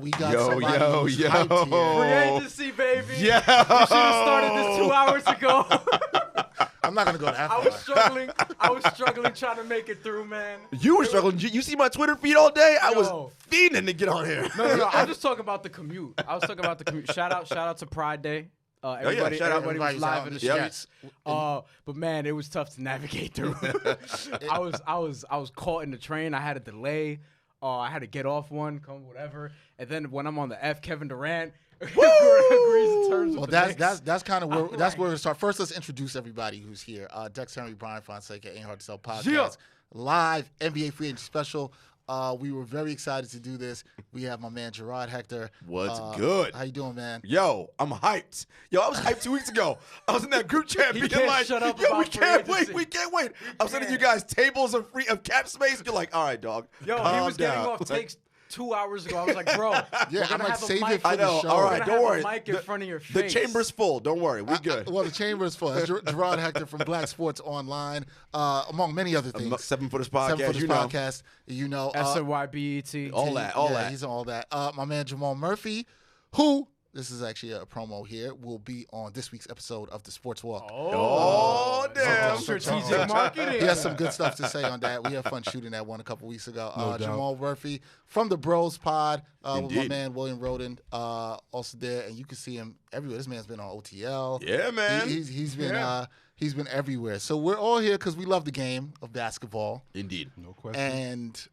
We got somebody who's hyped here. Free agency, baby. Yeah. We should have started this 2 hours ago. I'm not gonna go that far. I was struggling trying to make it through, man. You were struggling. You see my Twitter feed all day? I was fiending to get on here. No. I'm just talking about the commute. I was talking about the commute. Shout out to Pride Day. Everybody was live in the streets. But man, it was tough to navigate through. I was caught in the train. I had a delay. I had to get off one, come whatever. And then when I'm on the F, Kevin Durant agrees in terms of that's kind of where that's where we start. First, let's introduce everybody who's here. Dexter, Bryan, Fonseca, Ain't Hard to Sell podcast, live NBA free agent special. We were very excited to do this. We have my man Jarod, Hector. What's good? How you doing, man? Yo, I'm hyped. I was hyped 2 weeks ago. I was in that group chat being like, shut up we can't wait. I'm sending you guys tables of cap space. You're like, all right, dog. Yo, he was getting off takes 2 hours ago. I was like, bro, yeah, I'm like, save it for I know. the show. All right, don't worry. Mic in front of your face. The chamber's full. Don't worry. We good. Well, the chamber's full. That's Jarod Hector from Black Sports Online, among many other things. 7 Footers podcast. 7 Footers podcast. You know. SNYBET. All that. He's on all that. My man Jamal Murphy, who, this is actually a promo here, will be on this week's episode of the Sports Walk. Oh damn. Strategic marketing. He has some good stuff to say on that. We had fun shooting that one a couple weeks ago. Jamal Murphy from the Bros Pod with my man William Roden also there, and you can see him everywhere. This man's been on OTL. Yeah, man. He's been everywhere. So we're all here because we love the game of basketball. Indeed. No question. And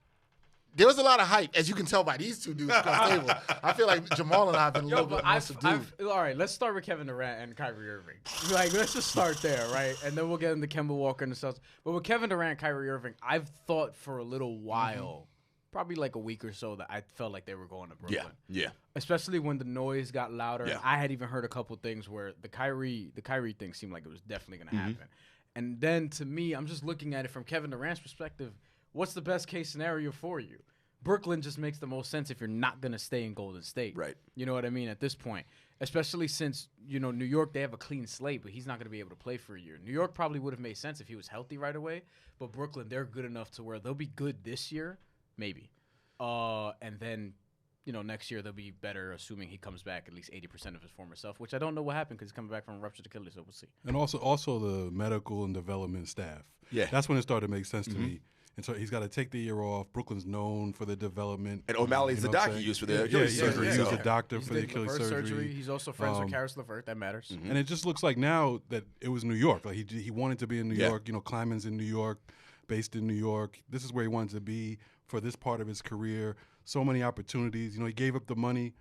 there was a lot of hype, as you can tell by these two dudes across the table. I feel like Jamal and I have been a little bit more subdued. All right, let's start with Kevin Durant and Kyrie Irving. Let's just start there, right? And then we'll get into Kemba Walker and the Celtics. But with Kevin Durant and Kyrie Irving, I've thought for a little while, probably like a week or so, that I felt like they were going to Brooklyn. Yeah. Especially when the noise got louder. Yeah. I had even heard a couple things where the Kyrie thing seemed like it was definitely going to happen. And then to me, I'm just looking at it from Kevin Durant's perspective. What's the best case scenario for you? Brooklyn just makes the most sense if you're not going to stay in Golden State. Right. You know what I mean? At this point, especially since, New York, they have a clean slate, but he's not going to be able to play for a year. New York probably would have made sense if he was healthy right away, but Brooklyn, they're good enough to where they'll be good this year, maybe. And then, next year they'll be better, assuming he comes back at least 80% of his former self, which I don't know what happened because he's coming back from a ruptured Achilles, so we'll see. And also the medical and development staff. Yeah. That's when it started to make sense to me. And so he's got to take the year off. Brooklyn's known for the development. And O'Malley's the doc he used for the Achilles surgery. He was a doctor for the Achilles Achilles surgery. He's also friends with Karis LeVert. That matters. And it just looks like now that it was New York. Like he wanted to be in New York. Kleiman's in New York, based in New York. This is where he wanted to be for this part of his career. So many opportunities. He gave up the money,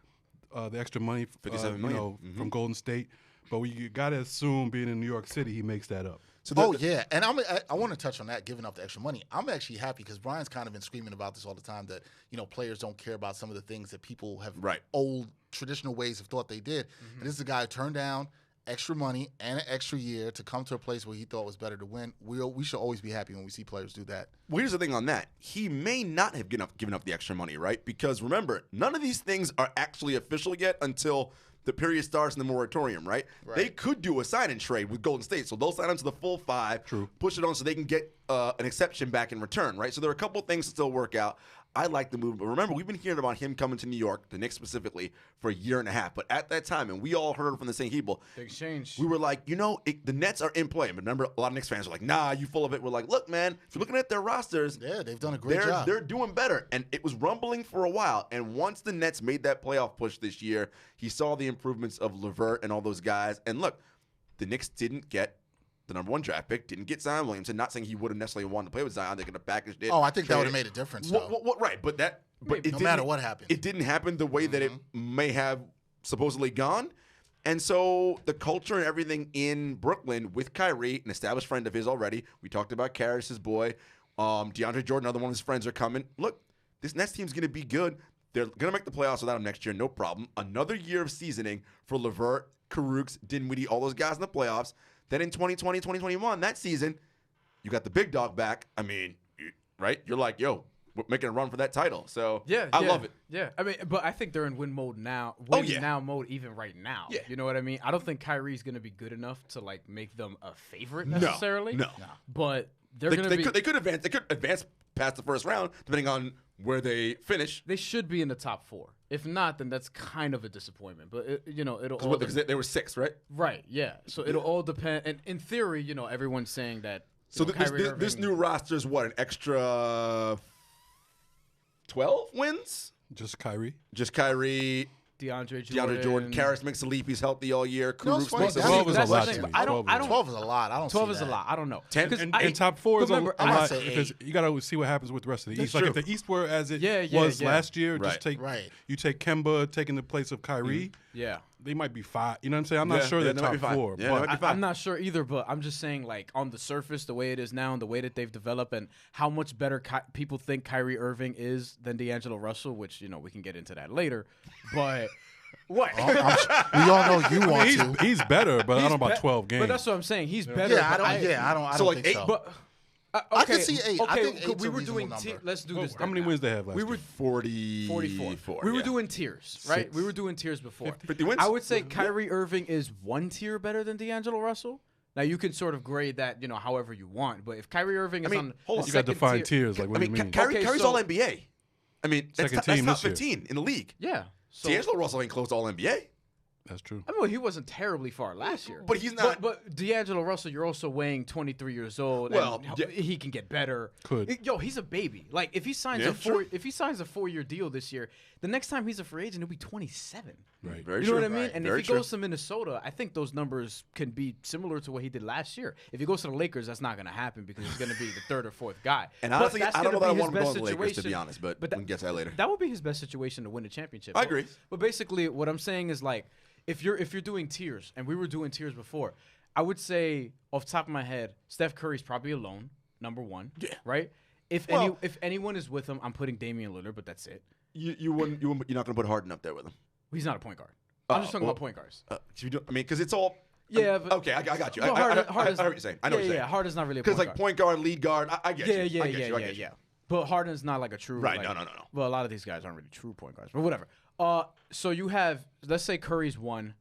the extra money, $57 million. From Golden State. But you got to assume, being in New York City, he makes that up. So and I want to touch on that, giving up the extra money. I'm actually happy because Bryan's kind of been screaming about this all the time, that players don't care about some of the things that people have old traditional ways have thought they did. And this is a guy who turned down extra money and an extra year to come to a place where he thought was better to win. We should always be happy when we see players do that. Well, here's the thing on that. He may not have given up the extra money, right? Because remember, none of these things are actually official yet until the period starts in the moratorium, right? They could do a sign and trade with Golden State, so they'll sign him to the full 5, push it on so they can get an exception back in return, right? So there are a couple things to still work out. I like the move, but remember, we've been hearing about him coming to New York, the Knicks specifically, for a year and a half. But at that time, and we all heard from the same people, the exchange. We were like, the Nets are in play. But remember, a lot of Knicks fans were like, nah, you full of it. We're like, look, man, if you're looking at their rosters, they've done a great job. They're doing better. And it was rumbling for a while. And once the Nets made that playoff push this year, he saw the improvements of LeVert and all those guys. And look, the Knicks didn't get the number 1 draft pick, didn't get Zion Williamson. Not saying he would have necessarily wanted to play with Zion. They could have packaged it. Oh, I think that would have made a difference, though. Right, but no matter what happened, it didn't happen the way that it may have supposedly gone. And so the culture and everything in Brooklyn with Kyrie, an established friend of his already. We talked about Karis, his boy. DeAndre Jordan, another one of his friends, are coming. Look, this Nets team's going to be good. They're going to make the playoffs without him next year, no problem. Another year of seasoning for LeVert, Karooks, Dinwiddie, all those guys in the playoffs. Then in 2020, 2021, that season, you got the big dog back. I mean, right? You're like, yo, we're making a run for that title. So I love it. Yeah. I mean, but I think they're in win mode now. Now mode even right now. Yeah. You know what I mean? I don't think Kyrie's going to be good enough to make them a favorite necessarily. No. But they're going to be. They could advance past the first round depending on where they finish. They should be in the top 4. If not, then that's kind of a disappointment. But it'll all Because they were 6, right? right. Yeah. So it'll all depend. And in theory, everyone's saying that. So Kyrie this new roster is what, an extra 12 wins? Just Kyrie. Just Kyrie. DeAndre Jordan. Karis makes a leap. He's healthy all year. No, Kuz it's funny. makes a 12 leap. is a lot the to thing, me. I don't. 12 is a lot. I don't 12 see is that. a lot. I don't know. 10 And top 4 is a remember, lot say because 8. you got to see what happens with the rest of the East. Like true. if the East were as it Yeah, was yeah. last year, Right. just take Right. you take Kemba taking the place of Kyrie. Yeah. They might be 5. You know what I'm saying? I'm not Yeah, sure yeah, they're they might top be fine. 4. Yeah, but they might be fine. I'm not sure either, but I'm just saying, like, on the surface, the way it is now and the way that they've developed and how much better people think Kyrie Irving is than D'Angelo Russell, which, we can get into that later. But what? We all know you want to. he's better, but I don't know about be- 12 games. But that's what I'm saying. He's better. Yeah, I but don't So, like, think 8 so. But okay, I could see 8. I Okay, think 8's we a were reasonable doing. number. Let's do this. how then many now. wins they have last We year? were 44. We were yeah. doing tiers, right? 6. We were doing tiers before. 50 wins? I would say Kyrie Irving is 1 tier better than D'Angelo Russell. Now you can sort of grade that, however you want. But if Kyrie Irving is on, hold on. the You got to second define tier, tiers. Like, what do you mean? Kyrie's Okay, so- all NBA. I mean, that's Second team top this year. 15 in the league. Yeah. So, D'Angelo Russell ain't close to all NBA. That's true. I mean, he wasn't terribly far last year. But he's not- But D'Angelo Russell, you're also weighing 23 years old. Well, and yeah. he can get better. Could. Yo, he's a baby. Like if he signs Yeah, if he signs a 4-year deal this year, the next time he's a free agent, he'll be 27. Right. Very You know true. what I mean? Right. And Very if he true. goes to Minnesota, I think those numbers can be similar to what he did last year. If he goes to the Lakers, that's not going to happen because he's going to be the 3rd or 4th guy. And But honestly, that's I don't know gonna that I be want him his going to best the Lakers, to be situation. honest, but we that- can get to that later. That would be his best situation to win a championship. I agree. But basically, what I'm saying is like, if you're doing tiers, and we were doing tiers before, I would say off the top of my head, Steph Curry's probably alone, number 1. Yeah. Right. If Well- if anyone is with him, I'm putting Damian Lillard, but that's it. You're not going to put Harden up there with him. He's not a point guard. I'm just talking about point guards. Because it's all. Yeah, but Okay, I got you. No, I know Harden- what you're saying. I know what you're saying. Harden's not really a Because point like guard. point guard, lead guard, I get you. I get you. But Harden's not like a true Right, like- no. Well, a lot of these guys aren't really true point guards, but whatever. So you have, let's say Curry's 1.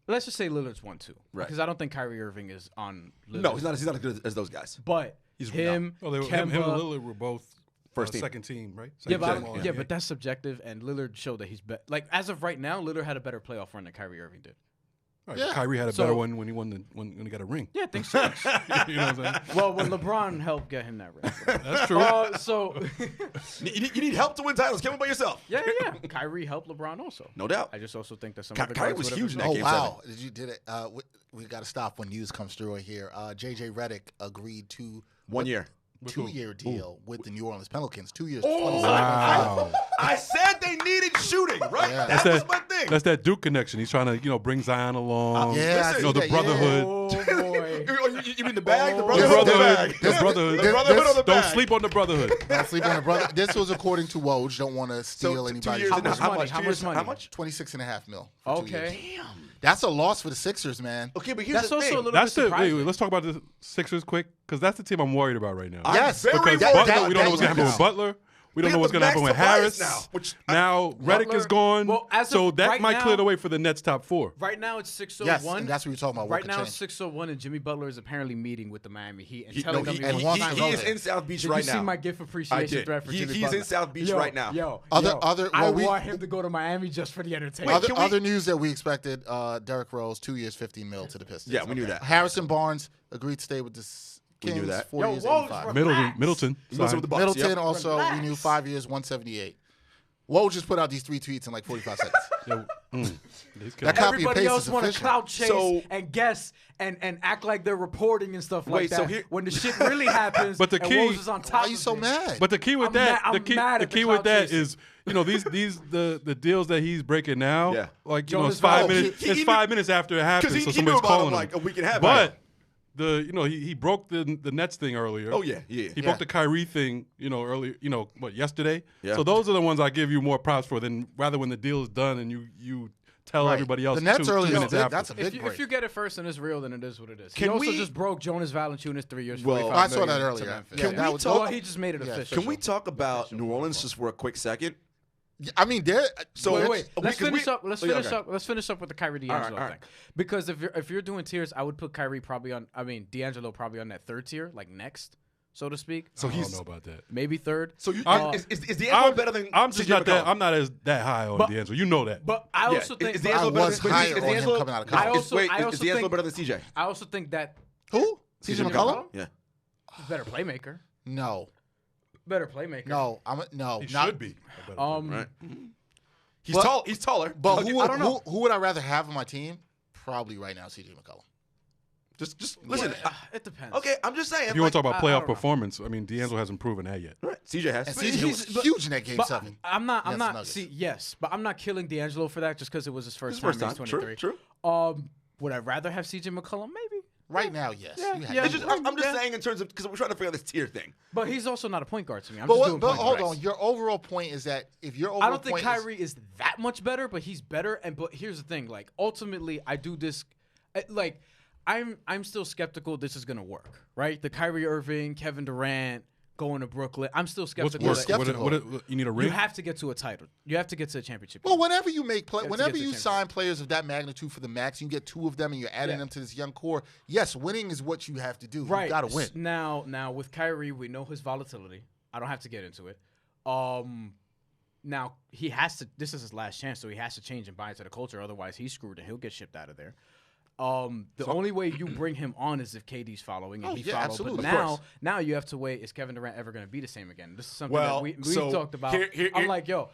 Let's just say Lillard's 1 too, Right. Because I don't think Kyrie Irving is on Lillard's. No, he's not as good as those guys. But him, Oh, him Kemba, and Lillard were both First team. second team, right? yeah, Second but team all yeah, NBA. but that's subjective, and Lillard showed that he's like as of right now, Lillard had a better playoff run than Kyrie Irving did. Right, Yeah. Kyrie had a So- better one when he when he got a ring. Yeah, things change. You know what I'm saying? Well, when LeBron helped get him that ring. That's true. So You need help to win titles. Can't win by yourself. yeah. Kyrie helped LeBron also. No doubt. I just also think that some Ky- of the Kyrie guards was would have huge in that Oh game wow! Did it? We got to stop when news comes through here. JJ Redick agreed to 1 year. 2-year deal with the New Orleans Pelicans. 2 years. Oh, 27. Wow. I said they needed shooting, right? Yeah. That was my thing. That's that Duke connection. He's trying to bring Zion along. Yeah, I Listen, see You know, the that, brotherhood. Oh boy. You mean the bag? The The brotherhood? of the brotherhood. bag. The brotherhood. The brotherhood of the Don't bag. sleep on the brotherhood. Don't sleep on the brother. This was according to Woj. Don't want to steal So, 2 anybody's. years How and much how money? much? How 2 much years- money? How much? 26.5 mil. For 2 years. Okay. That's a loss for the Sixers, man. Okay, but here's That's the also thing. a little That's bit the. surprising. Wait, let's talk about the Sixers quick because that's the team I'm worried about right now. I'm Yes, very Because worried Butler, about we don't know what's that going to happen now. with Butler. We don't We know have what's the going to happen with Max Harris. Tobias now, which- now Redick is gone, Well, as so of that right might now- clear the way for the Nets top 4. Right now it's 6:01. Yes, and that's what you're talking about. What Right could now change. it's 6:01, and Jimmy Butler is apparently meeting with the Miami Heat and He, telling no, them he, and he, wants he, to he go is there. in South Beach Did right you see now. my gift appreciation did. thread for Jimmy He's Butler? in South Beach Yo, right now. Yo, Other- I well, we- want him to go to Miami just for the entertainment. Wait, can we- Other news that we expected: Derrick Rose, 2 years, 15 mil to the Pistons. Yeah, we knew that. Harrison Barnes agreed to stay with the We knew Kings. that. 4 Yo, years, Woj, 85. relax. Middleton. He goes signed. with the Bucks. Middleton Yep. also Relax. we knew 5 years, 178. Woj just put out these 3 tweets in like 45 seconds. Yo, He's That killing. copy and Everybody paste else is want to efficient. clout chase So- and guess and act like they're reporting and stuff like Wait, that. so here- when the shit really happens, But the and key- Woj is on top Why are you of so it. mad? But the key with I'm that, mad- the I'm key, mad the at the key with clout that chasing. is, the deals that he's breaking now. Yeah. Like Jonas it's 5 Valanciunas. minutes. He It's knew- 5 minutes after it happens, he so knew somebody's about calling him like him. a week and a half But ago. he broke the Nets thing earlier. Oh, yeah. He Yeah. broke the Kyrie thing, earlier. Yesterday. Yeah. So those are the ones I give you more props for than rather when the deal is done and you tell Right. everybody else The Nets 2 earlier is minutes big. after. That's a big If break. you get it first and it's real, then it is what it is. Can he also we- just broke Jonas Valanciunas 3 years. Well, 45 I saw that million to earlier. Memphis. Yeah, Can that we was- talk- Well, he just made it Yeah, official. Can we talk about New Orleans just for a quick second? I mean, they're So Wait. Let's because finish up. Let's oh, yeah, finish okay. up. Let's finish up with the Kyrie All right, D'Angelo all thing. right. Because if you're doing tiers, I would put Kyrie probably on. I mean, D'Angelo probably on that 3rd tier, like next. so to speak. So I don't know about that. Maybe third. So is D'Angelo better than? I'm just CJ not that. McCollum? I'm not as that high on D'Angelo. You know that. But I also think is D'Angelo I was better higher than, on him D'Angelo, coming out of college. is D'Angelo better than CJ? I also think that Who? CJ McCollum? Yeah. better playmaker. No. Better playmaker. No. No. He not, should be. a better player. Right. He's But- tall. He's taller. But Okay, who I don't know. who would I rather have on my team? Probably right now, CJ McCollum. Just listen. It depends. Okay, I'm just saying. If you want to talk I about don't playoff know. performance, I mean, D'Angelo hasn't proven that yet. right. CJ has. And But CJ was huge in that game But 7. I'm not. Nuggets. See, yes, but I'm not killing D'Angelo for that just because it was his first time. His first He's time. 23. True. Would I rather have CJ McCollum? Maybe. Right now, yes. Yeah, You have yeah. to. It's just, I'm just saying in terms of because we're trying to figure out this tier thing. But he's also not a point guard to me. I'm But, just doing point hold guards. on. Your overall point is that if your overall I don't think point Kyrie is that much better, but he's better. But here's the thing: like ultimately, I do this. Like I'm still skeptical this is gonna work, right? The Kyrie Irving, Kevin Durant going to Brooklyn. I'm still What's skeptical. worse? that- skeptical. You need a You ring? have to get to a title. You have to get to a championship. Well, whenever you make to whenever get to you championship. sign players of that magnitude for the max, you get 2 of them and you're adding Yeah. them to this young core. Yes, winning is what you have to do. Right. You got to win. Now with Kyrie, we know his volatility. I don't have to get into it. Now he has to. This is his last chance, so he has to change and buy into the culture. Otherwise, he's screwed and he'll get shipped out of there. The only way you bring him on is if KD's following and Oh, he yeah, follows. absolutely. But Of course. now you have to wait. Is Kevin Durant ever going to be the same again? This is something Well, that we so talked about. here- I'm like, yo,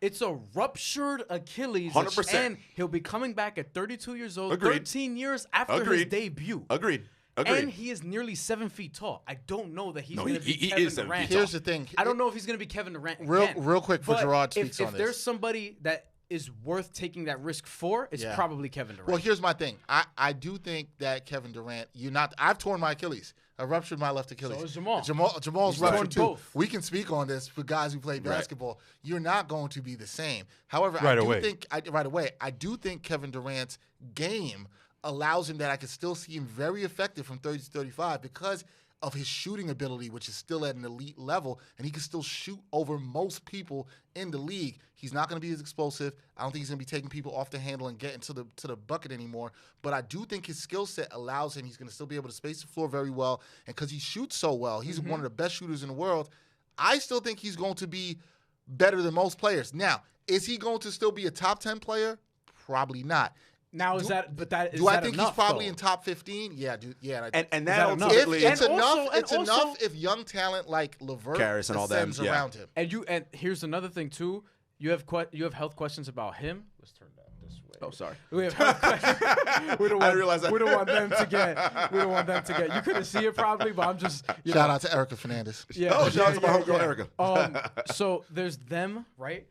it's a ruptured Achilles, 100%. and he'll be coming back at 32 years old, Agreed. 13 years after his Agreed. debut. Agreed. And he is nearly 7 feet tall. I don't know that he's No, going to be he Kevin is 7 feet Durant. tall. Here's the thing. I don't know if he's going to be Kevin Durant Real- again. real quick before But Jarod speaks if on there's this. somebody that is worth taking that risk for, it's Yeah. probably Kevin Durant. Well, here's my thing. I do think that Kevin Durant, I've torn my Achilles. I ruptured my left Achilles. So is Jamal. Jamal's He's ruptured torn too. both. We can speak on this for guys who play basketball. You're not going to be the same. However, Right I do away. think right away. I do think Kevin Durant's game allows him that I can still see him very effective from 30 to 35 because of his shooting ability, which is still at an elite level, and he can still shoot over most people in the league. He's not going to be as explosive. I don't think he's going to be taking people off the handle and getting to the bucket anymore. But I do think his skill set allows him. He's going to still be able to space the floor very well, and because he shoots so well, he's one of the best shooters in the world. I still think he's going to be better than most players. Now, is he going to still be a top 10 player? Probably not. now is that? But that is Do I that think ose he's probably though? in top 15? Yeah, dude. Yeah, And that that enough? ultimately it's And enough. also- and It's also- enough if young talent like LeVert Karras and all them, ascends yeah. around him. And here's another thing too. You have health questions about him. Let's turn that this way. Oh, sorry. We have health questions. We don't I want, realize that. We don't want them to get. We don't want them to get. You couldn't see it probably, but I'm just. Shout out to Erica Fernandez. Yeah. Oh, shout out to my homegirl Erica. So there's them, right?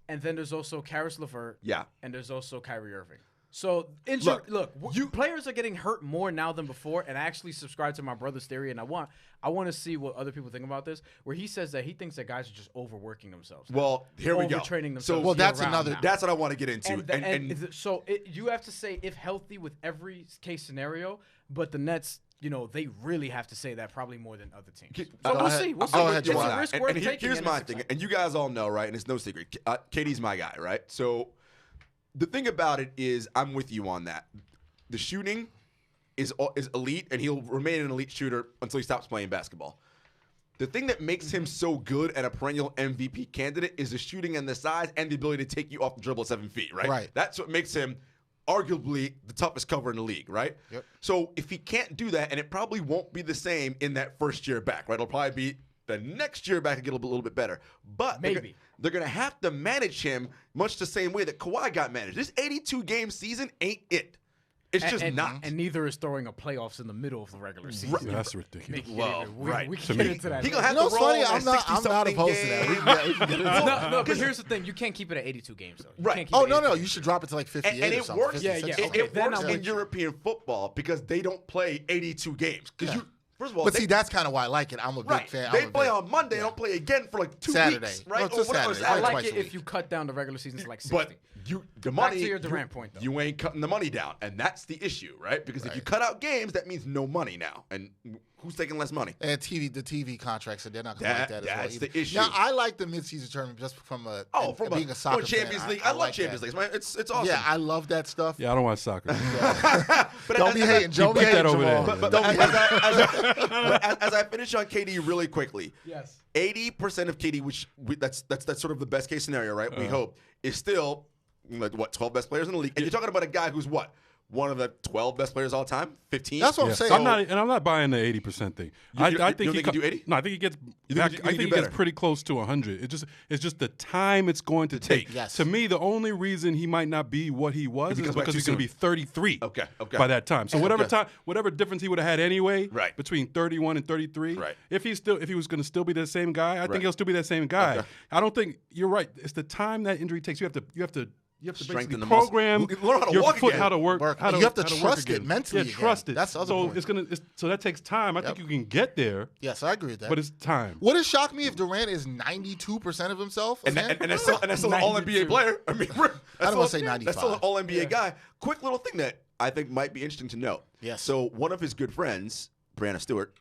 And then there's also Karis LeVert. Yeah. And there's also Kyrie Irving. So look, players are getting hurt more now than before, and I actually subscribe to my brother's theory, and I want to see what other people think about this. Where he says that he thinks that guys are just overworking themselves. Well, here we go. Overtraining themselves. So, well, that's year-round another- now. That's what I want to get into. You have to say if healthy with every case scenario, but the Nets, they really have to say that probably more than other teams. So Go we'll ahead. see. We'll Go see. ahead, It's Jamal. a risk And worth here- taking, here's and my it's thing, exciting. and you guys all know, right? And it's no secret. KD's my guy, right? So the thing about it is, I'm with you on that. The shooting is elite, and he'll remain an elite shooter until he stops playing basketball. The thing that makes him so good and a perennial MVP candidate is the shooting and the size and the ability to take you off the dribble at 7 feet, right? Right. That's what makes him arguably the toughest cover in the league, right? Yep. So if he can't do that, and it probably won't be the same in that first year back, right? It'll probably be the next year back and get a little bit better. But Maybe. they're going to have to manage him much the same way that Kawhi got managed. This 82-game season ain't it. It's just not. And neither is throwing a playoffs in the middle of the regular season. Right. Yeah, that's ridiculous. Well, right. We To can me. get into that. He gonna have You know to what's roll funny? at I'm not 60-something opposed to that. game. We can get into that. no, but here's the thing: you can't keep it at 82 games, though. You Right. can't keep Oh, it no, 82 no. games. You should drop it to like 58 And or it something. works. 56. Yeah. It Okay, then works I'm in with you. European football because they don't play 82 games. Because Yeah. first of all, But see, that's kind of why I like it. I'm a big right. fan. They I'm a play big- on Monday. yeah. Don't play again for like 2 Saturday. weeks, right? No, it's Or a whatever, Saturday. I Like like twice it a if week. you cut down the regular season to like 60. But the money. to your Durant point, though. You ain't cutting the money down, and that's the issue, right? Because if you Right. cut out games, that means no money now, and Who's taking less money? And the TV contracts, so they're not going to like that as well. That's either. the issue. Now, I like the mid-season tournament just from being a soccer Champions fan. League. I love Champions League. It's awesome. Yeah, I love that stuff. Yeah, I don't watch soccer. But Don't be hating. Don't be hating, over Jamal. there. But as I finish on KD really quickly, Yes. 80% of KD, that's sort of the best case scenario, right? We hope is still 12 best players in the league, and you're talking about a guy who's what? One of the 12 best players all time, 15. That's what I'm saying. I'm not buying the 80% thing. I think you think he do 80? No, I think he gets. think he I think he better? gets pretty close to 100. It's just the time it's going to take. Yes. To me, the only reason he might not be what he was is because he's going to be 33. Okay. By that time, so whatever difference he would have had anyway, Right. between 31 and 33, Right. If he was going to still be the same guy, I think he'll still be that same guy. Okay. I don't think you're right. It's the time that injury takes. You have to Strengthen basically the muscle. program Learn how to your walk foot again. how to work. How to, You have to how work trust it again. mentally Yeah, again. trust it. That's the other point. So that takes time. I think you can get there, Yes, I agree with that. but it's time. Would it shock me if Durant is 92% of himself? And that's still an All NBA player. I mean, I don't want to say 95. That's still an All NBA guy. Quick little thing that I think might be interesting to note. Yes. So one of his good friends, Brianna Stewart,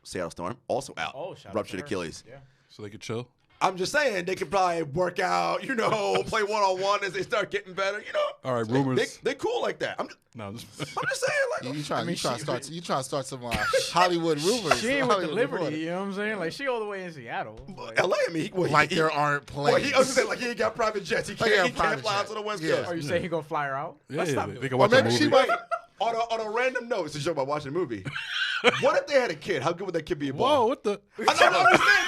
Seattle Storm, also out. Oh, shout out ruptured to her. Achilles. Yeah. So they could chill. I'm just saying they could probably work out, play one-on-one as they start getting better. All right, rumors. They cool like that. I'm just saying, You trying to start some Hollywood rumors. She ain't with the Hollywood Liberty, reporter. you know what I'm saying? Like, she all the way in Seattle. Like, LA. I mean, There aren't I was planes. gonna say he ain't got private jets. He can't fly out to the West Coast. are you saying he gonna fly her out? Yeah, Let's stop they doing can Or watch a maybe she movie. might. On a random note, it's a joke about watching a movie. What if they had a kid? How good would that kid be a Whoa, ball? what the?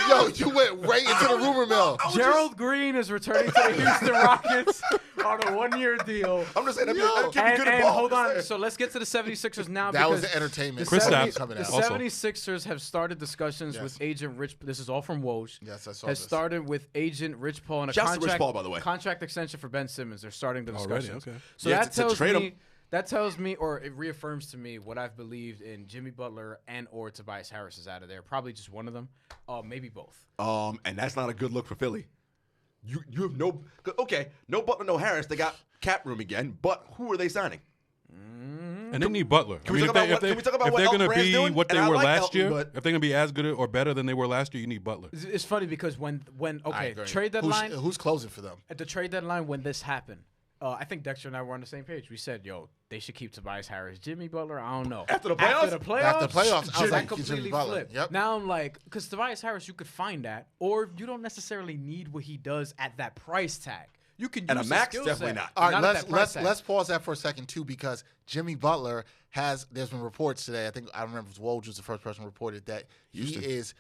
Yo, you went right into the rumor mill. Gerald Green is returning to the Houston Rockets on a 1-year deal. I'm just saying that Yo. kid be good at And ball. hold I'm on. just So let's get to the 76ers now. That was because the entertainment. the Kristaps coming out. The also. 76ers have started discussions with agent Rich. This is all from Woj. Yes, I saw Has this. started with agent Rich Paul and a Shouts to Rich contract, Paul, by the way. contract extension for Ben Simmons. They're starting the Already? discussions. Okay. So Yeah, that to tells trade me. him. That tells me, or it reaffirms to me, what I've believed in Jimmy Butler and or Tobias Harris is out of there. Probably just one of them, maybe both. And that's not a good look for Philly. You have no Butler, no Harris. They got cap room again, but who are they signing? And they need Butler. Can we talk about what they're Elton going to Brand's be doing? what they And I were like last Elton, year, but- if they're going to be as good or better than they were last year, you need Butler. It's funny because when I agree. trade deadline Who's closing for them? at the trade deadline when this happened, I think Dexter and I were on the same page. We said, "Yo, they should keep Tobias Harris, Jimmy Butler." I don't know. After the playoffs? After the playoffs, After the playoffs, I was that like, Jimmy completely Butler. flipped. Yep. Now I'm like, because Tobias Harris, you could find that, or you don't necessarily need what he does at that price tag. You can use And a his max, skill definitely set, not. All right, at that price tag. let's pause that for a second too, because Jimmy Butler there's been reports today. I think I remember Woj was the first person who reported that Houston. he is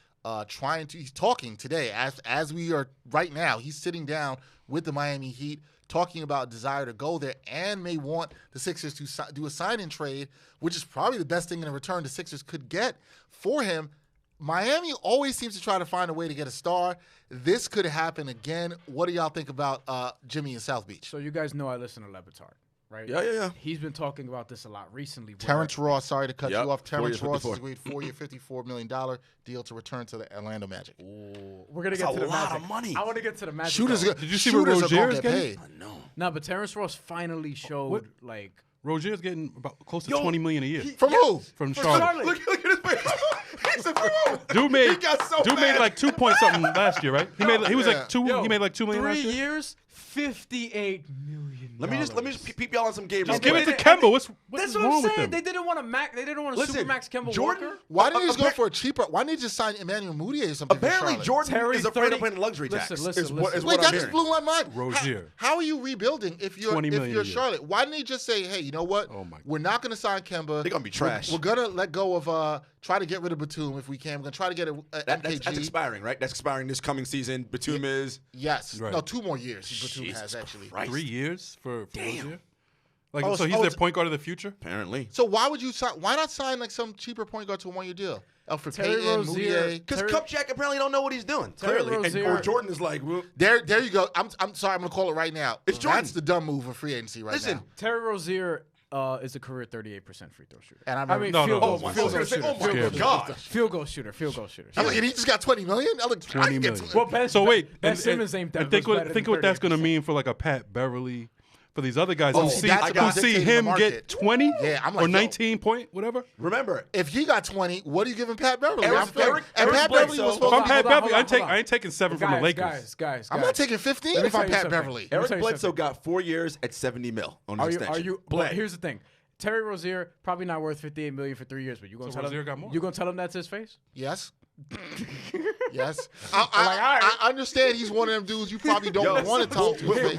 he's talking today as we are right now. He's sitting down with the Miami Heat, talking about desire to go there, and may want the Sixers to do a sign-in trade, which is probably the best thing in return the Sixers could get for him. Miami always seems to try to find a way to get a star. This could happen again. What do y'all think about Jimmy in South Beach? So you guys know I listen to Levitard, right? Yeah. He's been talking about this a lot recently. where- Terrence Ross, sorry to cut Yep, you off. 4 Terrence years, Ross 54. has agreed $4-year, $54 million deal to return to the Orlando Magic. We're gonna That's get a to the lot Magic. of money. I want to get to the Magic. Shooters, though. Did you see what shooters are Rozier gonna is get getting? paid. No. No, but Terrence Ross finally showed What? like Rozier's getting about close to $20 million a year From who? from Charlotte. Look at his face. He's a pro. Dude made He got so dude mad. made like 2 point something last year, right? He was like two. Yo, He made like $2 million 3 last year. years, $58 million. Let me just peep y'all on some game. Just real give it quick. to Kemba. What's That's wrong what I'm with saying. them? They didn't want to They didn't want to Listen, supermax Kemba Jordan- Walker. Why didn't you just go Apparently- for a cheaper? Why didn't you just sign Emmanuel Mudiay or something? Apparently, for Charlotte? Jordan Terry is afraid 30 of paying luxury tax. Listen, is what Wait, I'm that hearing. just blew my mind. Rozier. How are you rebuilding if you're $20 million a year. Charlotte? Why didn't you just say, hey, you know what? Oh, my We're not going to sign Kemba. They're gonna be trash. We're going to let go of try to get rid of Batum if we can. We're going to try to get a MKG. That's expiring, right? That's expiring this coming season. Batum is. Yes. Right. No, 2 more years. Batum Jesus has actually. Christ. 3 years for Rozier? Like, Oh, so he's oh, their it's- point guard of the future? Apparently. So why would you sign? Why not sign like some cheaper point guard to a 1-year deal? Alfred Terry Payton, Rozier. Mudiay. Because Terry- Kupchak apparently don't know what he's doing. Terry Clearly. Rozier- Or Jordan is like, well, There you go. I'm sorry. I'm going to call it right now. It's Jordan. That's the dumb move for free agency right listen. now. Terry Rozier is a career 38% free throw shooter. And I remember- No, field no. goal, Oh, my field goal God. shooter. Oh, my Field goal God. shooter. Field goal shooter. Field goal shooter. I'm like, and he just got $20 million. I'm like, 20 million. Well, Ben, So wait, Ben and Simmons ain't that and think much what better think than what that's going to 38%. mean for like a Pat Beverly, for these other guys Oh, who see, that's about see dictating the him market. get 20 Yeah, I'm like, or yo. 19 point, whatever. Remember, If he got 20, what are you giving Pat Beverly? Eric- I'm fair. Eric- and Eric Pat Bledsoe. Beverly was If supposed I'm to Pat hold on, Beverly, hold on. I ain't taking 7 from the Lakers. Guys. I'm not taking 15 Let me if I'm tell you Pat something. Beverly. Let me Eric tell you Bledsoe something. got 4 years at $70 million on his extension. Are you? But here's the thing. Terry Rozier probably not worth $58 million for 3 years, but you gonna So tell Rozier him? got more. You gonna tell him that to his face? Yes. Yes. I understand he's one of them dudes you probably don't want to talk to. his face.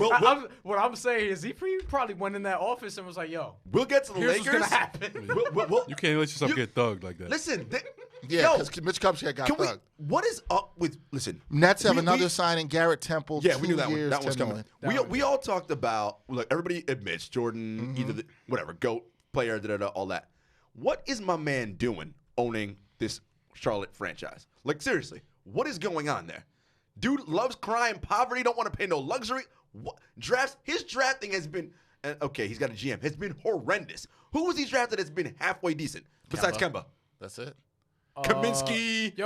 What I'm saying is he probably went in that office and was like, "Yo, We'll get to the here's Lakers. what's gonna happen." You can't let yourself get thugged like that. Listen, Yeah, because Mitch Kupchak got thugged. what is up with? Listen, Nets have we- another we- signing, Garrett Temple. Yeah, 2 we knew that one. years, That one's 10 coming. million. We all talked about. Look, everybody admits Jordan, either whatever GOAT player, all that. What is my man doing owning this Charlotte franchise? Like seriously, what is going on there? Dude loves crime, poverty, don't want to pay no luxury. What drafts? His drafting has been okay. He's got a GM. Has been horrendous. Who was he drafted that's been halfway decent besides Kemba? That's it. Kaminsky,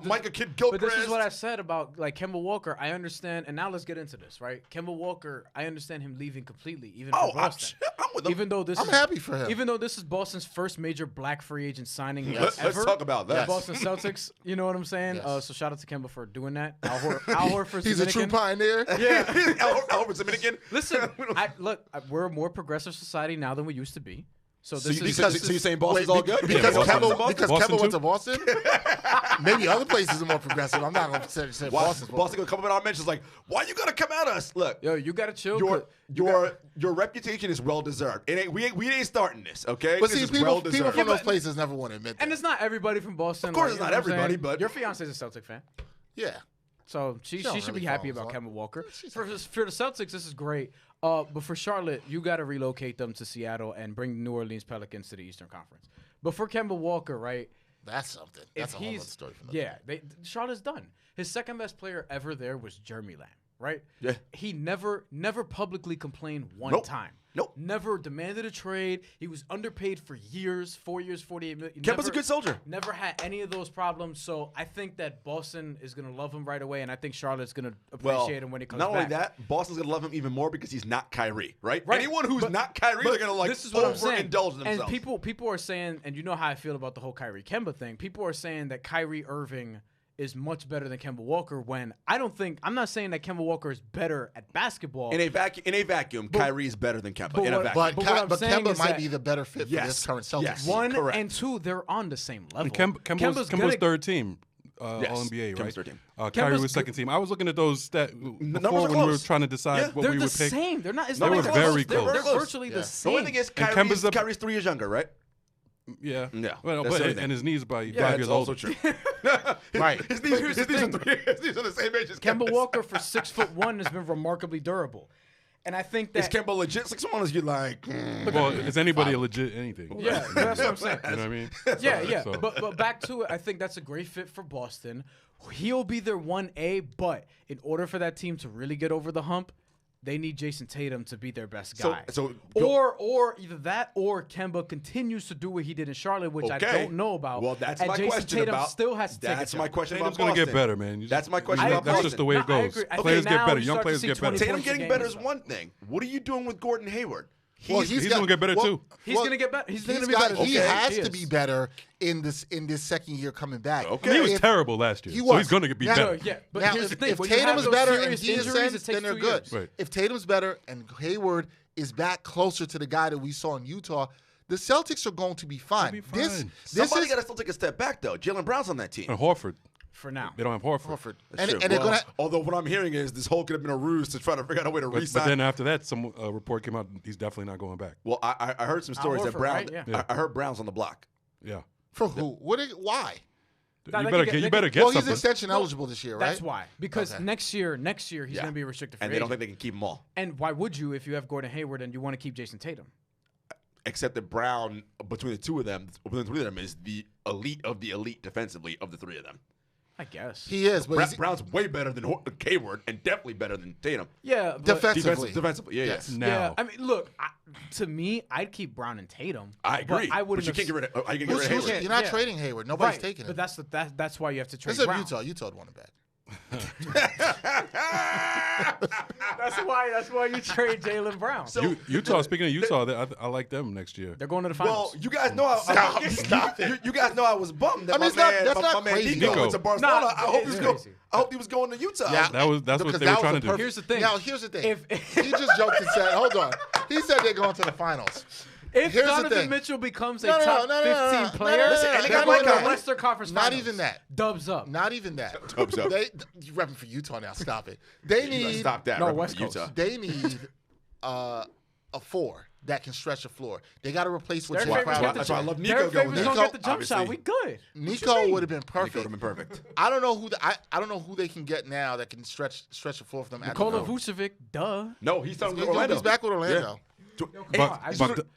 Micah Kidd But Gilchrist. this is what I said about like Kemba Walker. I understand, and now let's get into this, right? Kemba Walker, I understand him leaving completely, even for Boston. I'm with him. Even though this I'm happy for him. Even though this is Boston's first major black free agent signing Let's ever. talk about that. The Boston Celtics, you know what I'm saying? Yes. So shout out to Kemba for doing that. Al Horford's He's a true Dominican. pioneer. Yeah. Al Horford's Dominican. Listen, we're a more progressive society now than we used to be. So this is So you're saying Boston's all good? Because Yeah, Kemba Boston went too? to Boston? Maybe other places are more progressive. I'm not going to say Boston's more Boston gonna come up in our mentions like, why you gotta come at us? Look, Yo, you gotta chill. your reputation is well deserved. It ain't we ain't starting this, okay? But this see, is people well from deserved. those places never want to admit that. And it's not everybody from Boston. Of course like, it's you not know what I'm everybody, saying? but- your fiance's a Celtic fan. Yeah. So she don't should really be happy follow about us. Kemba Walker. For the Celtics, this is great. But for Charlotte, you got to relocate them to Seattle and bring the New Orleans Pelicans to the Eastern Conference. But for Kemba Walker, right? That's something. That's a whole other story from them. Yeah, Charlotte's done. His second best player ever there was Jeremy Lamb, right? Yeah. He never publicly complained one Nope. time. Nope. Never demanded a trade. He was underpaid for years, 4 years, $48 million. Kemba's a good soldier. Never had any of those problems. So I think that Boston is going to love him right away, and I think Charlotte's going to appreciate him when he comes back. Not only that, Boston's gonna love him even more because he's not Kyrie, right? Right. Anyone who's not Kyrie, they're gonna like this is what I'm saying. overindulge themselves. And people are saying, and you know how I feel about the whole Kyrie Kemba thing. People are saying that Kyrie Irving is much better than Kemba Walker. When I'm not saying that Kemba Walker is better at basketball. in a vacuum, Kyrie is better than Kemba. but In a what- vacuum. But what I'm saying Kemba is might that- be the better fit for this current Celtics. Yes. team. One Correct. and two, they're on the same level. Kemba's gonna- third team. Yes, All-NBA, Kemba's right? third team. Kyrie Kemba's was second team. I was looking at those stats numbers before are when we were close. trying to decide Yeah. what They're we the would pick. same. They're not. It's They not were even very They're close. virtually the The same. only thing is Kemba's Kyrie's 3 years younger, right? Yeah. Yeah. Well, That's but, everything. and his knees by Yeah, 5 years that's also older. true. Right. His knees, here's his the knees are thing. his knees are the same age as Kemba Kemba's. Walker for 6'1" has been remarkably durable, and I think Is that Kemba legit? 6'1" is you like? Well, is anybody a legit anything? yeah, that's what I'm saying. You know what I mean? Yeah. So- But back to it, I think that's a great fit for Boston. He'll be their 1A, but in order for that team to really get over the hump, they need Jason Tatum to be their best guy. Or either that or Kemba continues to do what he did in Charlotte, which I don't know about. Well, that's and my Jason question Tatum about. still has to take That's a my jump. question Tatum's about going Boston. to get better, man. You That's my question I about agree. Boston. That's just the way it No, I goes. agree. I think Players now get better. you Young start to players see get better. 20 Tatum points a getting game better and is stuff. one thing. What are you doing with Gordon Hayward? Well, He's going to get better too. He's going to get better. He's going to be better. He this year. has He to is. be better in this second year coming back. Okay. He was If- terrible last year, He so was. he's going to be Now- better. Yeah, but now, here's the thing. if When you Tatum have is those better and serious he injuries, ascends, it takes then they're 2 good. years. Right. If Tatum's better and Hayward is back closer to the guy that we saw in Utah, the Celtics are going to be fine. They'll be This fine. Somebody is got to still take a step back though. Jalen Brown's on that team. And Horford. For now. They don't have Horford. Horford. That's And true. they're Well, going to. although what I'm hearing is this whole could have been a ruse to try to figure out a way to But re-sign. then after that, some report came out. He's definitely not going back. Well, I heard some stories that Horford, Brown. right? Yeah. I heard Brown's on the block. Yeah. For who? Why? Nah, You they better can get. get- You better get Well, he's something. extension eligible this year, right? That's why. Because Okay. next year he's Yeah. going to be a restricted free And they don't agent. think they can keep them all. And why would you if you have Gordon Hayward and you want to keep Jason Tatum? Except that Brown, between the two of them, between the three of them, is the elite of the elite defensively of the three of them. I guess. He is, but he's Brown's way better than Hayward and definitely better than Tatum. Yeah. But defensively. Defensively, yeah, Yes. yes. Now. Yeah. I mean, look, to me, I'd keep Brown and Tatum. I agree. But I wouldn't. But you can't get rid of. You can get rid of Who's- Hayward. You're not Yeah. trading Hayward. Nobody's Right, taking but him. that's why you have to trade Except Brown. Utah. Utah would want him back. That's why you trade Jaylen Brown. So Utah. Speaking of Utah, I like them next year. They're going to the finals. Well, you guys know Stop it. You guys know I was bummed that I mean, that's not my man crazy. Nico Nico. went to Barcelona. Nah, I hope he was going to Utah. Yeah. That's what Because they that were was trying a to do. perfect- Here's the thing. Now, here's the thing. If- He just joked and said, hold on. He said they're going to the finals. If Here's the Donovan thing. Mitchell becomes a No, no, top no, no, no, 15 no, player, no, no, Listen, and they they're got going to Mike the Western Conference Not Finals. even that. Dubs up. Not even that. Dubs up. You repping for Utah now. Stop it. They You need. gotta stop that. No, right, West Coast. Utah. They need a 4 that can stretch the floor. They got to replace what Their Jay favorites Crowder. get the That's why I jump. love Their Nico going favorites there. don't get the jump Obviously. shot. We good. Nico would have been Nico perfect. would have been perfect. I don't know who I don't know who they can get now that can stretch the floor for them. at the Nikola moment. Vucevic, duh. No, he's talking He's to Orlando. back with Orlando.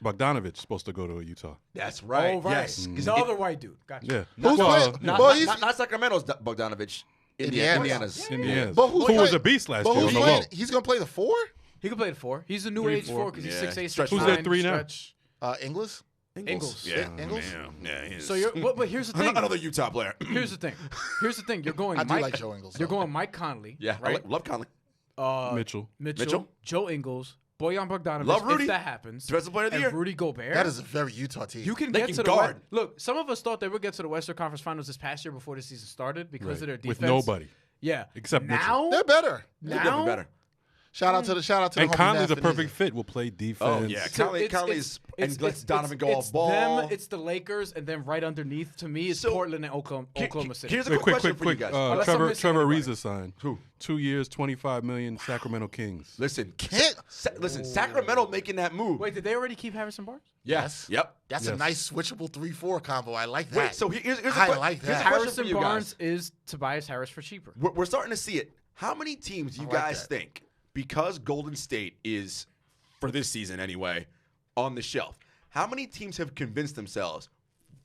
Bogdanovich supposed to go to Utah. That's right. Oh, right. Yes. The other white dude. Gotcha. Yeah. Who's Well, playing? Well, he's Not Sacramento's Bogdanovich. Indiana's. Indiana's. But who's Who was playing- a beast last but year who's on the playing- low. He's going to play the 4? He could play the 4. He's a new age 4 because he's Yeah. 6'8", Stretch 6'9". Who's their 3 now? Stretch. Ingles? Ingles. Yeah. Ingles? Yeah. So but here's the thing. Another Utah player. Here's the thing. You're going I do Mike. like Joe Ingles, You're though. going Mike Conley. Yeah. I Right. love Conley. Mitchell. Mitchell. Joe Ingles. Bojan Bogdanovic. Love Rudy. If that happens. Defensive player of the and year. Rudy Gobert. That is a very Utah team. You can They get can to the guard. Look, some of us thought they would get to the Western Conference Finals this past year before the season started because of their defense. With nobody. Yeah. Except now. They're better. They're definitely Now. better. Shout out to the And homie Conley's Matt a perfect Finizzi. fit. Will play defense. Oh, yeah. Conley's and lets Donovan go off ball. Them, it's the Lakers, and then right underneath to me is So, Portland and Oklahoma City. Here's a Wait, quick question for you quick. guys. Unless I'm missing Trevor anybody. Ariza signed. Who? 2 years, $25 million. Sacramento Kings. Listen, Can't- Sacramento making that move. Wait, did they already keep Harrison Barnes? Yes. Yep. That's a Yes. nice switchable 3-4 combo. I like that. Wait, so here's a I que- like here's a that. question Harrison for you Barnes guys. is Tobias Harris for cheaper. We're starting to see it. How many teams do you I like guys that. think, because Golden State is, for this season anyway, on the shelf, how many teams have convinced themselves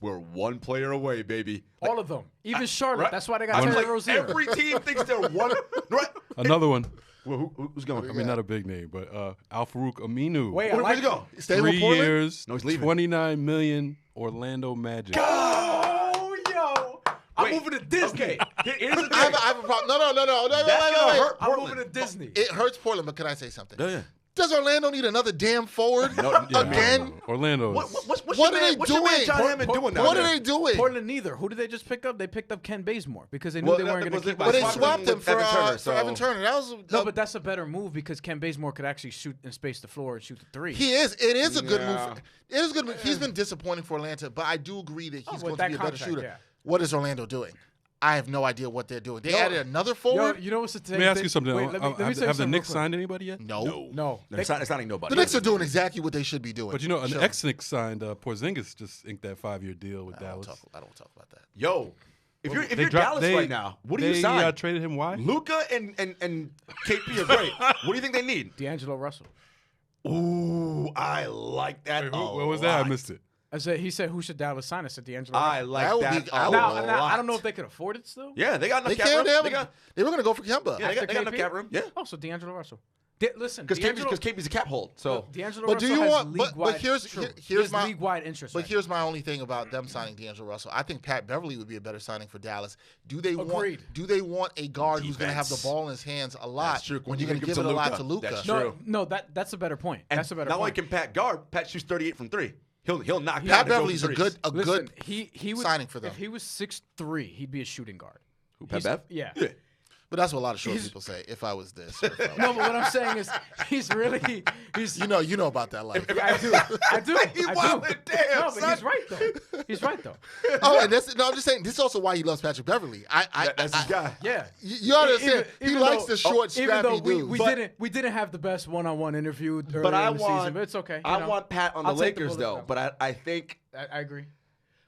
we're one player away, baby? All of them. Even Charlotte. Right? That's why they I got was Terry like, Rozier. every team thinks they're one. Right? Another one. Well, who's going? I mean, not a big name, but Al-Farouq Aminu. Wait, I Where'd like he go? Stay with 3 Portland? years, No, he's leaving. $29 million. Orlando Magic. Oh, yo. I'm Wait, moving to Disney. Okay. Here's the thing. I have a problem. No. That's Wait. gonna hurt I'm Portland. moving to Disney. It hurts Portland, but can I say something? Yeah. Does Orlando need another damn forward again? Orlando. What's What your are man- they what's your man doing? John Hammond doing down What there? are they doing? Portland neither. Who did they just pick up? They picked up Ken Bazemore because they knew Well, they weren't going was to it- keep was But they swapped swapped him with for Evan Turner, for so- Evan Turner. That was No, but that's a better move because Ken Bazemore could actually shoot and space the floor and shoot the three. he is. It is a good Yeah. move. It is a good move. He's been disappointing for Atlanta, but I do agree that he's going with to that be a better contract, shooter. yeah. What is Orlando doing? I have no idea what they're doing. They added another forward. Yo, you know what's the thing? Let me ask you something. Wait, let me tell you have the something Knicks real quick. signed anybody yet? No. No. It's signing nobody. The Knicks are doing exactly what they should be doing. But you know, an Sure. ex-Knicks signed Porzingis just inked that 5-year deal with I don't Dallas. want to talk about that. Yo, if you're They Dallas they- right now, what do you they, sign? traded him. Why? Luca and KP are great. What do you think they need? D'Angelo Russell. Ooh, I like that. Wait, a what was that? I lot. missed it. He said, who should Dallas sign? I said D'Angelo I Russell. like That would that. be- a I would- Now, lot. I don't know if they could afford it still. Yeah, they got enough They cap can't. room. They were going to go for Kemba. Yeah, they got After enough KP? cap room. Yeah, Oh, so D'Angelo Russell. Listen, because D'Angelo, KP's a cap hold. So D'Angelo But Russell do you has want- but league-wide. here's- true. here's He has my- league-wide interest. But right here's my only thing about them signing D'Angelo Russell. I think Pat Beverly would be a better signing for Dallas. Do they Agreed. want a guard who's going to have the Defense. ball in his hands a lot That's true. when you're going to give it a lot to Luka? That's now. true. No, that's a better point. and That's a better not only point. can Pat guard, Pat shoots 38 from three. He'll knock Pat down Beverly's a good Listen, he would, signing for them. If he was 6'3", he'd be a shooting guard. Who, Pat He's- Bev? Yeah. But that's what a lot of short people say. If I was this, or if I was- No, but what I'm saying is he's you know about that life. I do. He I wildin', do. damn, No, but son. he's right though. He's right though. Oh, and I'm just saying. This is also why he loves Patrick Beverly. That's his guy. Yeah. You understand? He likes the short, Even though scrappy dudes. we didn't have the best one-on-one interview earlier But I in the want, season, but it's okay. I want Pat on the I'll take the Lakers bullet though. now. But I think I agree.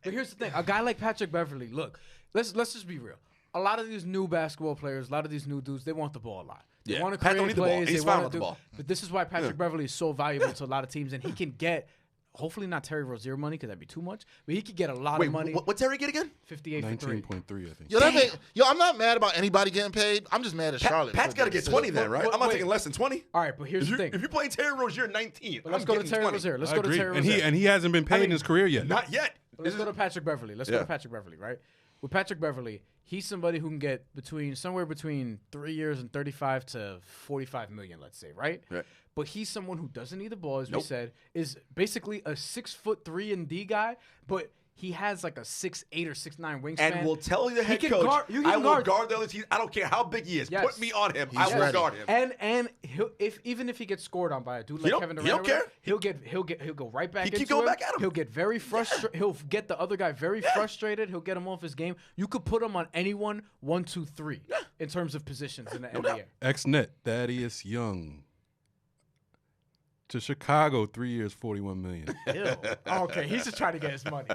But here's the thing: a guy like Patrick Beverly. Look, let's just be real. A lot of these new basketball players, a lot of these new dudes, they want the ball a lot. They Yeah. want to Pat create don't need the ball. plays. He's they fine want with to the do. ball. But this is why Patrick Beverly is so valuable to a lot of teams, and he can get. Hopefully not Terry Rozier money because that'd be too much. But he could get a lot wait. of money. What's Terry get again? 58 for 3. 19.3, I think. I'm not mad about anybody getting paid. I'm just mad at Charlotte. Pat's got to get 20 then, right? Wait, I'm not wait. taking less than 20. All right, but here's the thing. If you're playing Terry Rozier 19, But let's go to Terry Rozier. Let's I go to agree. Terry And Rozier. he hasn't been paid in his career yet. Not yet. Let's go to Patrick Beverly. Let's go Yeah. to Patrick Beverly, right? with Patrick Beverley, he's somebody who can get somewhere between 3 years and 35 to 45 million, let's say, right? Right. But he's someone who doesn't need the ball, as we said, is basically a 6'3" and D guy, but he has like a 6'8" or 6'9" wingspan. And will tell you the head coach, I will guard the other team. I don't care how big he is. Yes. Put me on him. He's I will ready. guard him. And even if he gets scored on by a dude like Kevin Durant, he don't care. He'll go right back. He keep into going him. back at him. He'll get very frustrated. He'll get the other guy very frustrated. He'll get him off his game. You could put him on anyone 1, 2, 3 in terms of positions in the NBA. Ex-net Thaddeus Young to Chicago, 3 years, $41 million. Ew. Oh, okay, he's just trying to get his money.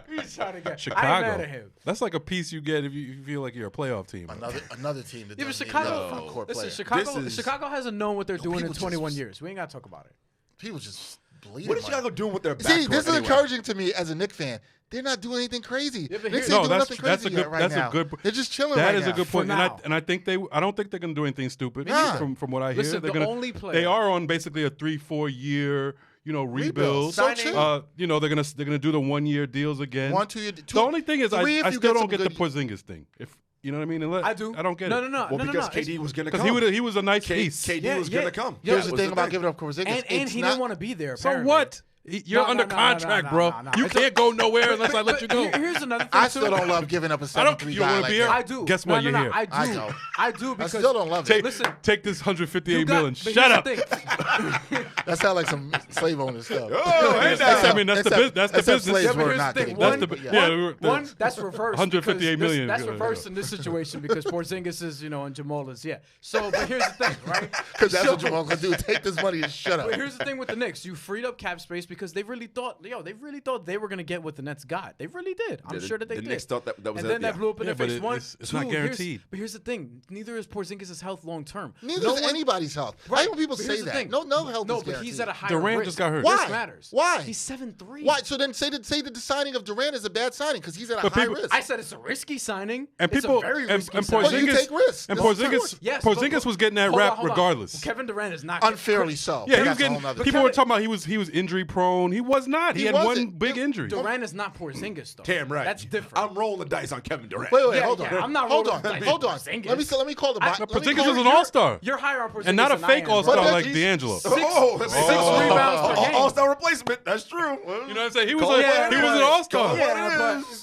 He's trying to get. Chicago. I ain't mad at him. That's like a piece you get if you feel like you're a playoff team. Another team that Yeah, but doesn't Chicago. need a court Listen, player. Chicago hasn't known what they're doing in people 21 just- years. We ain't got to talk about it. People just bleeding. What is money. Chicago doing with their backcourt? See, this is anyway? encouraging to me as a Knicks fan. They're not doing anything crazy. Yeah, but Knicks here- ain't No, doing that's nothing that's crazy a good yet right that's now. a good. They're just chilling That right is now. a good For point, now. and I think I don't think they're going to do anything stupid. Nah. From what I hear, Listen, they're the gonna, only player- they are on basically a 3-4 year rebuild. So chill. They're gonna do the 1 year deals again. 1, 2 year. The only thing is, three if I you still get don't some get the good- Porzingis thing. If you know what I mean, I do. I don't get no, it. No, Well, no, because no. KD was going to Because come. he was a nice piece. KD was going to come. Here's That the was thing about giving up Porzingis. And it's he not- didn't want to be there. So Apparently. what? You're No, under no, no, contract, no, bro. no. You can't go nowhere unless I let you go. Here's another thing. I still don't love giving up a I don't. 7'3" You guy want to like be here? that. I do. Guess what? No, You're here. I do. don't. I do I because still don't love Take, it. Listen, take this $158 you million. but Shut here's up. the thing. That sounds like some slave owner stuff. Oh, hey now. I mean, that's the business. Except slaves Yeah, but were here's not the thing. getting One, paid. that's reversed. 158 because million. That's reversed in this situation because Porzingis is, and Jamal is, So, but here's the thing, right? Because that's what Jamal can do. Take this money and shut up. But here's the thing with the Knicks. You freed up cap space because they really thought they were going to get what the Nets got. They really did. I'm sure that they did. The Knicks thought that was and it. then that blew up in Yeah, their but face. One, it's two, not guaranteed. But here's the thing. Neither is Porzingis' health long term. Neither is anybody's health. Why do people But say here's the that? thing. No health No, is but guaranteed. he's at a higher Durant risk. just got hurt. Why? This matters. Why? He's 7'3". Why? So then say the signing of Durant is a bad signing because he's at a But high people- risk. I said it's a risky signing. And It's people a very and risky and signing. Well, you Porzingis take risks. and This is Porzingis true. Yes, Porzingis was getting that hold on, rap hold on. regardless. Kevin Durant is not Unfairly so. Yeah, he was That's a getting. whole nother People thing. were talking about he was injury prone. He was not. He He had one wasn't. big injury. Durant is not Porzingis though. Damn right. That's different. I'm rolling the dice on Kevin Durant. Wait, Yeah, hold on. yeah, I'm not hold rolling on. the dice Hold with on. Porzingis. Let me call the I- let me Porzingis call is an your- all-star. You're higher on Porzingis And not a than I fake am, all-star bro. like he's- D'Angelo. Six that's rebounds per game. All-star replacement. That's true. You know what I'm saying? He was Call it he was an all-star.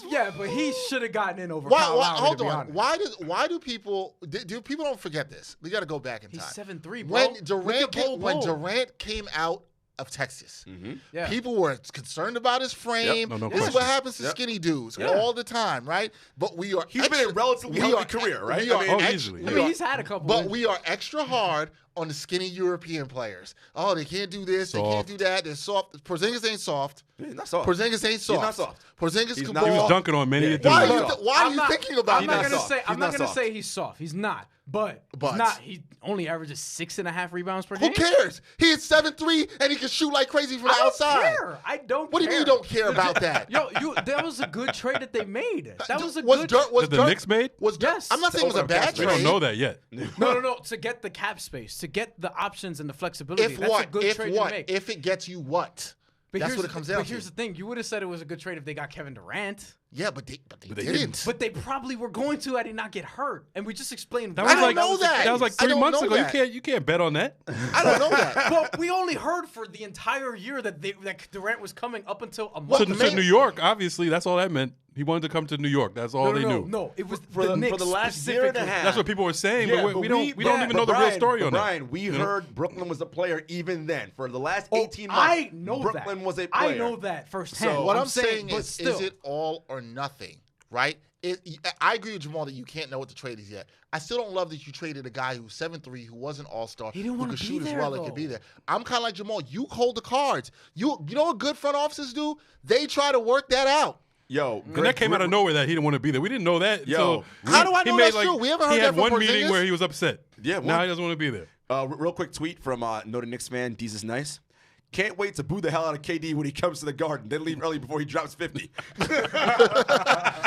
Yeah, but he should have gotten in over Why, Kyle Lowry, hold to be on. honest. Why do people people don't forget this? We got to go back in He's time. 7'3", bro. When Durant came out of Texas, Yeah. people were concerned about his frame. No This is question. what happens to skinny dudes all the time, right? But we are He's been a relatively healthy career, right? We are I mean, easily. I mean, he's had a couple. But wins. we are extra hard on the skinny European players. Oh, they can't do this. They can't Soft. do that. They're soft. Porzingis ain't soft. He's not soft. Porzingis ain't soft. not soft. Porzingis He's can not ball. He was soft. dunking on many a dude. Why He's are you, not soft. why are you thinking about I'm not that? gonna soft. say. He's I'm not not gonna soft. say he's soft. He's not. But But- he's not. He only averages 6.5 rebounds per Who game. cares? He hit 7'3" and he can shoot like crazy from the I don't outside. care. I don't. What do you mean you don't care about that? Yo, that was a good trade that they made. That was a was good. Dirt, was That the Dirt, Knicks made? Was Dirt, Yes. I'm not saying it was a bad We trade. don't know that yet. No. To get the cap space, to get the options and the flexibility. If That's what? a good If trade to what? make. If it gets you what? But That's here's what it the- comes But down here's to. the thing: you would have said it was a good trade if they got Kevin Durant. Yeah, but they they didn't. But they probably were going to had he not get hurt. And we just explained That why was don't like know that. That was like I 3 don't months know ago. that. You can't bet on that. I don't know that. But we only heard for the entire year that Durant was coming up until a Well, month. To New York, obviously, that's all that meant. He wanted to come to New York. That's all they knew. No, it was For the Knicks last year and a specifically. half. That's what people were saying, Yeah, but we don't even know the real Bryan, story on that. Bryan, we heard Brooklyn was a player even then. For the last Oh, 18 months, I know Brooklyn that. was a player. I know that firsthand. So- What I'm saying but is still. it all or nothing, right? I agree with Jamal that you can't know what the trade is yet. I still don't love that you traded a guy who's 7'3", who was an all-star, He didn't who wanna could be shoot as there, well and could though. be there. I'm kind of like Jamal. You hold the cards. You know what good front offices do? They try to work that out. Yo, And that came out of nowhere that he didn't want to be there. We didn't know that. Yo, until how do I he know made, that's true? We haven't heard he that had from one meeting Porzingis? where he was upset. Yeah, now one- he doesn't want to be there. Real quick tweet from Noted Knicks fan, Jesus Nice. Can't wait to boo the hell out of KD when he comes to the Garden. Then leave early before he drops 50.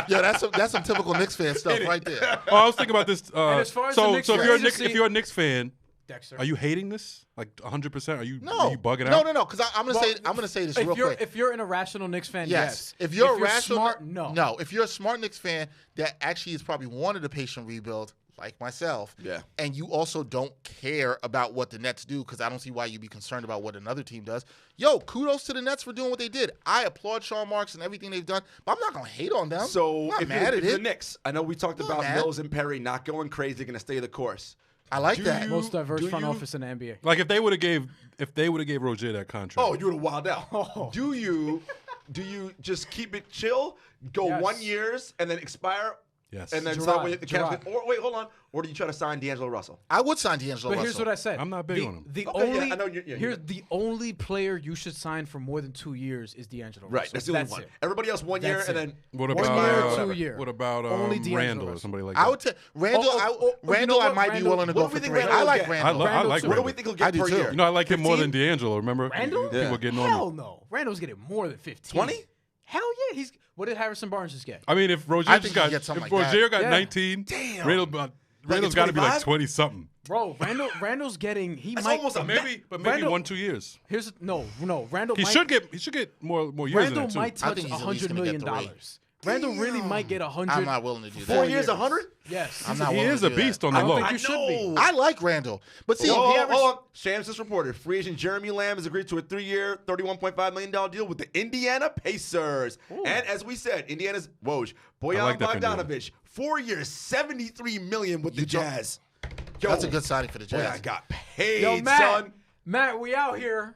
Yeah, that's some typical Knicks fan stuff right there. Oh, I was thinking about this. And as far as the So Knicks if free you're agency- if you're a Knicks fan, Dexter. Are you hating this? Like 100%? Are you No, bugging out? No. Because I'm gonna say this real quick. If you're an irrational Knicks fan, Yes. If you're a rational, smart, no. No. If you're a smart Knicks fan that actually has probably wanted a patient rebuild, like myself, and you also don't care about what the Nets do, because I don't see why you'd be concerned about what another team does. Yo, kudos to the Nets for doing what they did. I applaud Sean Marks and everything they've done, but I'm not gonna hate on them. So I'm if not mad you're at the it. Knicks, I know we talked about Mills and Perry not going crazy, going to stay the course. I like that. Most diverse front office in the NBA. Like if they would have gave Rozier that contract. Oh, you would have wilded out. Do you just keep it chill, go 1 year and then expire? Yes. And then Jarod, start with the cap. Jarod. Or wait, hold on. Or do you try to sign D'Angelo Russell? I would sign D'Angelo But Russell. here's what I said. I'm not big on him. The Okay, only I know you're the only player you should sign for more than 2 years is D'Angelo Right, Russell. that's the only one. it. Everybody else 1 year That's and it. then What 1 about year, 2 year. What about Only D'Angelo Randall or Russell. somebody like that? I would take Randall. you Randall, know I what? might be Randall- willing to what go do for we think 3. Randall I will like get? Randall. I like what do Randall. we think he'll I get do per too. year? You know, I like him more 15? than D'Angelo. Remember? Randall? People getting on Hell him. no. Randall's getting more than 15. 20? Hell yeah. What did Harrison Barnes just get? I mean, if I Rozier think got he gets something if like that. Rozier got Yeah. 19, Damn. Randall's got to be like 25? 20 something. Bro, Randall's getting. He That's might. almost a Maybe 1-2 years. No. Randall. He might, should get more years Randall than that too. might I touch think he's at least $100 gonna get million. 3. Randall really might get 100. I'm not willing to do that. 4 years, 100? Yes. I'm not He willing is to a do that. beast on the I don't low. think you should be. I like Randall, but see, Hold he on, averaged- hold on. Shams just reported free agent Jeremy Lamb has agreed to a 3-year, $31.5 million deal with the Indiana Pacers. And as we said, Indiana's Woj, Bojan like that for Bogdanovic, 4 years, $73 million with the Jazz. Yo, that's a good signing for the boy, Jazz. I got paid, Yo, Matt. son. Matt, we out here.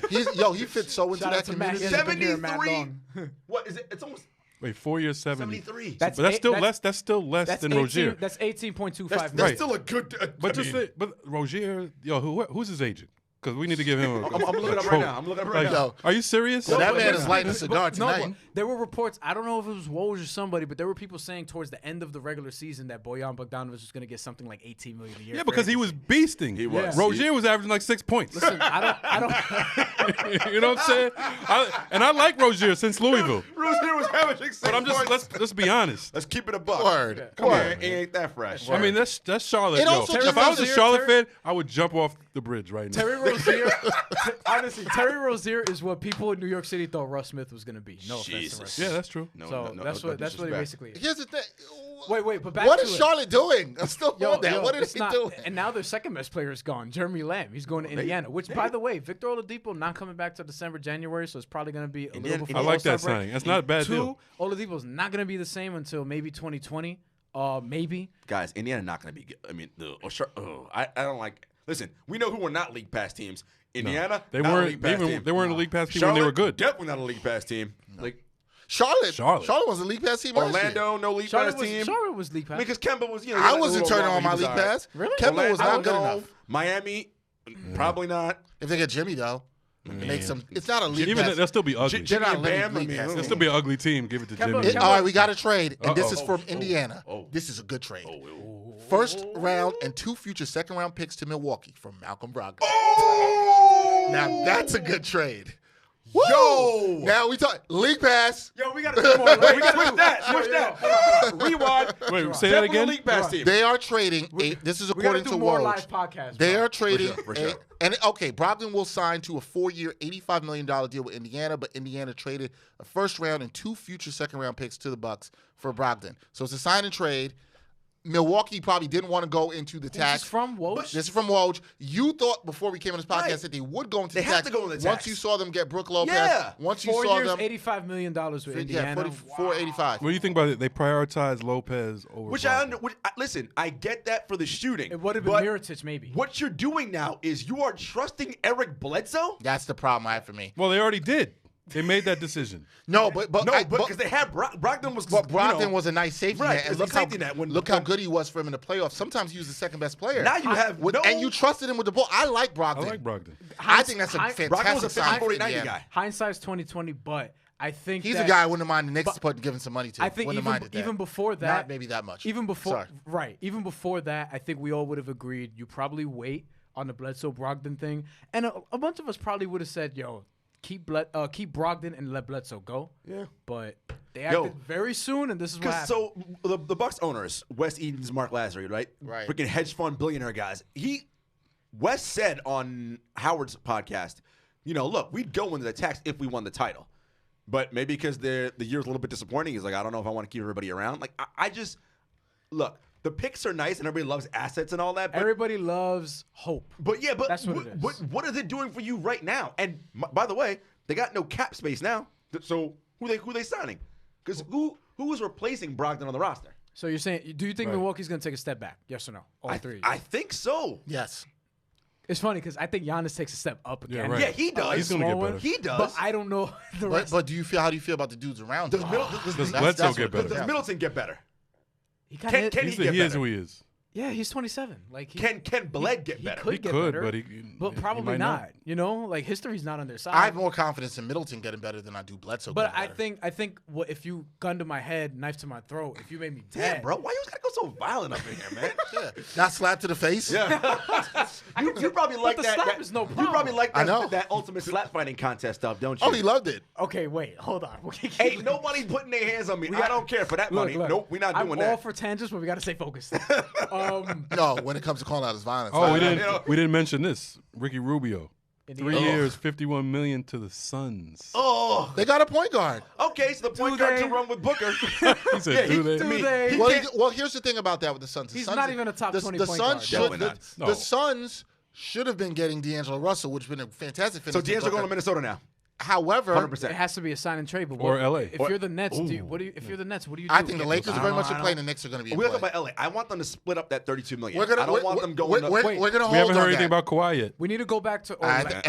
He fits so into Shout that out to Matt. community. He hasn't been here Matt 73. long. What is it? It's almost Wait, 4 years, 70. 73. But that's still eight- less. That's still less That's than 18, Rozier. That's 18.25 That's million. still a good. But but Rozier, who's his agent? Because we need to give him. I'm looking it up right now. I'm looking it up right Like, now. Are you serious? Well, that but- man but- is lighting a cigar No, tonight. but there were reports. I don't know if it was Woj or somebody, but there were people saying towards the end of the regular season that Bojan Bogdanovic was going to get something like $18 million a year. Yeah, for because he was agency. beasting. He was. Rozier was averaging like 6 points. Listen, I don't. You know what I'm saying? I like Rozier since Louisville. Rozier was averaging 6 But I'm just points. let's be honest. Let's keep it a buck. Word. Come Word. on, it ain't that fresh. I mean, that's Charlotte. It Yo. also If just I was a Rozier- Charlotte fan, I would jump off the bridge right now. Terry Rozier, honestly, Terry Rozier is what people in New York City thought Russ Smith was going to be. No offense to Jesus. Russ. Yeah, that's true. So that's what he basically is. Here's the thing. Wait, but back What to is it. Charlotte doing? I'm still on that. What is it's he not- doing? And now their second best player is gone, Jeremy Lamb. He's going to Indiana, which, by the way, Victor Oladipo not coming back till December, January, so it's probably going to be a little before I like that All-Star break. signing. That's not a bad Two, deal. Oladipo's not going to be the same until maybe 2020. Maybe. Guys, Indiana not going to be good. I mean, I don't like. Listen, we know who are not league pass teams. Indiana, They not a weren't. league pass team. They weren't a league pass team Charlotte, when they were good. Definitely not a league pass team. Like Charlotte. Charlotte. Charlotte was a league pass team last year. Orlando, no league pass team. Charlotte was league pass. Because Kemba was, you know, I he wasn't got a little turning on my run, he league was all right. pass. Really? Kemba was not Orlando, good no. enough. Miami, probably not. If they get Jimmy though, it makes them. It's not a league Even pass. they'll still be ugly. They're not and limited Bam, I league mean, pass. They'll still be an ugly team. Give it to Kemba- Jimmy. All right, we got a trade, and this is Uh-oh. from Indiana. This is a good trade. First round and 2 future second round picks to Milwaukee from Malcolm Brogdon. Now that's a good trade. Woo! Yo! Now we talk league pass. Yo, we got to do more. We got Switch that. Rewind. Wait, say that Definitely again. league pass team. They are trading. This is We got to according do to more Woj. live podcasts. They bro. are trading, For sure. and Brogdon will sign to a 4-year, $85 million deal with Indiana, but Indiana traded a first round and 2 future second round picks to the Bucks for Brogdon. So it's a sign and trade. Milwaukee probably didn't want to go into the tax. This is from Woj. This is from Woj. You thought before we came on this podcast Right. that they would go into They the have tax. to go into the Once tax. you saw them get Brooke Lopez, Yeah. once you 4 saw years, them, $85 million with Indiana. 485. What do you think about it? They prioritize Lopez over. Which Brogdon. listen, I get that for the shooting. It would have been but Mirotic, maybe. what you're doing now is you are trusting Eric Bledsoe? That's the problem I have for me. Well, they already did. They made that decision. No, but No, because they had Brogdon was. But Brogdon you know, was a nice safety Right, net, and it's a look how safety net when- look how good he was for him in the playoffs. Sometimes he was the second best player. Now you have no. and you trusted him with the ball. I like Brogdon. I like Brogdon. I think that's a Brogdon was fantastic a sign for 50-40-90 Indiana. guy. Hindsight's 2020, but I think He's that, a guy I wouldn't mind the Knicks giving some money to. I think wouldn't have minded that. even before that, not maybe that much. Even before, Sorry. even before that, I think we all would have agreed. You probably wait on the Bledsoe Brogdon thing, and a bunch of us probably would have said, "Yo, keep Brogdon and let Bledsoe go." Yeah. But they acted very soon, and this is what happened. So the Bucks owners, Wes Edens, Mark Lazary, right? Right. Freaking hedge fund billionaire guys. Wes said on Howard's podcast, look, we'd go into the text if we won the title. But maybe because the year's a little bit disappointing, he's like, I don't know if I want to keep everybody around. Like, I just – look, the picks are nice and everybody loves assets and all that. But, everybody loves hope. But, yeah, but that's what it is. What is it doing for you right now? And, by the way, they got no cap space now. So who they signing? Because who is replacing Brogdon on the roster? So you're saying – do you think Milwaukee's going to take a step back? Yes or no? All three. I think so. Yes. It's funny because I think Giannis takes a step up again. Yeah, right. Yeah, he does. He's going to get better. He does. But I don't know the rest. But how do you feel about the dudes around him? Does Bledsoe get better? Does Middleton get better? He kind of Can he get better? He is who he is. Yeah, he's 27. Like Can Bled get better? He could, but but probably not. Like history's not on their side. I have more confidence in Middleton getting better than I do Bledsoe. But getting I think if you gun to my head, knife to my throat, if you made me dead, Damn, bro, why you gotta go so violent up in here, man? Yeah. Not slap to the face. Yeah. you probably like the that. slap is no You problem. probably like I know. that ultimate slap fighting contest stuff, don't you? Oh, he loved it. Okay, wait, hold on. Ain't nobody putting their hands on me. I don't care for that money. Look, Nope, we're not doing I'm that. all for tangents, but we got to stay focused. No, when it comes to calling out his violence. Oh, I- we didn't mention this. Ricky Rubio. 3 Oh. years, $51 million to the Suns. Oh, They got a point guard. okay. So the point guard to run with Booker. He said, do they? do they? Well, here's the thing about that with the Suns. He's not even a top 20 point guard. The Suns should have been getting D'Angelo Russell, which would have been a fantastic finish. So D'Angelo going to Minnesota now. However, 100%. It has to be a sign and trade. But Or what, LA. If you're the Nets, if you're the Nets, what do you do? I think the Lakers are very much in I play, don't- and the Knicks are going to be in We're play. talking about LA. I want them to split up that $32 million. We're gonna, I don't want them going up. We're going to We hold haven't heard on anything that. about Kawhi yet. We need to go back to I Orlando. got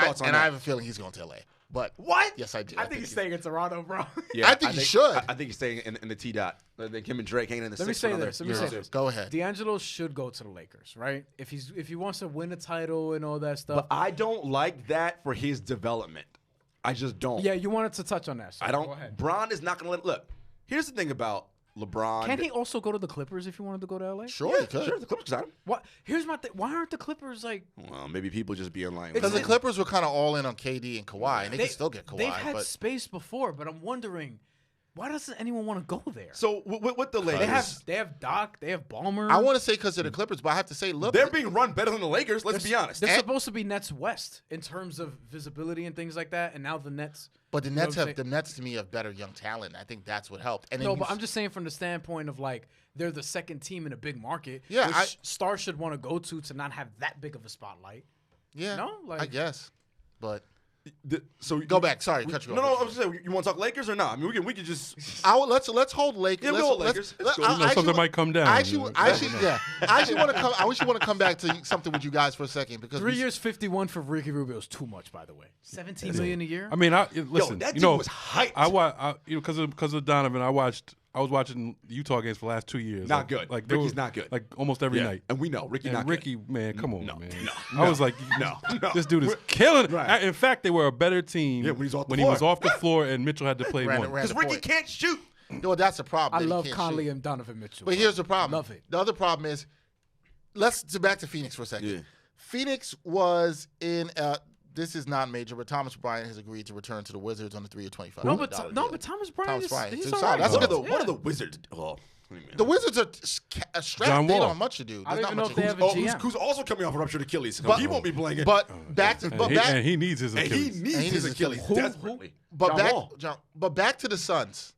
thoughts on I that. have a feeling he's going to LA. But What? yes, I do. I think he's staying in Toronto, bro. Yeah, I think he should. I think he's staying in the T-dot. I think him and Drake hanging in the Let me six say for another this. Let me year or say two. this. Go ahead. D'Angelo should go to the Lakers, right? If he wants to win a title and all that stuff. But I don't like that for his development. I just don't. Yeah, you wanted to touch on that. So I don't. Go ahead. Bron is not going to let. Look, here's the thing about LeBron. Can he also go to the Clippers if he wanted to go to LA? Sure, he could. Sure, the Clippers got him. What? Here's my thing. Why aren't the Clippers like? Well, maybe people just being like, Because the Clippers were kind of all in on KD and Kawhi, and they can still get Kawhi. They've had but space before, but I'm wondering why doesn't anyone want to go there? So with the Lakers, They have Doc, they have Ballmer. I want to say because of the Clippers, but I have to say, look, they're being run better than the Lakers. Let's be honest. They're supposed to be Nets West in terms of visibility and things like that, and now the Nets. but the you know Nets what I'm have the Nets to me have better young talent. I think that's what helped. And then No, you but I'm just saying from the standpoint of like they're the second team in a big market. Yeah, which stars should want to go to not have that big of a spotlight. yeah, No? I Like- guess, but So go back. Sorry, cut you No, off. no. I was just saying, you want to talk Lakers or not? I mean, we can just. Let's hold Lakers. Yeah, we'll hold Lakers. It's cool. Something might come down. I actually want to come. I actually want to come back to something with you guys for a second because 3 years, 51 for Ricky Rubio is too much, by the way. 17 million a year. I mean, listen. that you dude know, was hyped. because of Donovan, I was watching Utah games for the last 2 years. Not good. There Ricky's was, not good. Like almost every Yeah, night. and we know Ricky not good. Ricky, man, come on, No, man. no, I was like, no. this dude is killing it. Right. In fact, they were a better team Yeah, when he's off the when he was floor. off the floor and Mitchell had to play Ran- more. ran- Because the Ricky point. can't shoot. no, that's the problem. I that he love can't Conley shoot. and Donovan Mitchell. But here's the problem. Love it. The other problem is, back to Phoenix for a second. Yeah. Phoenix was in. This is not major, but Thomas Bryan has agreed to return to the Wizards on the 3 year $25 No, million but deal. Thomas Bryan Thomas is Bryan. he's It's all solid. right. That's What good. are the Wizards? Oh, The Wizards are strapped. John They Wall. don't have much to do. I There's don't not even know much if to they do. have a GM. who's also coming off a ruptured Achilles. he won't be playing it. But back to and he needs his And he Achilles. needs his Achilles Who? desperately. But John back, Wall. back to the Suns.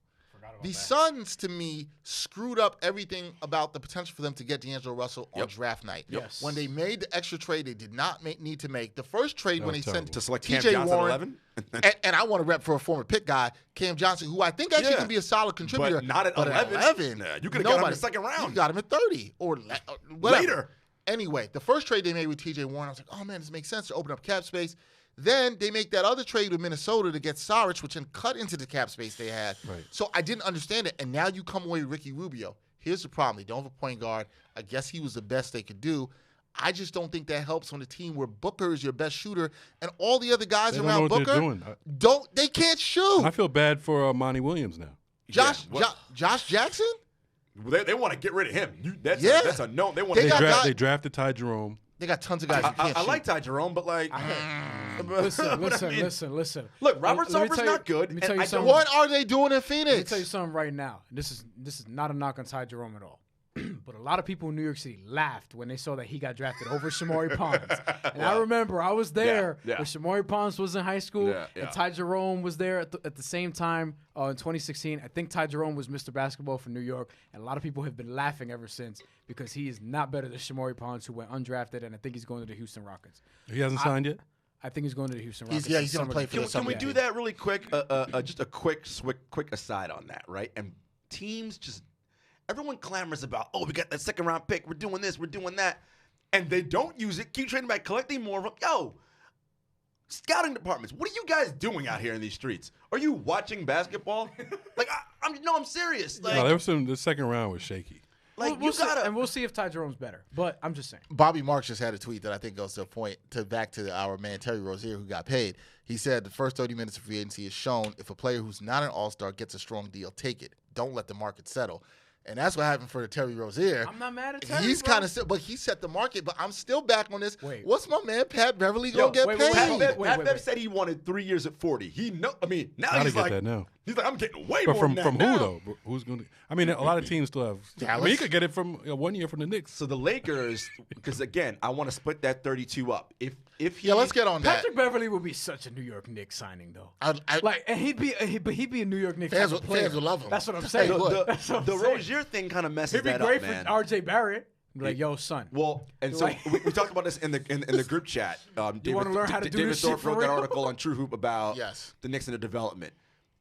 The Suns, to me, screwed up everything about the potential for them to get D'Angelo Russell on draft night. Yes. When they made the extra trade, they did not need to make. The first trade when they was sent terrible. To select Cam TJ Johnson at Warren, 11? and I want to rep for a former pick guy, Cam Johnson, who I think actually Yeah. can be a solid contributor. But not at 11. Nah, you could've got him in the second round. You got him at 30 or whatever. Later. Anyway, the first trade they made with TJ Warren, I was like, oh man, this makes sense to open up cap space. Then they make that other trade with Minnesota to get Saric, which then cut into the cap space they had. Right. So I didn't understand it. And now you come away with Ricky Rubio. Here's the problem. They don't have a point guard. I guess he was the best they could do. I just don't think that helps on a team where Booker is your best shooter and all the other guys They don't around know what they're Booker doing. they can't shoot. I feel bad for Monty Williams now. Josh Jackson? They want to get rid of him. That's a no. They want They to. got They drafted Ty Jerome. They got tons of guys who can't I shoot. like Ty Jerome, but like, Listen. Look, Robert Let me Sarver's tell you- not good. Let me tell and you I something. don't- What are they doing in Let me Phoenix? tell you something right now. This is not a knock on Ty Jerome at all. But a lot of people in New York City laughed when they saw that he got drafted over Shamori Pons. And I remember I was there when Shamori Pons was in high school, and Ty Jerome was there at the same time in 2016. I think Ty Jerome was Mr. Basketball for New York, and a lot of people have been laughing ever since because he is not better than Shamori Pons, who went undrafted, and I think he's going to the Houston Rockets. He hasn't signed yet? I think he's going to the Houston Rockets. He's going to play for the summer. Can we do that really quick? Just a quick aside on that, right? And teams just – everyone clamors about, we got that second-round pick. We're doing this. We're doing that. And they don't use it. Keep trading back, collecting more. Scouting departments, what are you guys doing out here in these streets? Are you watching basketball? I'm serious. No, there was the second round was shaky. We'll see if Ty Jerome's better. But I'm just saying. Bobby Marks just had a tweet that I think goes to a point back to our man Terry Rozier, who got paid. He said the first 30 minutes of free agency is shown if a player who's not an all-star gets a strong deal, take it. Don't let the market settle. And that's what happened for Terry Rozier. I'm not mad at Terry. He's kind of, but he set the market. But I'm still back on this. What's my man Pat Beverly gonna get paid? Pat Bev said he wanted 3 years at 40. Now he's like, I'm getting way more than that. From who though? Who's going to? I mean, a lot of teams still have. Dallas? He could get it from 1 year from the Knicks. So the Lakers, because again, I want to split that 32 up. Let's get on that. Patrick Beverly would be such a New York Knicks signing though. And he'd be a New York Knicks fans would love him. That's what I'm saying. The Rozier thing kind of messes that up, man. He'd be great for R.J. Barrett. Like, yo, son. Well, and so we talked about this in the group chat. You want to learn how to do this shit for real? David Thorpe wrote that article on True Hoop about the Knicks and the development,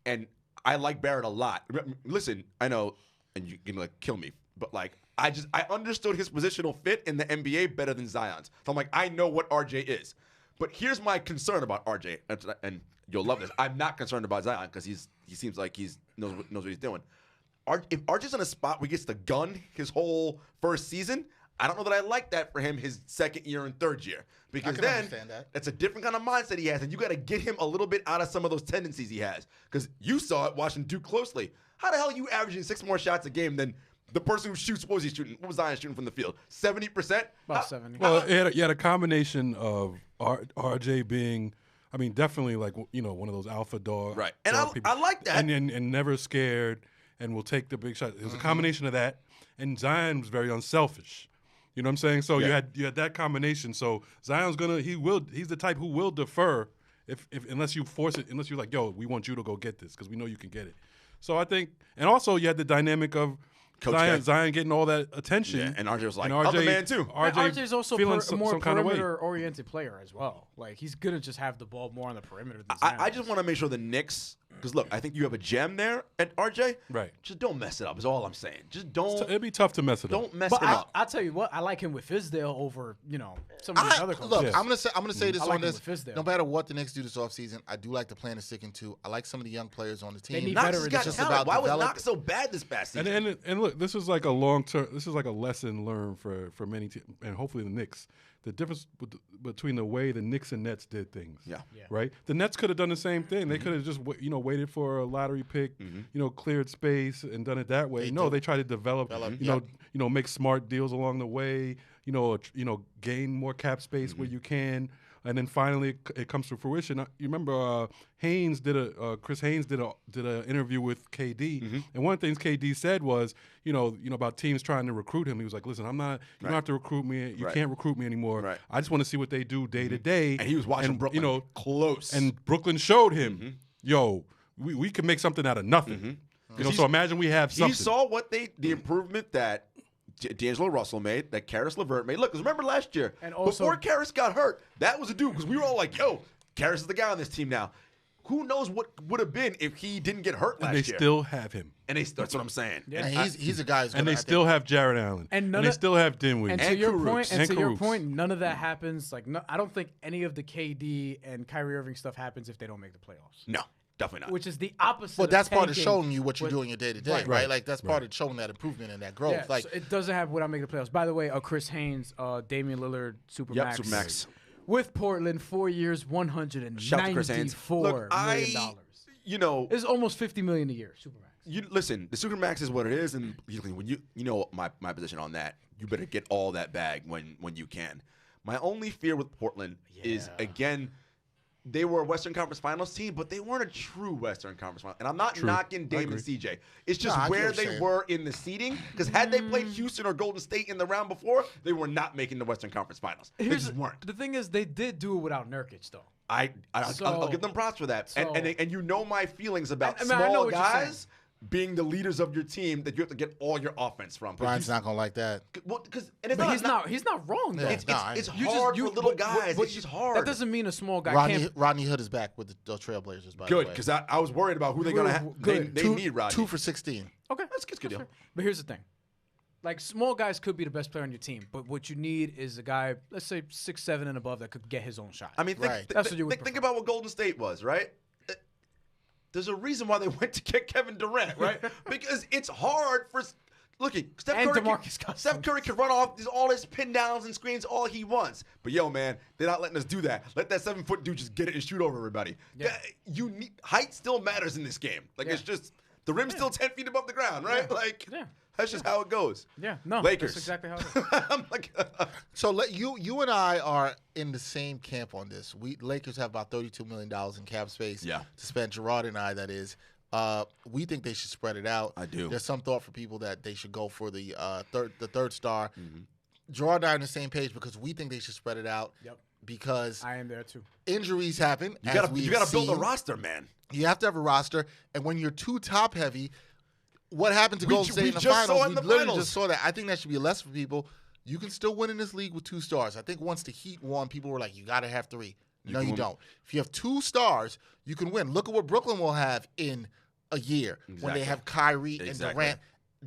and I like Barrett a lot. Listen, I know, and you can kill me, but I understood his positional fit in the NBA better than Zion's. So I'm like, I know what RJ is. But here's my concern about RJ, and you'll love this. I'm not concerned about Zion because he seems like he knows what he's doing. If RJ's in a spot where he gets the gun his whole first season, I don't know that I like that for him his second year and third year. Because then that's a different kind of mindset he has, and you got to get him a little bit out of some of those tendencies he has. Because you saw it watching Duke closely. How the hell are you averaging 6 more shots a game than the person who shoots? What was he shooting? What was Zion shooting from the field? 70%? About 70. Well, you had a combination of RJ being, definitely one of those alpha dog. Right. And I like that. And never scared and will take the big shot. It was a combination of that. And Zion was very unselfish. You know what I'm saying? So you had that combination. So Zion's he's the type who will defer if unless you force it, unless you're like, yo, we want you to go get this because we know you can get it. So I think, and also you had the dynamic of Zion getting all that attention. Yeah, and RJ was like, I'm the man too. RJ's also a more perimeter-oriented player as well. Like, he's going to just have the ball more on the perimeter than Zion. I just want to make sure the Knicks, because look, I think you have a gem there at RJ. Right. Just don't mess it up is all I'm saying. Just don't. It'd be tough to mess it up. Don't mess it up. I'll tell you what, I like him with Fizdale over, some of these other coaches. Look, I'm gonna say this on this. Fizdale. No matter what the Knicks do this offseason, I do like the plan of sticking to. I like some of the young players on the team. They need Knox veterans. got talent. Why was Knox so bad this past season? And look, this is like a long-term. This is like a lesson learned for many teams, and hopefully the Knicks. The difference between the way the Knicks and Nets did things. Yeah. Right? The Nets could have done the same thing. They could have just waited for a lottery pick, cleared space and done it that way. They tried to develop make smart deals along the way, gain more cap space where you can. And then finally, it comes to fruition. You remember Chris Haynes did an interview with KD, and one of the things KD said was, about teams trying to recruit him. He was like, "Listen, I'm not. You don't have to recruit me. You can't recruit me anymore. Right. I just want to see what they do day to day." And he was watching Brooklyn close, and Brooklyn showed him, we can make something out of nothing. So imagine we have something. He saw the improvement that D'Angelo Russell made, that Karis LeVert made. Look, because remember last year, and also, before Karis got hurt, that was a dude, because we were all like, yo, Karis is the guy on this team now. Who knows what would have been if he didn't get hurt last year. And they still have him. And that's what I'm saying. Yeah. And he's a guy who's and they still have Jarrett Allen. And they still have Dinwiddie. And to your point, none of that happens. I don't think any of the KD and Kyrie Irving stuff happens if they don't make the playoffs. No. Definitely not. Which is the opposite. But that's part of showing you what you're doing your day to day, right? Like that's part of showing that improvement and that growth. Yeah, so it doesn't have without making the playoffs. By the way, Chris Haynes, Damian Lillard, Supermax. With Portland, 4 years, $194 million. It's almost $50 million a year. Supermax. Listen, the Supermax is what it is, and when you know my position on that, you better get all that bag when you can. My only fear with Portland is again. they were a Western Conference Finals team, but they weren't a true Western Conference Finals. And I'm not knocking Dame and CJ. It's just where they were in the seeding. Because had they played Houston or Golden State in the round before, they were not making the Western Conference Finals. They just weren't. The thing is, they did do it without Nurkic, though. I'll give them props for that. And you know my feelings about I small guys being the leaders of your team that you have to get all your offense from. Bryan's not gonna like that. Well, he's not wrong though. It's hard for little guys. It's just hard. That doesn't mean a small guy can't. Rodney Hood is back with the Trailblazers. By the way, good, because I was worried about who they're gonna have. They need Rodney. 2 for 16. Okay, that's good deal. Fair. But here's the thing. Like, small guys could be the best player on your team, but what you need is a guy, let's say 6'7" and above, that could get his own shot. I mean, think about what Golden State was, right? There's a reason why they went to get Kevin Durant, right? Because it's hard for Steph Curry can run off all his pin downs and screens all he wants. But yo, man, they're not letting us do that. Let that 7-foot dude just get it and shoot over everybody. Yeah. Height still matters in this game. Like it's just the rim's still 10 feet above the ground, right? That's just how it goes. Yeah, no, Lakers. That's exactly how it is. I'm like, so you and I are in the same camp on this. Lakers have about $32 million in cap space to spend. Jarod and I, that is. We think they should spread it out. I do. There's some thought for people that they should go for the third star. Jarod and I are on the same page because we think they should spread it out. Yep. Because I am there too. Injuries happen. You gotta build a roster, man. You have to have a roster, and when you're too top heavy. What happened to Golden State in the finals? We literally just saw that. I think that should be less for people. You can still win in this league with 2 stars. I think once the Heat won, people were like, you got to have 3. No, you don't. If you have 2 stars, you can win. Look at what Brooklyn will have in a year when they have Kyrie and Durant,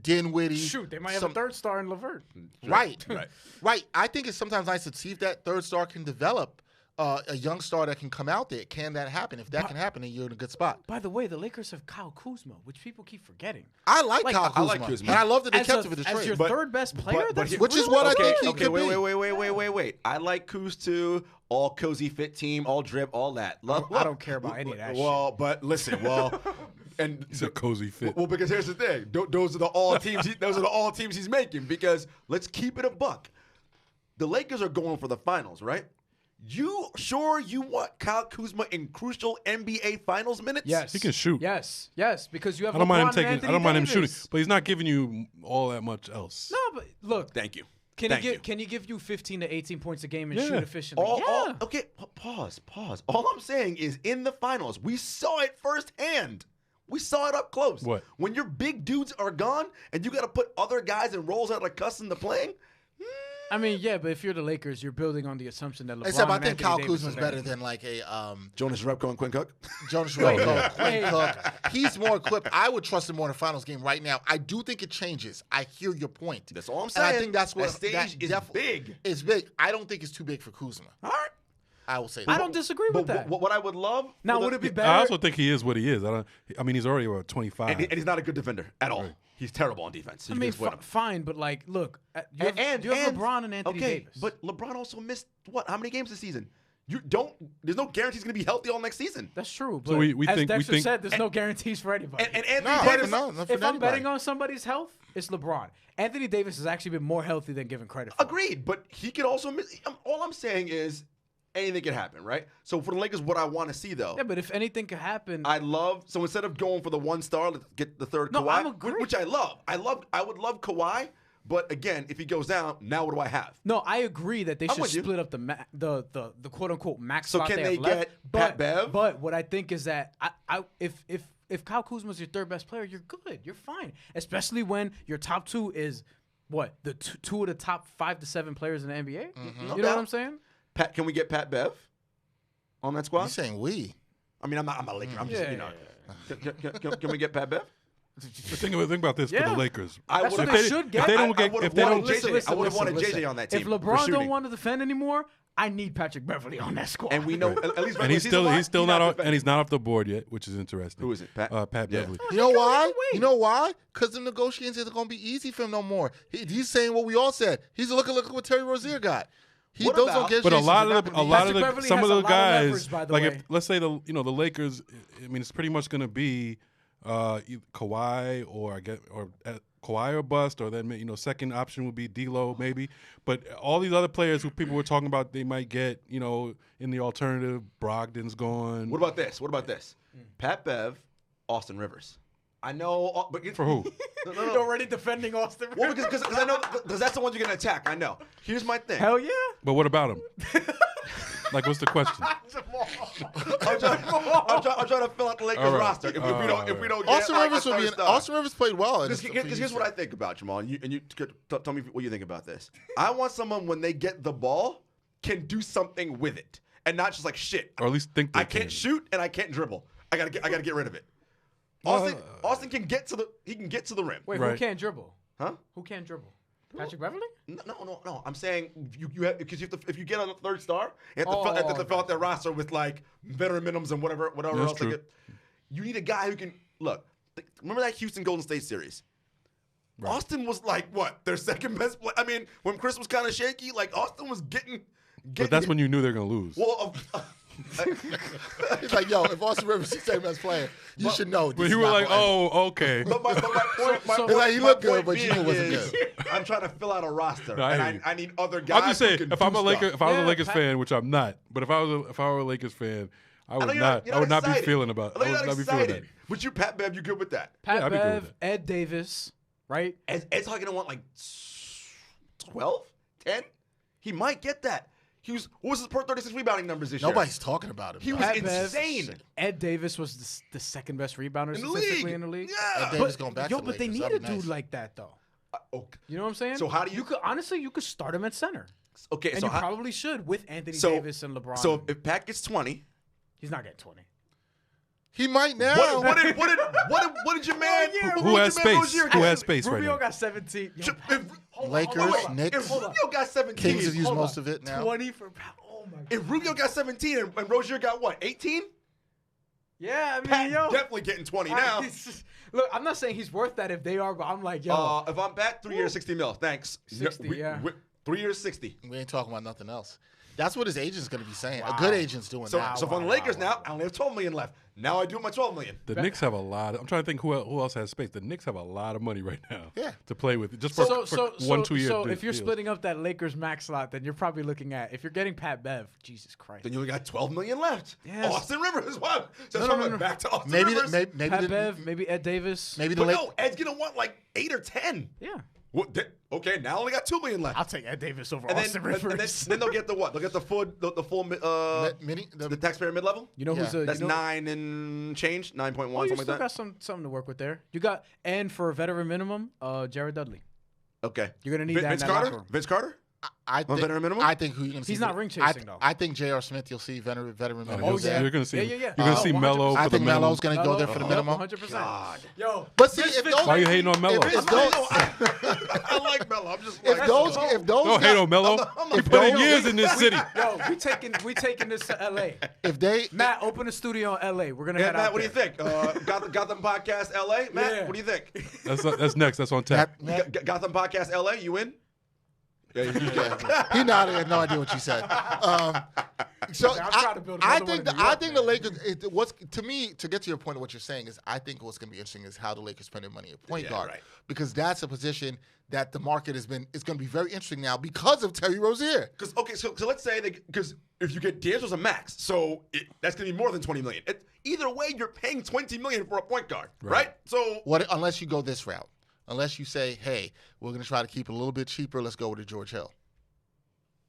Dinwiddie. Shoot, they might have a 3rd star in LeVert. Right. I think it's sometimes nice to see if that 3rd star can develop. A young star that can come out there. Can that happen? If that can happen, then you're in a good spot. By the way, the Lakers have Kyle Kuzma, which people keep forgetting. I like Kyle Kuzma. And I love that they kept him for the trade. As your 3rd best player? Which is what I think he could be. Wait. I like Kuz too. All cozy fit team, all drip, all that. I don't care about any of that shit. But listen, and it's a cozy fit. Well, because here's the thing. Those are the all teams. Those are the all teams he's making. Because let's keep it a buck. The Lakers are going for the finals, right? You want Kyle Kuzma in crucial NBA Finals minutes? Yes, he can shoot. Yes, because you have. I don't mind him taking. I don't mind him shooting, but he's not giving you all that much else. No, but look. Thank you. Can he give you 15 to 18 points a game and shoot efficiently? Okay, pause. All I'm saying is in the finals, we saw it firsthand. We saw it up close. What? When your big dudes are gone and you got to put other guys in roles that are accustomed to playing. I mean, yeah, but if you're the Lakers, you're building on the assumption that LeBron Except I and think Anthony Kyle Davis Kuzma's are better than like a Jonas Jerebko and Quinn Cook. Jonas Jerebko, Quinn Cook. He's more equipped. I would trust him more in the finals game right now. I do think it changes. I hear your point. That's all I'm saying. And I think that's what that stage is big. It's big. I don't think it's too big for Kuzma. All right. I will say that. I don't disagree with that. What I would love. Now, would it be better? I also think he is what he is. I mean, he's already about 25. And he's not a good defender at all. Right. He's terrible on defense. I mean, fine, but like, look, you have LeBron and Anthony Davis. But LeBron also missed how many games this season? There's no guarantee he's going to be healthy all next season. That's true. But so we as think, Dexter said, there's no guaranttees for anybody. And Anthony Davis, if I'm betting on somebody's health, it's LeBron. Anthony Davis has actually been more healthy than given credit for. Agreed, but he could also miss. All I'm saying is anything can happen, right? So for the Lakers, what I want to see though. Yeah, but if anything could happen, so instead of going for the 1 star, let's get the 3rd Kawhi, I'm agreeing. which I love. I would love Kawhi, but again, if he goes down, now what do I have? No, I agree that they should split up the quote unquote max. So spot can they left. get Pat Bev? But what I think is that if Kyle Kuzma's your 3rd best player, you're good. You're fine, especially when your top 2 is the two of the top 5 to 7 players in the NBA. Mm-hmm. You know what I'm saying? Pat, can we get Pat Bev on that squad? You're saying we? I mean, I'm a Laker. I'm just Can we get Pat Bev? Think about this for the Lakers. I would have wanted JJ on that team. If LeBron don't want to defend anymore, I need Patrick Beverley on that squad. And we know at least and he's still not off the board yet, which is interesting. Who is it? Pat Beverley. You know why? Because the negotiations isn't going to be easy for him no more. He's saying what we all said. He's look at what Terry Rozier got. But a lot of some of the guys, let's say the Lakers. I mean, it's pretty much going to be either Kawhi or Kawhi or bust, or then second option would be D'Lo maybe. But all these other players who people were talking about they might get in the alternative. Brogdon's gone. What about this? Pat Bev, Austin Rivers. I know, but For who? You're already defending Austin Well, Rivers. because I know because that's the ones you're gonna attack. I know. Here's my thing. Hell yeah. But what about him? Like, what's the question? Jamal. I'm trying to fill out the Lakers All right. roster. If we don't get Austin like, Rivers a would be. third star. Austin Rivers played well. Because here's what I think about Jamal, and you tell me what you think about this. I want someone when they get the ball can do something with it, and not just like shit. Or at least think they I can't shoot and I can't dribble. I gotta get rid of it. Austin can get to the rim. Wait, Right. who can't dribble? Huh? Who can't dribble? Patrick Beverly? No. I'm saying you have because if you get on a third star, you have to fill out their roster with like veteran minimums and whatever That's else. They true. get. You need a guy who can look. Remember that Houston Golden State series? Right. Austin was like what their second best play. I mean, when Chris was kind of shaky, like Austin was getting. But that's when you knew they were gonna lose. Well, He's like, yo, if Austin Rivers is the same best player, you should know. But you were like, oh, okay. But my point, It's like he looked good, but you knew it wasn't is, good. I'm trying to fill out a roster, No, I hear and you. I need other guys. I'll just say, who can if I'm do a Laker, stuff. if I was a Yeah, Lakers Pat- fan, which I'm not, but if I were a Lakers fan, I would you're not be excited. feeling about. I know I you're would not not be feeling that. excited. But you, Pat Bev, you good with that? Pat I'd be good with Bev, it. Ed Davis, right? Ed's probably gonna want like 12, 10. He might get that. What was his per 36 rebounding numbers this year? Nobody's talking about him. He though. was Pat Bev, insane. Ed Davis was the second best rebounder In the statistically league. in the league. Yeah. Ed Davis going back to the but they Lakers. need That'd a be dude nice. like that though. Okay. You know what I'm saying? So how do you- You could start him at center, Okay. and So you how, probably should with Anthony so- Davis and LeBron. so if Pat gets 20, he's not getting 20. He might now. what did your man? Who has space? Who has space right Rubio now? got 17. Yo, Lakers, Knicks, If Rubio got 17, Kings have used hold most on. of it now. 20 for. Oh my god. If Rubio got 17 and Rozier got what, 18? Yeah, I mean, Pat yo. definitely getting 20 now. Look, I'm not saying he's worth that if they are, but I'm like, yo. If I'm Pat, 3 years, 60 mil. Thanks. 60, yeah. 3 years, 60. We ain't talking about nothing else. That's what his agent's going to be saying. A good agent's doing So, that. so for the Lakers now, I only have 12 million left. Now I do my 12 million. The Knicks have a lot. I'm trying to think who else has space. The Knicks have a lot of money right now. Yeah. To play with, just for 1-2 years. So if you're splitting up that Lakers max slot, then you're probably looking at, if you're getting Pat Bev, Jesus Christ. Then you only got 12 million left. Yes. Austin Rivers. What? So No. back to Austin maybe Rivers. maybe Pat the, Bev, maybe Ed Davis. maybe the But Lakers. no, Ed's going to want like 8 or 10. Yeah. What, okay, now I only got 2 million left. I'll take Ed Davis over And Austin then, Rivers. and then they'll get the what? They'll get the full the taxpayer mid level. you know who's Yeah. a That's you know, 9 and change, 9.1, Oh, you something still like got that. something to work with there. You got, and for a veteran minimum, Jarod Dudley. Okay, You're gonna need that in Vince that Carter. locker room. Vince Carter. I think, veteran minimum? I think who you're going to see. He's not ring chasing, though. I think J.R. Smith, you'll see veteran minimum. Oh, yeah. You're gonna see. Yeah. You're gonna see 100%. Melo for I the think minimum. Melo's going to go there for the minimum. 100%. God. Yo, But see, if those, Why you hating on Melo? If those, I like Melo. I'm just like, if those Don't hate on Melo. You put in years in this city. Yo, we taking this to L.A. if they, Matt, open a studio in L.A. We're gonna Yeah, head Matt, out what do you there. think? Gotham Podcast LA? Matt, Yeah. what do you think? That's next. That's on tap. Gotham Podcast LA, you in? he nodded. Had no idea what you said. So I'm trying to build I another think one in New I York, think the Lakers. What's to me to get to your point of what you're saying is I think what's going to be interesting is how the Lakers spend their money at point guard, right. because that's a position that the market is going to be very interesting now because of Terry Rozier. Because so let's say because if you get D'Angelo's a max, so that's going to be more than $20 million. Either way, you're paying $20 million for a point guard, right? So Unless you go this route, unless you say, hey, we're going to try to keep it a little bit cheaper. Let's go with a George Hill.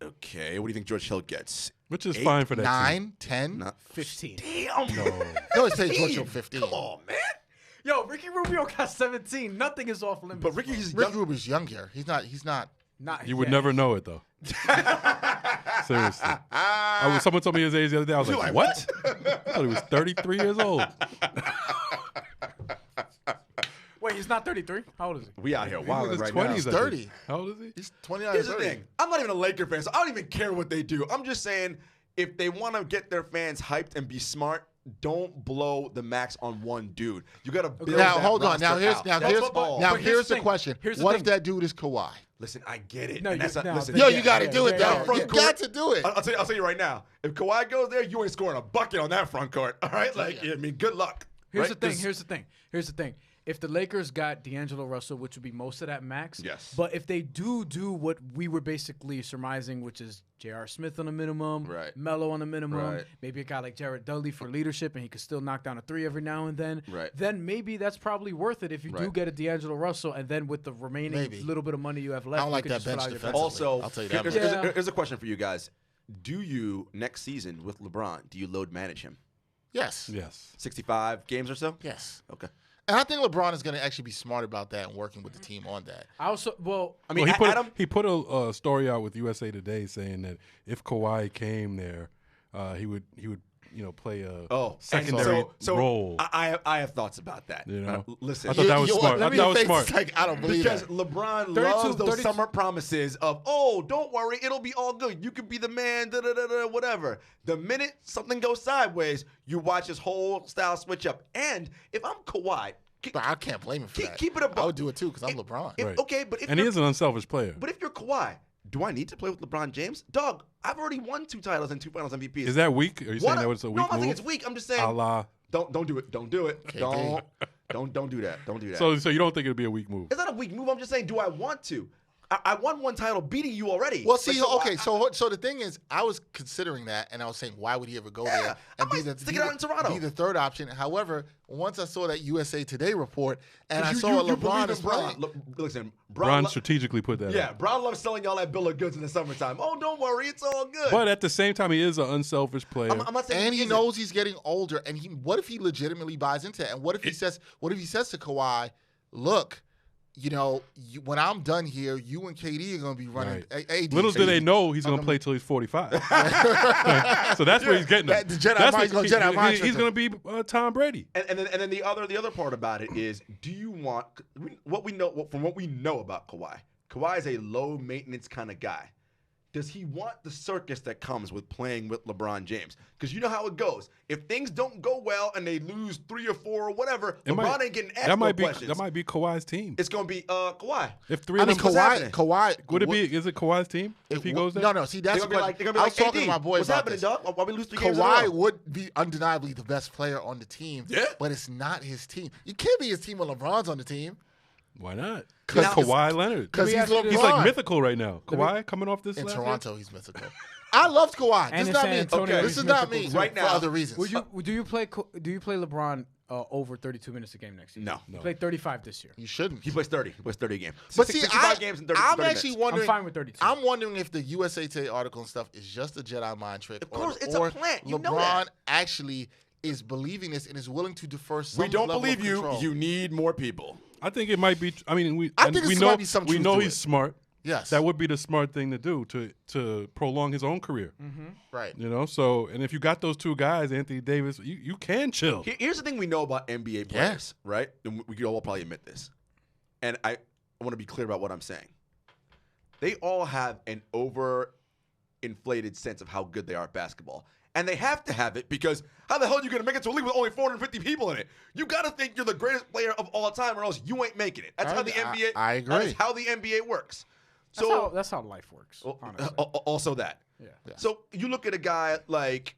okay, what do you think George Hill gets? Which is fine for that team. 9, 10. 15. Damn. No, it's say George Hill 15. Come on, man. Yo, Ricky Rubio got 17. Nothing is off limits. But Ricky's Rick young. Rubio's younger. He's not. Not You would yet. never know it though. Seriously. Someone told me his age the other day. I was You're like, like, what? I thought he was 33 years old. Wait, he's not 33. How old is he? We out here He's wild in his right 20s. now. I think. 30. How old is he? He's 29. Here's the 30. thing. I'm not even a Laker fan, so I don't even care what they do. I'm just saying, if they want to get their fans hyped and be smart, don't blow the max on one dude. You got to build Now that hold on. Now roster here's out. now That's here's football. now But here's here's the the thing. question. Here's the What thing. if that dude is Kawhi? Listen, I get it. No, And that's no, listen, Yo, Yeah, you got to yeah, do it yeah, though. yeah, You yeah. got to do it. I'll tell you right now. If Kawhi goes there, you ain't scoring a bucket on that front court. All right, like I mean, good luck. Here's right? the thing. Here's the thing. if the Lakers got D'Angelo Russell, which would be most of that max. Yes. But if they do what we were basically surmising, which is J.R. Smith on a minimum, Right. Melo on a minimum, Right. maybe a guy like Jared Dudley for leadership, and he could still knock down a three every now and then. Right. Then maybe that's probably worth it if you do Right. get a D'Angelo Russell, and then with the remaining Maybe. little bit of money you have left, I don't you like could that just bench fill out your defensively. Also, I'll tell you that here's, much. Yeah. here's a question for you guys. Do you, next season with LeBron, do you load manage him? Yes. Yes. 65 games or so? Yes. Okay. And I think LeBron is going to actually be smart about that and working with the team on that. I also, I mean, Well, Adam, he put a story out with USA Today saying that if Kawhi came there, he would play a secondary role. I have thoughts about that. You know? Listen, I thought that was smart. Let I me thought that was face smart. it's like, I don't believe because that. LeBron 32, loves those 32. summer promises of, oh, don't worry, it'll be all good. You could be the man, whatever. The minute something goes sideways, you watch his whole style switch up. And if I'm Kawhi, But I can't blame him for that. keep it a buck. I would do it too because I'm LeBron. Right. Okay, but if And he you're- is an unselfish player. But if you're Kawhi, do I need to play with LeBron James? Dog, I've already won 2 titles and 2 Finals MVPs. Is that weak? Are you saying that was a No, weak I'm not saying move? it's weak. I'm just saying. A la. Don't do it. Don't do it. KD. Don't do that. Don't do that. So you don't think it'd be a weak move? It's not a weak move. I'm just saying, do I want to? I won 1 title beating you already. Well, see, Like, okay, so the thing is, I was considering that, and I was saying, why would he ever go Yeah, there I and might stick it out in Toronto. be the third option? However, once I saw that USA Today report, and I you saw believe LeBron in is playing, Look, listen, Bron lo- strategically put that yeah, out. Bron loves selling y'all that bill of goods in the summertime. Oh, don't worry, it's all good. But at the same time, he is an unselfish player. I'm not saying and he isn't. knows he's getting older, and what if he legitimately buys into it? And what if he says to Kawhi, look, when I'm done here, you and KD are going to be running. Right. AD, Little do they AD. know he's going to play till he's 45. So that's where he's getting at. The Jedi That's mind- what- Jedi mind he's trick going to be Tom Brady. And then the other part about it is, do you want what we know about Kawhi? Kawhi is a low maintenance kind of guy. Does he want the circus that comes with playing with LeBron James? Because you know how it goes. If things don't go well and they lose 3 or 4 or whatever, LeBron ain't getting asked questions. That might be Kawhi's team. It's going to be Kawhi. If three I of mean, them, Kawhi. would it be? Is it Kawhi's team if he goes there? No. See, that's They're going to be the like, I was talking KD, to my boy what's about happening, this. dog? Why we lose 3 games in a Kawhi row? would be undeniably the best player on the team. Yeah. But it's not his team. You can't be his team when LeBron's on the team. Why not? 'Cause Because Kawhi Leonard. Because he's ask you LeBron. this. He's like mythical right now. Kawhi coming off this In last Toronto, he's mythical. I loved Kawhi. And This in is not San me. Antonio, Okay. This he's is not mythical me. too. Right now. For other reasons. do you play LeBron over 32 minutes a game next season? No. He played 35 this year. You shouldn't. He plays 30. He plays 30 a game. But see, 65 games in 30 I'm 30 actually minutes. wondering. I'm fine with 32. I'm wondering if the USA Today article and stuff is just a Jedi mind trick. Of course, it's a or plant. You LeBron know that. actually is believing this and is willing to defer some We don't level believe of you. control. You need more people. I think it might be. I mean, I think this know might be some we truth know to he's it. smart. Yes. That would be the smart thing to do to prolong his own career. Right. You know, so and if you got those 2 guys, Anthony Davis, you can chill. Here's the thing we know about NBA players, right? And we could all probably admit this. And I want to be clear about what I'm saying. They all have an overinflated sense of how good they are at basketball. And they have to have it because how the hell are you going to make it to a league with only 450 people in it? You got to think you're the greatest player of all time or else you ain't making it. That's how the NBA I agree. That's how the NBA works. That's how life works, honestly. Also that. Yeah. So you look at a guy like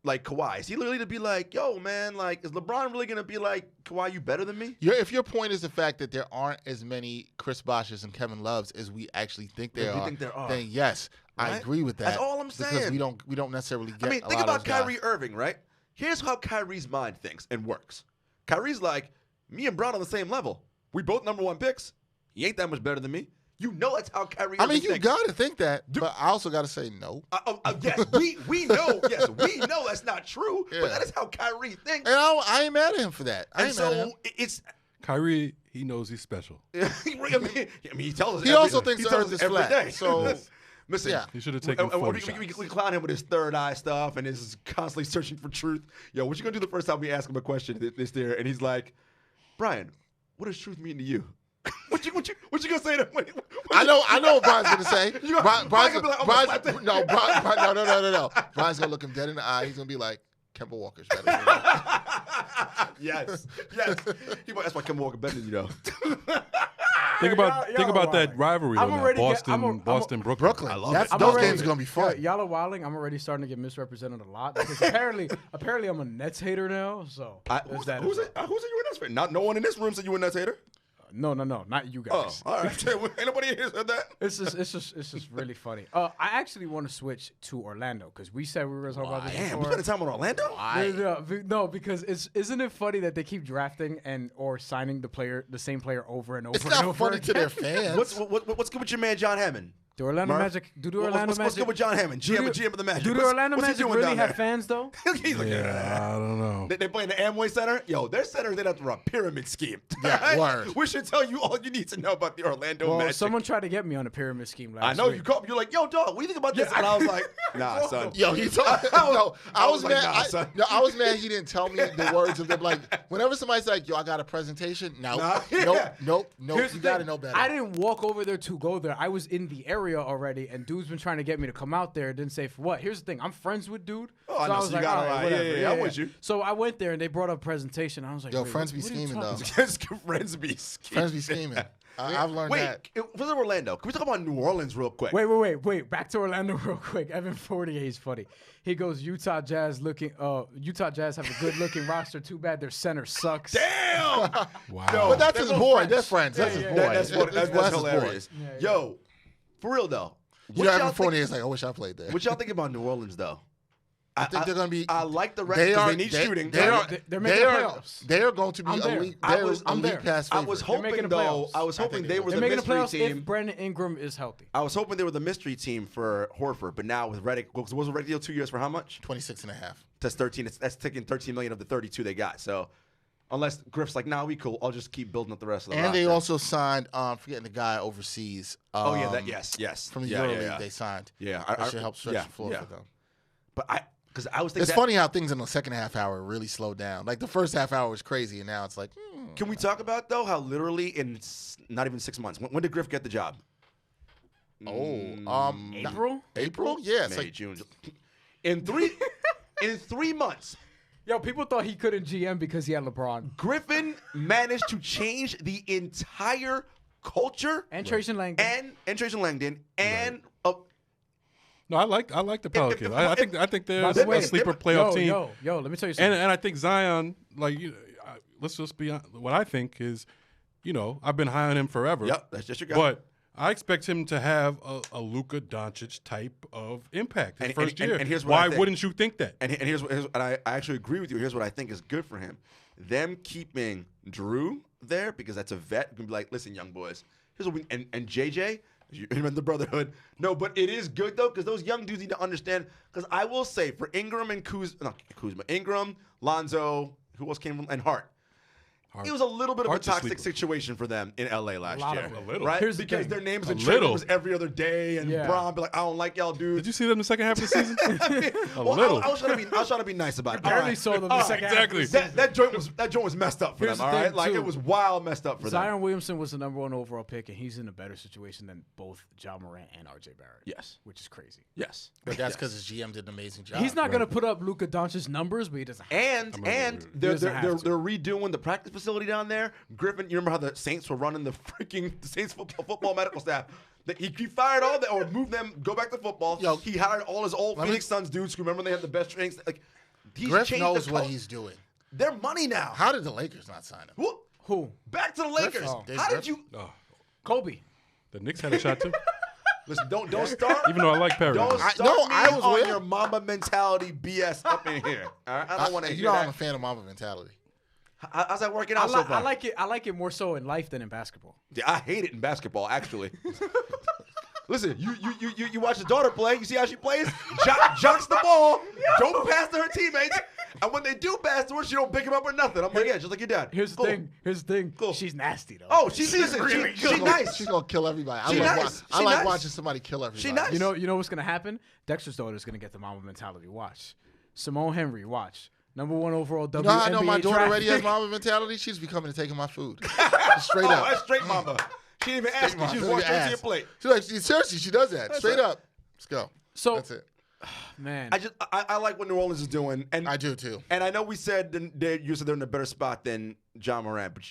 Kawhi. Is he literally to be like, yo, man, like, is LeBron really going to be like, Kawhi, you better than me? If your point is the fact that there aren't as many Chris Boshes and Kevin Loves as we actually think there we are, think there are. then yes, I Right? agree with that. That's all I'm Because saying. we don't necessarily get I mean, a think lot about of those guys. Kyrie Irving, right? Here's how Kyrie's mind thinks and works. Kyrie's like, me and Brown on the same level. We both #1 picks. He ain't that much better than me. You know that's how Kyrie I Irving mean, you thinks. got to think that, but I also got to say no. Yes, we know. Yes, we know that's not true. Yeah. But that is how Kyrie thinks. And I ain't mad at him for that. I And ain't mad at him. so it's. Kyrie, he knows he's special. I mean, he tells us. He also thinks the earth is every flat, day. so- Listen, Yeah. He should have taken 40 we shots. clown him with his third eye stuff and his constantly searching for truth. Yo, what you gonna do the first time we ask him a question this there? And he's like, Bryan, what does truth mean to you? What you gonna say to him? I know what Brian's gonna say. Brian gonna be like, "I'm gonna slap that." No. Brian's gonna look him dead in the eye. He's gonna be like, Kemba Walker's better than you. yes. That's why Kemba Walker better than you, though. Think about y'all that wilding. rivalry I'm though. Now. already Boston, Brooklyn. Brooklyn. I love That's, it. those already- games are gonna be fun. Y'all are wilding. I'm already starting to get misrepresented a lot because apparently I'm a Nets hater now. So Who's that. you a Nets fan? Not no one in this room said you were a Nets hater. No, not you Oh, guys. all right. Ain't nobody in here said that. It's just really funny. I actually want to switch to Orlando because we said we were going to talk about this Damn, we before. spent time on Orlando. No, because isn't it funny that they keep drafting or signing the same player over and over It's and not over funny again? to their fans. What's good with your man John Hammond? The Orlando Murph? Magic. Do the Orlando What's Magic? good with John Hammond? GM of the Magic. Do the What's- Orlando what's he Magic doing really down have there? fans though? He's like, Yeah, I don't know. They play in the Amway Center. Yo, their center they'd have to run a pyramid scheme. Yeah, word. We should tell you all you need to know about the Orlando Well, Magic. someone tried to get me on a pyramid scheme last I know week. you called. You're like, yo, dog, what do you think about this? And I was like, nah, son. Yo, he told. No, I was like, mad. nah, son. I was mad. He didn't tell me the words of them. Like, whenever somebody's like, "Yo, I got a presentation," Nah, yeah. nope. Here's You the got to thing. know better. I didn't walk over there to go there. I was in the area already, and dude's been trying to get me to come out there. Didn't say for what. Here's the thing. I'm friends with dude. Oh, I know, was so you like, gotta all right, lie. whatever. Yeah, I'm with you. So I went there, and they brought up presentation. I was like, Yo, wait, friends what be are you scheming talking though. about? Friends be scheming. Friends be scheming. I've learned that. Wait, was it Orlando? Can we talk about New Orleans real quick? Wait. Back to Orlando real quick. Evan Fournier is funny. He goes, Utah Jazz have a good looking roster. Too bad their center sucks. Damn. Wow. Yo, But that's his both boy. friends. They're friends. That's his boy. That's his boy. hilarious. Yeah. Yo, for real though. You know, Evan Fournier is like, I wish I played there. What y'all think about New Orleans though? I think they're going to be. I like the record because they need shooting. They're making the playoffs. They are going to be I'm there. elite. I They're was- I'm elite there. pass I favorite. was making hoping the though. playoffs. I was hoping they were They're the making the mystery playoffs team. if Brandon Ingram is healthy. I was hoping they were the mystery team for Horford, but now with Redick, was the Redick deal 2 years for how much? 26 and a half. That's 13. That's taking 13 million of the 32 they got. So unless Griff's like, nah, we cool. I'll just keep building up the rest of the And they roster. also signed, forgetting the guy overseas. Oh yeah, that yes. From the Yeah, EuroLeague, yeah. they signed. Yeah, That should help stretch the floor for them. But because I was thinking, It's funny how things in the second half hour really slowed down. Like the first half hour was crazy, and now it's like, Can we talk about though how literally in not even 6 months? When did Griff get the job? April? April? Yeah, it's May, like June. In 3 months, Yo, people thought he couldn't GM because he had LeBron. Griffin managed to change the entire culture And Tracy Langdon. and Tracy Langdon and No, I like the Pelicans. I think they're By the way, a sleeper playoff team. Yo, let me tell you something. And I think Zion, like, let's just be honest. What I think is, I've been high on him forever. Yep, that's just your guy. But I expect him to have a Luka Doncic type of impact his first year. and here's what I Why think. wouldn't you think that? And here's and I actually agree with you. Here's what I think is good for him. Them keeping Drew there because that's a vet. Can be like, listen, young boys. Here's what we and JJ. You remember the brotherhood? No, but it is good though because those young dudes need to understand. Because I will say for Ingram and Ingram, Lonzo, who else came from, and Hart. It was a little bit of a Hart's a toxic sleeper. situation for them in LA last lot year. of it. A little. Right? Here's the Because thing. their names A and traded little. was every other day, and Yeah. Bron be like, I don't like y'all dudes. Did you see them in the second half of the season? Well, little. I was trying to be nice about it. barely All right. saw them the All second half. exactly. That joint was messed up for Here's them. the All right, thing, like too. it was wild messed up for them. Zion Williamson was the #1 overall pick, and he's in a better situation than both Ja Morant and RJ Barrett. Yes. Which is crazy. Yes, but that's because his GM did an amazing job. He's not going to put up Luka Doncic's numbers, but he doesn't have to. and they're redoing the practice facility down there. Griffin, you remember how the Saints were running the Saints football medical staff? That he fired all that or moved them, go back to football. Yo, he hired all his old Phoenix Suns dudes who remember they had the best trainings. Like he's Griff changed knows the what culture. he's doing. Their money now. How did the Lakers not sign him? Who? Back to the Lakers. Oh. How did you? Oh, Kobe. the Knicks had a shot too. Listen, don't start. Even though I like Perry. Don't I- start no, me I was on with- your mama mentality BS up in here. All right, I don't want to You hear know that. I'm a fan of Mamba mentality. How's that working I, out so far? I like it more so in life than in basketball. Yeah, I hate it in basketball, actually. Listen, you watch the daughter play. You see how she plays? Jocks the ball. Don't pass to her teammates. And when they do pass to her, she don't pick him up or nothing. I'm like, yeah, just like your dad. Here's the thing. Here's the thing. Cool. She's nasty though. Oh, she's nice. She's gonna kill everybody. She I like, nice. I She like nice. watching somebody kill everybody. She nice. You know what's gonna happen? Dexter's daughter is gonna get the mama mentality. Watch. Simone Henry. Watch. #1 overall WNBA You know how I know my daughter draft already has pick. Mamba mentality? She's becoming and taking my food. Straight Oh, up. that's straight mama. She didn't even ask you. She just walked straight to your plate. She's like, seriously, she does that. Straight right. up. Let's go. So- that's it. Man. I like what New Orleans is doing, and I do too. And I know we said you said they're in a better spot than John Morant, but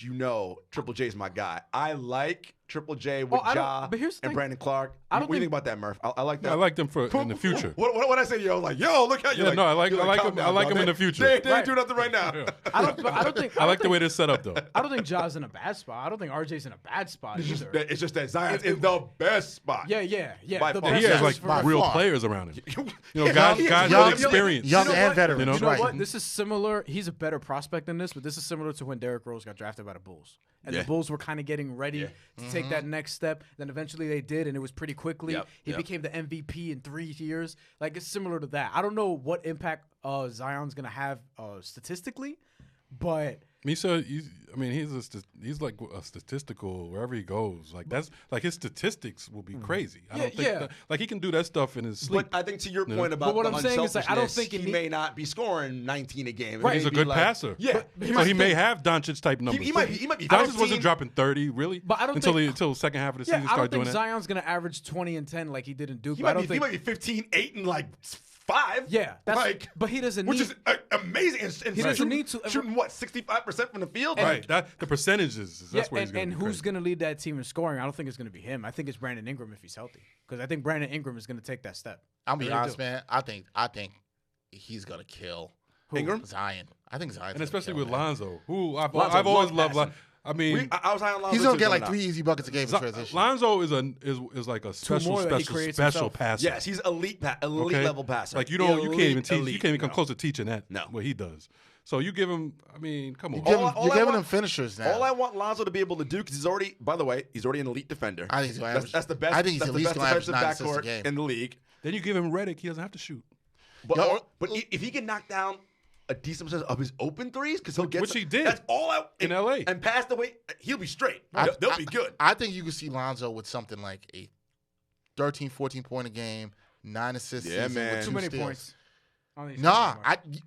Triple J's my guy. I like Triple J with Ja but here's the and thing. Brandon Clark. I don't What do you think think- about that, Murph? I like that. I like them for in the future. What I say to you? I was like, yo, look how you Yeah, like. no, I like you're them. calm I down, like dog. them in the They future. ain't doing nothing right now. I don't think. I like the way they're set up though. I don't think Ja's in a bad spot. I don't think RJ's in a bad spot either. It's just that Zion's in the best spot. Yeah. By The far. best He has is like for- real far. players around him. Yeah, Guys young- with experience. young You know and what? veterans. You know? You know right. what? This is similar. He's a better prospect than this, but this is similar to when Derrick Rose got drafted by the Bulls. And Yeah. the Bulls were kind of getting ready to take that next step. Then eventually they did, and it was pretty quickly. Yep, He yep. became the MVP in 3 years. Like, it's similar to that. I don't know what impact Zion's going to have statistically, but He's like a statistical wherever he goes. Like that's like his statistics will be crazy. I don't think that, like he can do that stuff in his sleep. But I think to your point about what the I'm saying is, like, I don't unselfishness, think he may not be scoring 19 a game. It Right. may He's a be good like- passer. Yeah. So he may have Doncic type numbers. He might be Doncic 15. wasn't dropping 30 really, But I don't until think- until second half of the yeah, season I don't started think doing that. Zion's going to average 20 and 10 like he did in Duke. He but I might, don't be, think. he might be 15, 8, and like 5. Yeah, that's, like, but he doesn't which need. is amazing. And He doesn't need to ever- shooting what 65% from the field. Right, that the percentages. That's where he's going and to be who's crazy. going to lead that team in scoring? I don't think it's going to be him. I think it's Brandon Ingram if he's healthy, because I think Brandon Ingram is going to take that step. I'll be I really honest, do. man. I think he's gonna kill Ingram? Zion. I think Zion. And especially with Lonzo, who I've Lonzo always loves loved. passing. I mean, I was high on Lonzo He's gonna too get like coming 3 out. easy buckets a game in transition. Lonzo is like a special more that he creates himself. passer. Yes, he's elite Okay? level passer. Like you can't even teach. You Elite. can't even come close to teaching that. No. What he does. So you give him. I mean, come on. You're all I giving want- him finishers now. All I want Lonzo to be able to do, because he's already, by the way, he's already an elite defender. I think he's gonna average- That's the best. I think he's that's at the least best gonna average defensive 9 assists a backcourt game. in the league. Then you give him Redick. He doesn't have to shoot. But, Yo, if he can knock down a decent percentage of his open threes, because he'll get Which he did That's all out in LA. and pass the way. He'll be straight. They'll be good. I think you could see Lonzo with something like a 13, 14 point a game, 9 assists. Yeah, season man. with Too 2 many steals. points. I don't think he's Nah, too many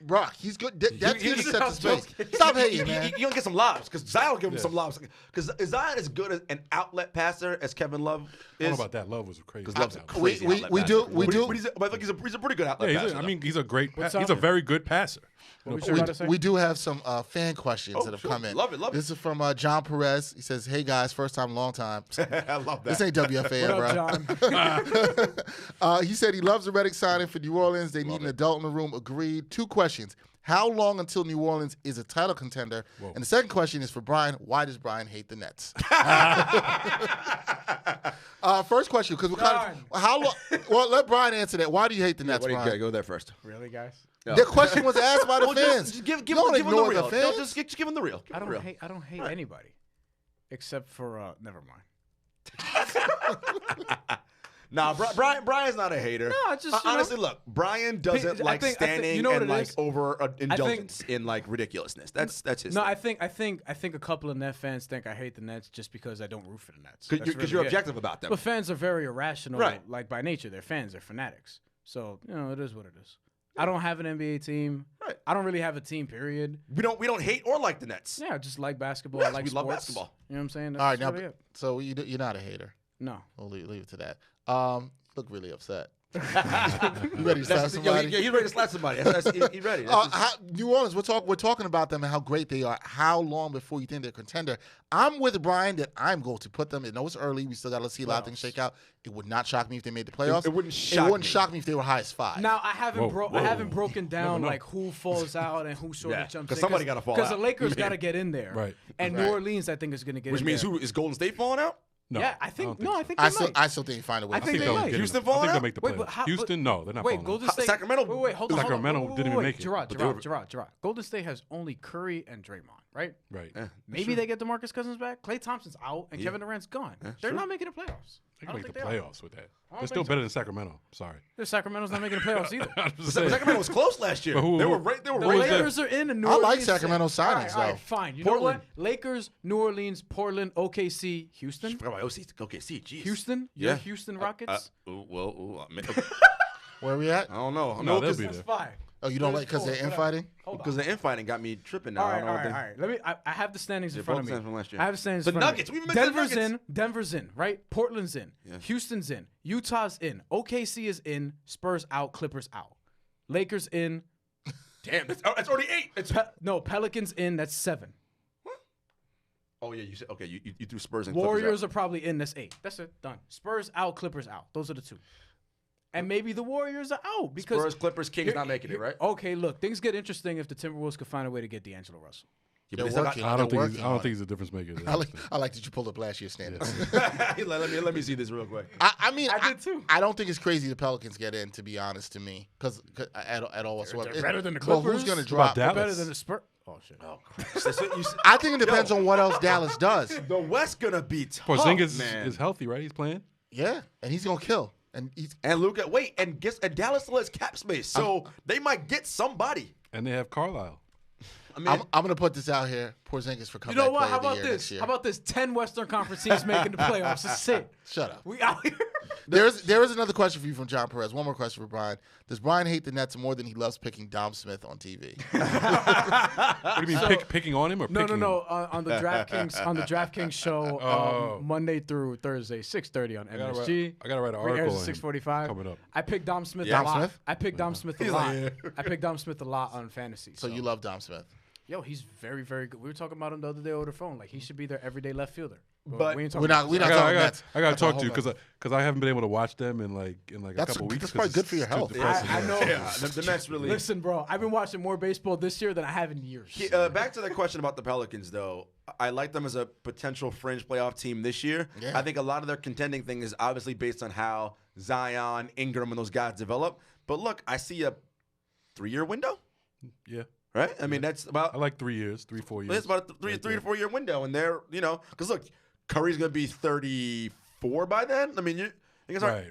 bruh, he's good. That You- team you- set the space. you- Stop you- hating, you- man. You're going to get some lobs, because Zion will give him some lobs. Because is Zion as good as an outlet passer as Kevin Love I don't know is? about that. Love was crazy. Because Love's a Yeah, crazy we outlet do- passer. we But do- But I think he's a pretty good outlet passer. I mean, he's a great. What's He's a up? very good passer. What was you about to say? We do have some fan questions Oh, that have sure. come in. Love it, love it. This is from John Perez. He says, "Hey guys, first time, long time. I love that. This ain't WFA, What up, bro." John? He said he loves the Redick signing for New Orleans. They need an adult in the room. Agreed. 2 questions. How long until New Orleans is a title contender? Whoa. And the second question is for Bryan. Why does Bryan hate the Nets? First question, because we're kind of how long? Well, let Bryan answer that. Why do you hate the Nets, What do you Bryan? go there first? Really, guys? The question was asked by the Well, fans. just give Don't him the ignore real. the fans. No, just give him the real. Give I him the don't real. hate anybody, except for never mind. Nah, Brian's not a hater. No, it's just, you honestly, look, Brian doesn't I like think- standing you know what and it like is? over indulgence in like ridiculousness. That's his. No, thing. I think a couple of Net fans think I hate the Nets just because I don't root for the Nets. Because That's you're really it. objective about them. But fans are very irrational, Right. like by nature. They're fans. They're fanatics. So it is what it is. I don't have an NBA team. Right. I don't really have a team. Period. We don't hate or like the Nets. Yeah, I just like basketball. Yes, I like we sports. love basketball. You know what I'm saying? That's All right, just now, really it. so you're not a hater. No. We'll leave it to that. Look really upset. You ready to slap somebody? He's ready to slap somebody. He's ready. New Orleans, we're talking about them and how great they are. How long before you think they're a contender? I'm with Bryan that I'm going to put them. I know it's early. We still got to see a lot of things shake out. It would not shock me if they made the playoffs. It wouldn't shock me. if they were high as 5. Now I haven't Whoa. I haven't broken down know. like who falls out and who sort Yeah, of jumps 'cause in. somebody gotta fall Because out. the Lakers got to get in there, Right. And Right. New Orleans, I think, is going to get Which in means there. who is Golden State falling out? No, Yeah, I think. don't No, I so. think I they still might. I still think they find a way. I think they they'll might. get in. Houston I falling think they'll out? make the Wait, playoffs. but how- Houston, no, they're not Wait, falling Golden out. State. Sacramento- Wait, hold on. Sacramento hold on. didn't even make it. Gerard. But they were- Golden State has only Curry and Draymond, right? Right. Maybe they get DeMarcus Cousins back. Klay Thompson's out, and Kevin Durant's gone. They're sure. not making the playoffs. They I can don't make the think they are. playoffs with that. don't They're still think so. better than Sacramento. Sorry. Sacramento's not making the playoffs either. I'm just saying. Sacramento was close last year. But who- They were right. They were The right there. Lakers are in, and New I like Orleans. Sacramento All signings, right, though. fine. You Portland. know what? Lakers, New Orleans, Portland, OKC, Houston. Okay, see, geez. Houston? Yeah. Your Houston Rockets? Where are we at? I don't know. No, they'll be That's there. fine. Oh, you don't like because they're Whatever. infighting? Hold on. Because the infighting got me tripping now. All I right, don't all know right, what all they- right. Let me. I have the standings in They're front of both me. standings from last year. I have the standings. The in front of me. Nuggets. We even mentioned the Denver's Nuggets. in. Denver's in. Right. Portland's in. Houston's in. Utah's in. OKC is in. Spurs out. Clippers out. Lakers in. Damn, that's already 8. It's No, Pelicans in. That's 7. Oh yeah, you said okay. You threw Spurs and Warriors Clippers are probably in this 8. That's it. Done. Spurs out. Clippers out. Those are the 2. And maybe the Warriors are out because Spurs, Clippers, Kings not making it, right? Okay, look, things get interesting if the Timberwolves could find a way to get D'Angelo Russell. Yeah, They're working. I don't think on he's a difference maker. I like that you pulled up last year's standards. let me see this real quick. I mean, I did too. I don't think it's crazy the Pelicans get in, to be honest, to me, because at all whatsoever. They're better than the Well, Clippers. who's going to What drop? about They're Dallas? better than the Spurs. Oh shit. That's what you I think it depends on what else Dallas does. The West gonna be tough, Porzingis man. is healthy, right? He's playing. Yeah, and he's going to kill. And Luka, and Dallas still has cap space, so they might get somebody. And they have Carlisle. I mean, I'm going to put this out here. Porzingis for You comeback know what? player How of the about year this? next year. How about this? 10 Western Conference teams making the playoffs. That's it. Shut up. We out here. There is another question for you from John Perez. One more question for Bryan. Does Bryan hate the Nets more than he loves picking Dom Smith on TV? What do you mean, picking on him or No, picking no. him? On the DraftKings show, Monday through Thursday, 6:30 on MSG. I gotta write an We airs article. at 6:45. coming up. I picked Dom Smith Dom a lot. Smith? I picked Dom Smith a lot. I picked Dom Smith a lot on fantasy. So you love Dom Smith. Yo, he's very, very good. We were talking about him the other day over the phone. Like he should be their everyday left fielder. But we ain't We're talking not about talking Nets. I gotta talk to you Hold on. because I haven't been able to watch them in like a That's couple weeks. that's probably good for your health. I know. yeah, the Mets really. Listen, bro, I've been watching more baseball this year than I have in years. Back to the question about the Pelicans, though. I like them as a potential fringe playoff team this year. Yeah. I think a lot of their contending thing is obviously based on how Zion, Ingram, and those guys develop. But look, I see a 3-year window, Yeah, right? I mean, that's about. I like 3 years, 3-4 years. It's about a three to 4 year window, and they're because look, Curry's gonna be 34 by then. I mean, you guys Right.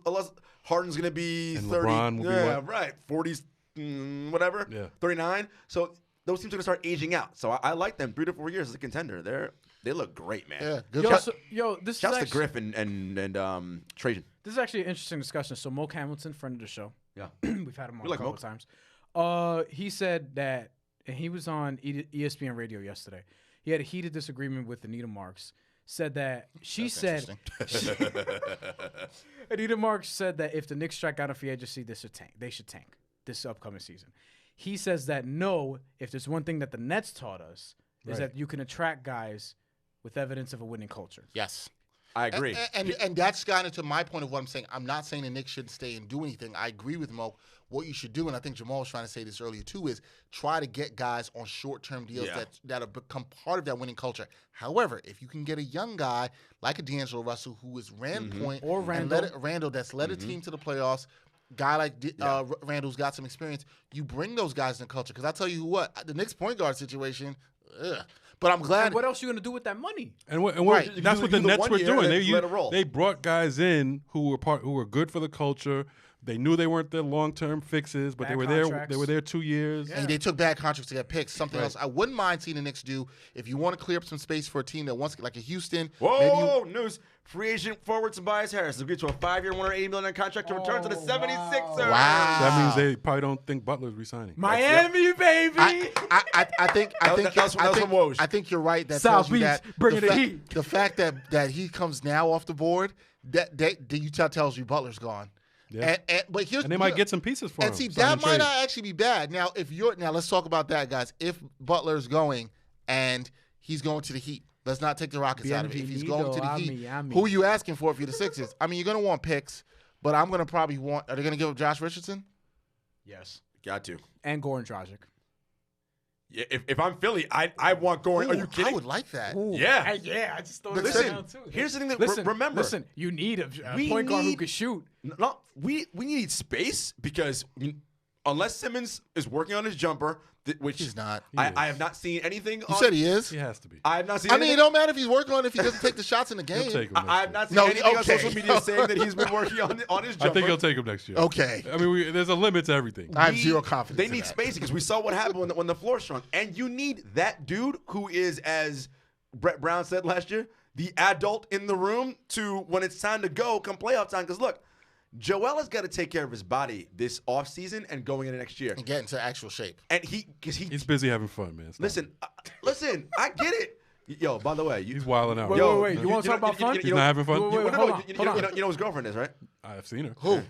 unless Harden's gonna be And 30. LeBron will be yeah, what? right, 40s, whatever. Yeah. 39. So those teams are gonna start aging out. So I like them 3 to 4 years as a contender. They look great, man. Yeah, good. This Shouts is to actually, Griff and Trajan. This is actually an interesting discussion. So Moke Hamilton, friend of the show, Yeah. we've had him on We like a couple Moke. times. He said that, and he was on ESPN Radio yesterday. He had a heated disagreement with Anita Marks. Said that Anita Marks said that if the Knicks strike out of free agency, they should tank this upcoming season. He says that no, if there's one thing that the Nets taught us is that you can attract guys with evidence of a winning culture. Yes. I agree. And that's gotten into my point of what I'm saying. I'm not saying the Knicks shouldn't stay and do anything. I agree with Mo. What you should do, and I think Jamal was trying to say this earlier too, is try to get guys on short-term deals that have become part of that winning culture. However, if you can get a young guy like a D'Angelo Russell who is point Or Randall. Randall that's led a team to the playoffs, guy like Randall's got some experience, you bring those guys in the culture. Because I tell you what, the Knicks point guard situation, but I'm glad. And what else are you going to do with that money? And Right. that's what the Nets were doing. let it roll. They brought guys in who were good for the culture. They knew they weren't their long-term fixes, but Bad they were there. contracts. They were there 2 years. And they took bad contracts to get picks. Something else I wouldn't mind seeing the Knicks do if you want to clear up some space for a team that wants, like a Houston. Whoa, news. Free agent forward Tobias Harris agreed to a 5-year, $180 million contract to return to the 76ers. Wow. That means they probably don't think Butler's resigning. Miami, baby. I think That's from Woj. I think you're right. That South tells you Beach, that bringing the heat. The fact that he comes now off the board, that Utah tells you Butler's gone. Yeah. But here's And they might get some pieces for him. And see, sign that and might trade. not actually be bad. Now, let's talk about that, guys. If Butler's going and he's going to the Heat, let's not take the Rockets out of it. If he's going to the Heat, who are you asking for if you're the Sixers? I mean, you're going to want picks, but I'm going to probably want. Are they going to give up Josh Richardson? Yes. Got to. And Goran Dragic. Yeah, if I'm Philly, I want Goran. Are you kidding? I would like that. Yeah. I just thought Listen, down too. here's the thing that Remember, remember. you need a We point guard who need- can shoot. No, we need space because unless Simmons is working on his jumper, which He's not. I have not seen anything. You said he is. He has to be. I have not seen. I mean, it anything. don't matter if he's working on it if he doesn't take the shots in the He'll game. take him next I have year. not seen No, anything on okay. social media saying that he's been working on his jumper. I think he'll take him next year. Okay. I mean, there's a limit to everything. I have zero confidence. They in need that. spacing because we saw what happened when the floor shrunk, and you need that dude who is, as Brett Brown said last year, the adult in the room to when it's time to go come playoff time. Because look, Joel has got to take care of his body this offseason and going into next year, And get into actual shape. and he's He's busy having fun, man. Stop. Listen, I get it. Yo, by the way, He's wilding out. Wait, you want to talk about fun? He's not having fun. Wait, hold on, hold on. You know who his girlfriend is, right? I've seen her. Who?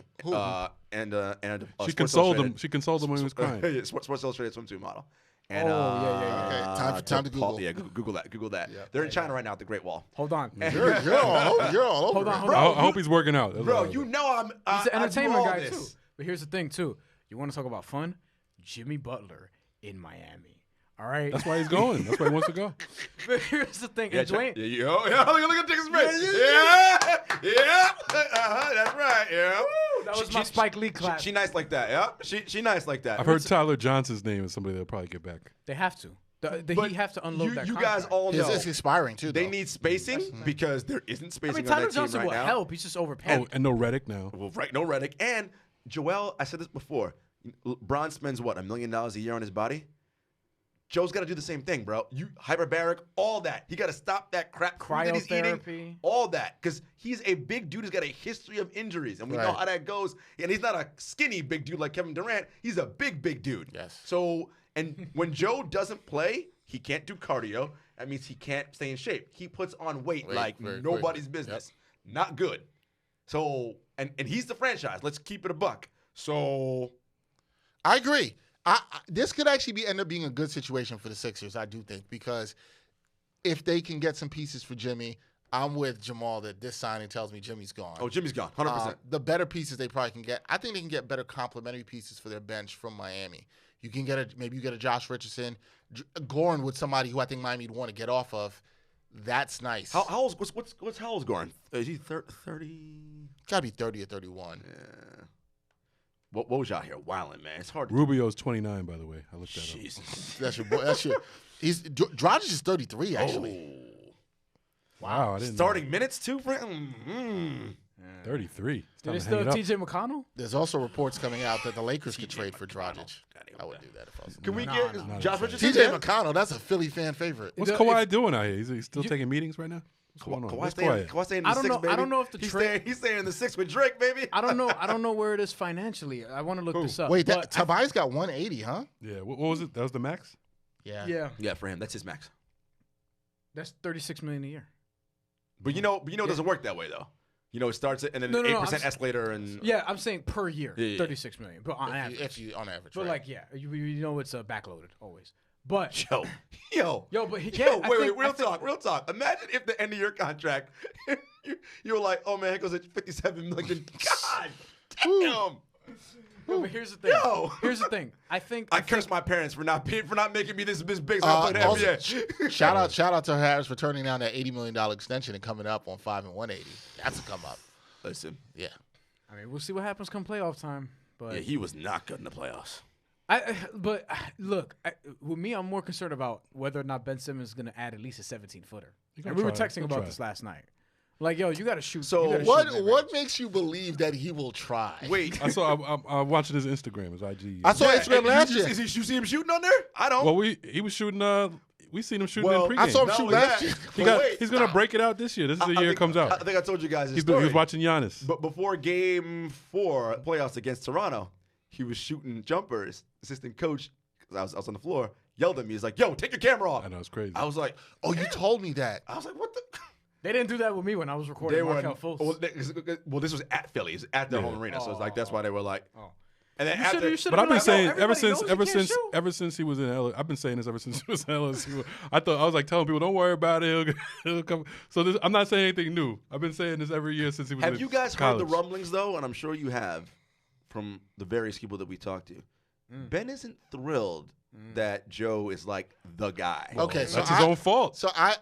And She Sports consoled him. Illustrated- She consoled him when he was crying. Sports Illustrated swimsuit model. And, yeah. Okay, time to Google. Yeah, Google that. Google that. Yep. They're in China right now at the Great Wall. Hold on. You're all over. Hold on, it. hold on. I hope he's working out. That's Bro, all I you know. know I'm. He's an entertainment guy this. too. But here's the thing too. You want to talk about fun? Jimmy Butler in Miami. All right. That's why he's going. That's why he wants to go. But here's the thing. Yeah, And Dwayne, look at Texas Ray. Yeah. That's right. Yeah. that was my Spike Lee clap. She nice like that. Yeah. She nice like that. I've heard Tyler Johnson's name is somebody they'll probably get back. They have to. But He have to unload that You contract. guys all know It's expiring too. they though. need spacing because there isn't I spacing mean, on Tyler that team Johnson right will now. help. He's just overpaid. Oh, and no Reddick now. Well, right, no Reddick. And Joel, I said this before. Bron spends what, $1 million a year on his body? Joe's got to do the same thing, bro. You hyperbaric, all that. He got to stop that crap food that he's eating, Cryotherapy. all that, because he's a big dude who's got a history of injuries, and we know Right. how that goes. And he's not a skinny big dude like Kevin Durant. He's a big dude. Yes. So, and when Joe doesn't play, he can't do cardio. That means he can't stay in shape. He puts on weight like very nobody's quickly. business. Not good. So, and he's the franchise. Let's keep it a buck. So, I agree. This could actually end up being a good situation for the Sixers, I do think, because if they can get some pieces for Jimmy, I'm with Jamal that this signing tells me Jimmy's gone. oh, Jimmy's gone, 100%. The better pieces they probably can get, I think they can get better complementary pieces for their bench from Miami. You can get maybe you get a Josh Richardson, Goran with somebody who I think Miami'd want to get off of. That's nice. How old's how old's Goran? Is he 30? Gotta be 30 or 31. Yeah. What was y'all here wilding, man? It's hard to Rubio's 29, by the way. I looked that up. Jesus. That's your boy. Dragic is 33 actually. Wow, I didn't Starting minutes too for him? know. 33. It's Do time they to still hang have it up. TJ McConnell? There's also reports coming out that the Lakers could trade for Dragic. I would do that if I was. Can we Nah, get nah. Josh Richardson? TJ McConnell, that's a Philly fan favorite. What's Kawhi doing out here? Is he still taking meetings right now? What's going on? What's quiet? Kawhi staying in the I don't six, know- baby. I don't know if the he's trade- staying, he's staying in the six with Drake, baby. I don't know. I don't know where it is financially. I want to look this up. Wait, but Tobias got 180, huh? Yeah. What was it? That was the max? yeah, Yeah, for him, that's his max. that's $36 million a year. But you know, it doesn't work that way though. You know, it starts and then No, an no, no, 8% I'm escalator and Yeah, I'm saying per year, Yeah. $36 million, but on average. If you on average, But right. like, yeah, you know it's backloaded always. But yo. but he, Yo, I wait, think- real talk. Imagine if the end of your contract, you were like, oh man, it goes at $57 million. God damn. No, but here's the thing. Yo. Here's the thing. I I curse my parents for not making me this big. So I played Also, NBA. shout out to Harris for turning down that $80 million extension and coming up on 5 and 180. That's a come up. Listen, Yeah. I mean, we'll see what happens come playoff time. But yeah, he was not good in the playoffs. Look, with me, I'm more concerned about whether or not Ben Simmons is going to add at least a 17-footer. gonna And we were try. texting He'll about try. this last night. Like, yo, you got to shoot. So you gotta shoot What in that what range. makes you believe that he will try? Wait, I saw. I'm watching his Instagram, his IG. I saw yeah, Instagram and last you year. you see him shooting on there? I don't. Well, he was shooting. We seen him shooting Well, in pregame. I saw him No, shoot yeah. last year. He's gonna break it out this year. This is the year it comes out. I think I told you guys this He story. was watching Giannis. But before Game 4 playoffs against Toronto, he was shooting jumpers. Assistant coach, because I was on the floor, yelled at me. He's like, "Yo, take your camera off." I know it's crazy. I was like, Oh, you told me that. "What the?" They didn't do that with me when I was recording They were Markelle Fultz. well, this was at Philly. It was at their home arena, so it's like that's why they were like. Oh. And then You after, should've But I've been like, saying yo, everybody ever since he was in LSU. I've been saying this ever since he was in LSU. I was like telling people, don't worry about it. He'll come. So I'm not saying anything new. I've been saying this every year since he was. have in you guys college. heard the rumblings though? And I'm sure you have, from the various people that we talked to. Ben isn't thrilled that Joe is like the guy. Okay, so That's his own fault. So I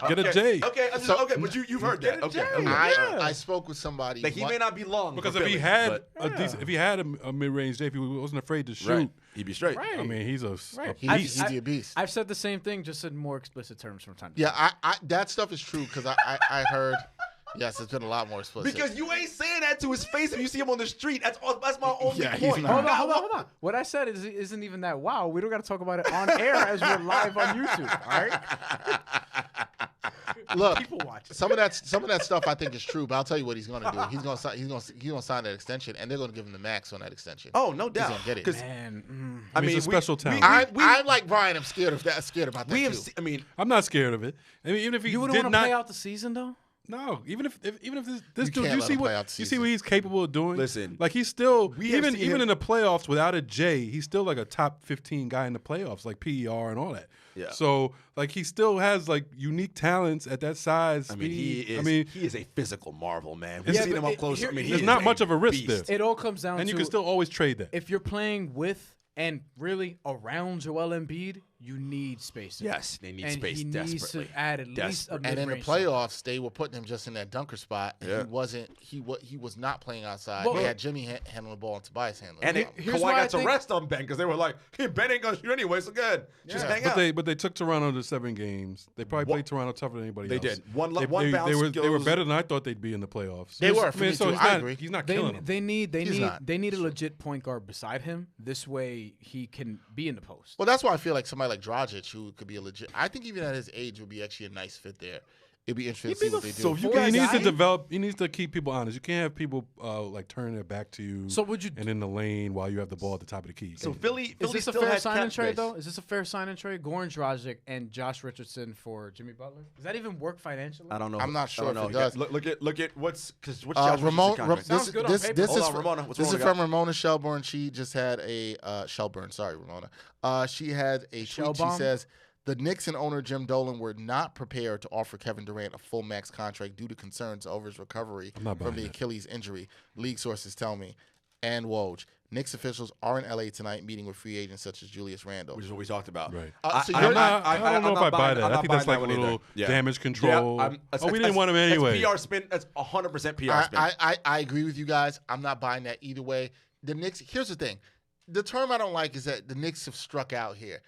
Get a J. Okay, but you've heard that. Okay, I spoke with somebody. Like he may not be long Because for if he Philly, had but if he had a mid range J, if he wasn't afraid to shoot. right, he'd be straight. Right. I mean, he's a Right. He's a beast. I've said the same thing, just in more explicit terms from time to Yeah, time. I that stuff is true because I heard. Yes, it's been a lot more explicit. Because you ain't saying that to his face if you see him on the street. That's my only Yeah, he's point. not. Hold on. What I said isn't even that wow. We don't got to talk about it on air as we're live on YouTube. All right. Look, People watching. some of that stuff I think is true, but I'll tell you what he's going to do. He's going to sign that extension, and they're going to give him the max on that extension. Oh, no He's doubt. going to get it. 'Cause, Man, I He's mean, a special talent. I'm like Bryan. I'm scared of that. Scared about that we have. too. I mean, I'm not scared of it. I mean, even if he you wouldn't did want to not play out the season though. No, even if this You dude, can't you let see him play what out the you see season. what he's capable of doing. Listen, like he's still we have even seen him- in the playoffs without a J, he's still like a top 15 guy in the playoffs, like PER and all that. Yeah. So like he still has like unique talents at that size. I mean, speed. he is a physical marvel, man. We've Yeah, seen but him up it- close. here- I mean, he there's is not much of a risk beast. there. It all comes down And to you can still always trade that. if you're playing with and really around Joel Embiid, you need spacing. Yes, they need and space he desperately. needs to add at least a And in the mid-range playoffs, they were putting him just in that dunker spot, and Yeah. he was not playing outside. Well, they had Jimmy handling the ball and Tobias handling And the it, ball. Here's Kawhi why I got to think- rest on Ben because they were like, hey, Ben ain't gonna shoot anyway, so good. Just hang out. But they took Toronto to 7 games. They probably played Toronto tougher than anybody They else. did. One They bounce were goes- better than I thought they'd be in the playoffs. They were, for me so too. he's I not, agree. He's not They killing them. they need not. a legit point guard beside him. This way he can be in the post. Well, that's why I feel like somebody like Dragic, who could be a legit. I think even at his age, would be actually a nice fit there. It'd be interesting to see what they do. so you He guys needs to guy? develop. He needs to keep people honest. You can't have people like turning their back to you. So would you- and in the lane while you have the ball at the top of the key. So Philly Is this a still fair has sign cap and trade space. though? Is this a fair sign and trade? Goran Dragic and Josh Richardson for Jimmy Butler. Does that even work financially? I don't know. I'm not I sure don't if know. it does. Look at what's Josh Richardson's Ramona, contract? Sounds good on paper. this Hold is on, Ramona. What's this is Ramona from Ramona Shelburne. She just had a Shelburne. Sorry, Ramona. She had a tweet. She Shellbaum? says the Knicks and owner Jim Dolan were not prepared to offer Kevin Durant a full max contract due to concerns over his recovery I'm not from buying the that. Achilles injury. League sources tell me. And Woj, Knicks officials are in LA tonight meeting with free agents such as Julius Randle. Which is what we talked about. Right. So I- you're I don't know if I buy that. I'm I not think that's buying like a that one little either. Yeah. damage control. Yeah, we didn't want him anyway. That's PR spin. That's 100% PR spin. I agree with you guys. I'm not buying that either way. The Knicks, here's the thing. The term I don't like is that the Knicks have struck out here.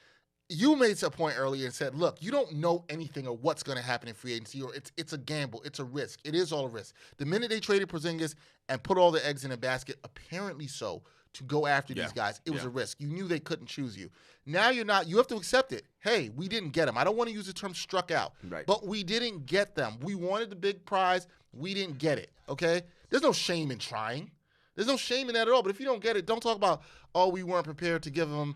You made a point earlier and said, look, you don't know anything of what's going to happen in free agency, or it's a gamble. It's a risk. It is all a risk. The minute they traded Porzingis and put all the eggs in a basket, apparently so, to go after these guys, it was a risk. You knew they couldn't choose you. Now you're not. You have to accept it. Hey, we didn't get them. I don't want to use the term struck out, Right. but we didn't get them. We wanted the big prize. We didn't get it, okay? There's no shame in trying. There's no shame in that at all. But if you don't get it, don't talk about, oh, we weren't prepared to give him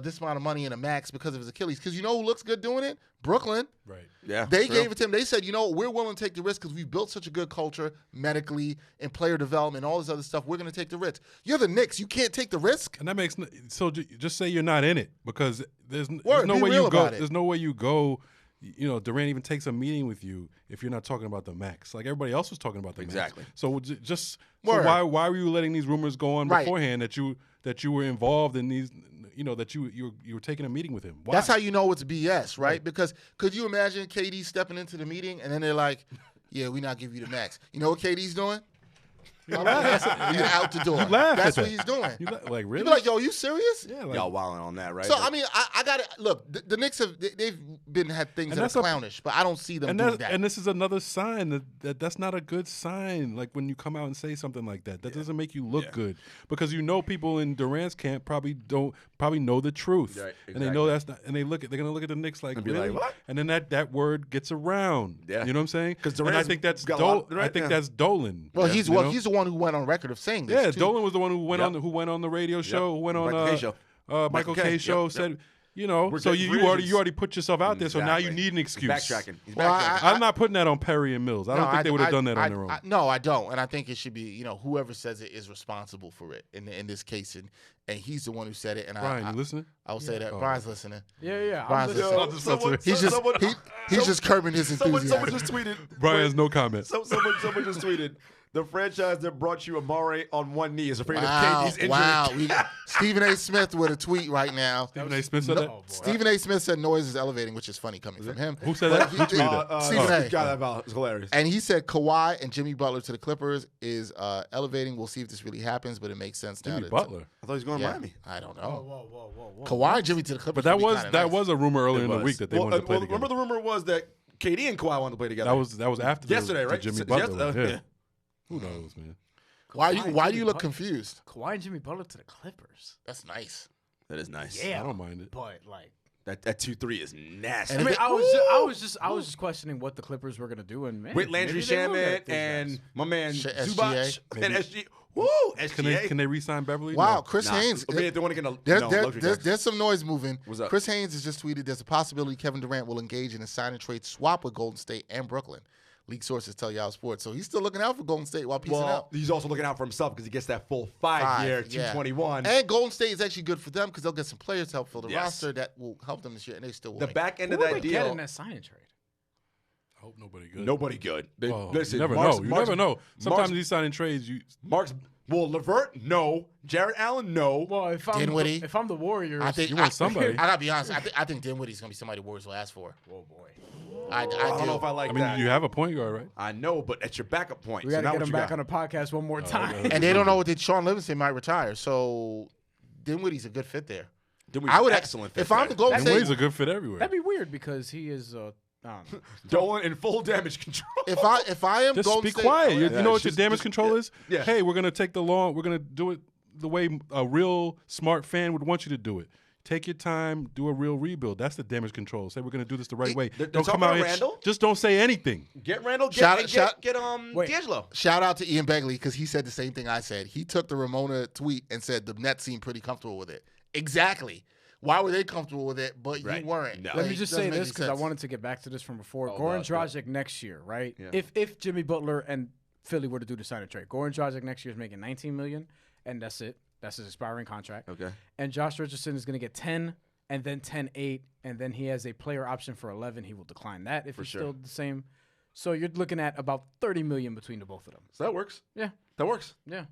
this amount of money in a max because of his Achilles. Because you know who looks good doing it? Brooklyn. Right. Yeah, They true. gave it to him. They said, you know, we're willing to take the risk because we've built such a good culture medically and player development, all this other stuff. We're going to take the risk. You're the Knicks. You can't take the risk. And that makes so just say you're not in it because there's no be way real you go. about it. There's no way you go. You know, Durant even takes a meeting with you if you're not talking about the max. Like everybody else was talking about the Exactly. max. So just Word. why were you letting these rumors go on Right. beforehand that you were involved in these? You know that you were taking a meeting with him. Why? That's how you know it's BS, right? Because could you imagine KD stepping into the meeting and then they're like, yeah, we're not giving you the max. You know what KD's doing? He's out the door. You laugh That's at what that. he's doing. You like You'd really? be like, yo, you serious? yeah, like, Y'all wilding on that, right? So I mean, I got to look. The Knicks they've had things And that that's are a- clownish, but I don't see them and doing that's, that. and this is another sign that's not a good sign. Like when you come out and say something like that, that doesn't make you look good because you know people in Durant's camp probably know the truth, Right, and they know that's not. And they're gonna look at the Knicks like, And be really? like, what? And then that word gets around. Yeah. You know what I'm saying? 'Cause and I Durant's think that's got a lot- I think that's Dolan. well, you he's know? he's the one who went on record of saying this. Yeah, too. Dolan was the one who went Yep. on the radio show, who went on Michael K. show. Michael K. show Yep, said, yep. you know, We're so getting you reasons. already put yourself out there, so now you Exactly. need an excuse. Backtracking. He's Well, backtracking. I'm not putting that on Perry and Mills. I don't think they would have done that on their own. No, I don't, and I think it should be whoever says it is responsible for it in this case, and he's the one who said it. And Brian, I you listening? I will say that Oh. Brian's listening. Yeah. Brian's I'm listening. listening. He's just curbing his enthusiasm. Someone just tweeted. Brian has no comment. Someone just tweeted. The franchise that brought you Amare on one knee is afraid Wow, of KD's injury. wow. Stephen A. Smith with a tweet right now. Stephen A. Smith said that? Stephen A. Smith said noise is elevating, which is funny coming from him. Who said that? Who tweeted that? Stephen A. Got that about. It's hilarious. And he said Kawhi and Jimmy Butler to the Clippers is elevating. We'll see if this really happens, but it makes sense now. Jimmy that- Butler. I thought he was going to Yeah, Miami. I don't know. Whoa. Kawhi and Jimmy to the Clippers. But that would be was kinda that nice. was a rumor earlier in the was. week that they wanted to play together. Remember the rumor was that KD and Kawhi wanted to play together. That was after yesterday, the right? Jimmy Yes- Butler. yesterday, Yeah. Who knows, man? Why Kawhi do Jimmy you look Butler. confused? Kawhi and Jimmy Butler to the Clippers. That's nice. That is nice. Yeah, I don't mind it. But like, That 2-3 is nasty. And I mean, if I was just questioning what the Clippers were gonna do, and man, With Landry maybe they will Shamet get these and guys. my man SGA. Zubac and SG. Woo! SGA. Can they re-sign Beverly? Wow, No. Chris Haynes. I mean, they want to get a luxury tax. There's some noise moving. What's up? Chris Haynes has just tweeted there's a possibility Kevin Durant will engage in a sign and trade swap with Golden State and Brooklyn. league sources tell Yahoo Sports. So he's still looking out for Golden State while piecing out. He's also looking out for himself because he gets that full 5-year, $221. And Golden State is actually good for them because they'll get some players to help fill the roster that will help them this year, and they still will. The back end of Who that would they deal. get in that sign and trade? I hope nobody good. Nobody good. Listen, you never know. You never know. Sometimes these signing trades, Levert, no. Jarrett Allen, no. Well, if I'm the Warriors, you want somebody. I gotta be honest. I think Dinwiddie's gonna be somebody the Warriors will ask for. oh boy, I don't know if I like that. I mean, you have a point guard, right? I know, but it's your backup point. we gotta get him back on the podcast one more time. And they don't know what Sean Livingston might retire, so Dinwiddie's a good fit there. I would excellent fit. If I'm the Golden State, Dinwiddie's a good fit everywhere. That'd be weird because he is. Dolan in full damage control. if I am just Golden be State, quiet. You know what your just- damage control is? Yeah. Hey, we're gonna take we're gonna do it the way a real smart fan would want you to do it. Take your time, do a real rebuild. That's the damage control. Say we're gonna do this the right way. they're Don't come talking out about here. Randall? Just don't say anything. Get Randall. Shout- Wait. D'Angelo. shout out to Ian Begley because he said the same thing I said. He took the Ramona tweet and said the Nets seemed pretty comfortable with it. Exactly. Why were they comfortable with it, but you weren't? No. Let me just say Doesn't make this any because I sense. wanted to get back to this from before. Oh, Goran God, Dragic next year, right? Yeah. If Jimmy Butler and Philly were to do the sign and trade, Goran Dragic next year is making $19 million, and that's it. That's his expiring contract. Okay. And Josh Richardson is going to get 10, and then 10-8, and then he has a player option for 11. He will decline that if he's still the same. So you're looking at about $30 million between the both of them. So that works. Yeah. That works. Yeah.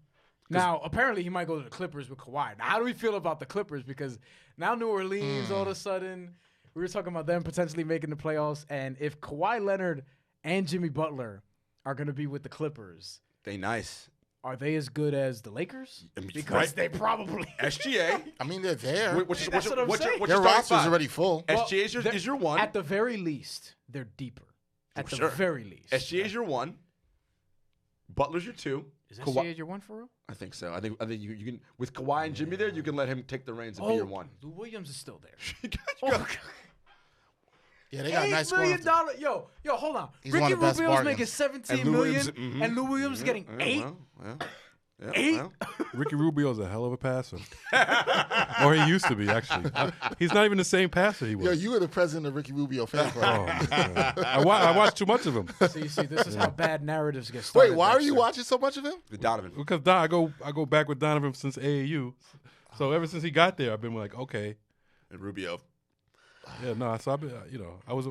Now, apparently, he might go to the Clippers with Kawhi. Now, how do we feel about the Clippers? Because now New Orleans, all of a sudden, we were talking about them potentially making the playoffs. And if Kawhi Leonard and Jimmy Butler are going to be with the Clippers, They nice. are they as good as the Lakers? I mean, Because right. they probably SGA. I mean, they're there. What's That's what I'm saying. Their roster's already full. SGA is your one. At the very least, they're deeper. At the Sure. very least. SGA is your one. Butler's your two. Is SGA your one for real? I think so. I think you can with Kawhi and Jimmy there. You can let him take the reins and be your one. Lou Williams is still there. Yeah, they got a nice $8 million scoring. Yo, hold on. He's one Ricky of the best Rubio's bargains. making $17 And Lou million, Williams, and Lou Williams is getting 8. Yeah, 8? well. Ricky Rubio's a hell of a passer. Or he used to be, actually. He's not even the same passer he was. Yo, you were the president of Ricky Rubio fan Oh, club. my God. I watched too much of him. See, this is how bad narratives get started. Wait, why are you Dexter. watching so much of him? The Donovan. Because I go back with Donovan since AAU. So ever since he got there, I've been like, okay. And Rubio. Yeah, no, so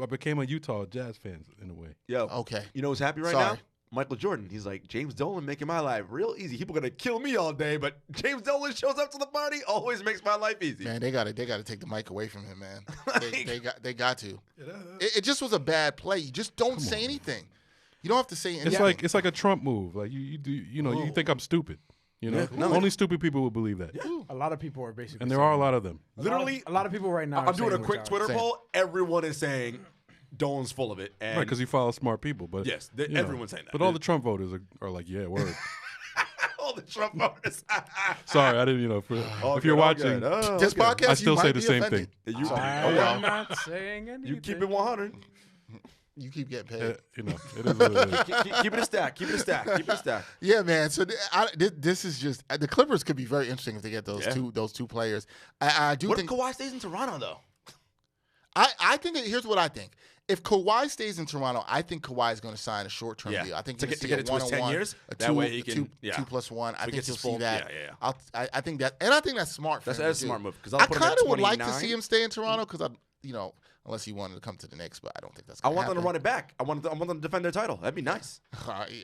I became a Utah Jazz fan in a way. Yo. Okay. You know who's happy right Sorry. now? Michael Jordan. He's like, James Dolan making my life real easy. People gonna kill me all day, but James Dolan shows up to the party, always makes my life easy. Man, they got to take the mic away from him, man. They got to. It just was a bad play. You just don't say anything. You don't have to say anything. It's like a Trump move. Like you do, you think I'm stupid. You know, only stupid people will believe that. A lot of people are basically And there are a lot of them. Literally, a lot of people right now. I'm doing a saying quick what Twitter saying. poll. Everyone is saying Dolan's full of it. And Right, because you follow smart people. But Yes, you know, everyone's saying that. But all the Trump voters are like, yeah, word. all the Trump voters. Sorry, I didn't. If you're watching, This podcast, I still you say might the be same offended. thing. You, I'm not saying anything. you keep it 100. You keep getting paid. It is what it is. Keep it a stack. Keep it a stack. Keep it a stack. Yeah, man. So this is just the Clippers could be very interesting if they get those two players. I do What think if Kawhi stays in Toronto though? I think here's what I think. If Kawhi stays in Toronto, I think Kawhi is going to sign a short-term Yeah. deal. I think To you'll get see it to his 10 1-on-1, years? a That two, way he can- 2+1. I think gets you'll his see full- that. yeah. I think that, and I think that's smart. For That's him a to do. smart move because I kind of would like to 29. see him stay in Toronto because unless he wanted to come to the Knicks, but I don't think that's. I Gonna want them to happen. run it back. I want them to defend their title. That'd be nice.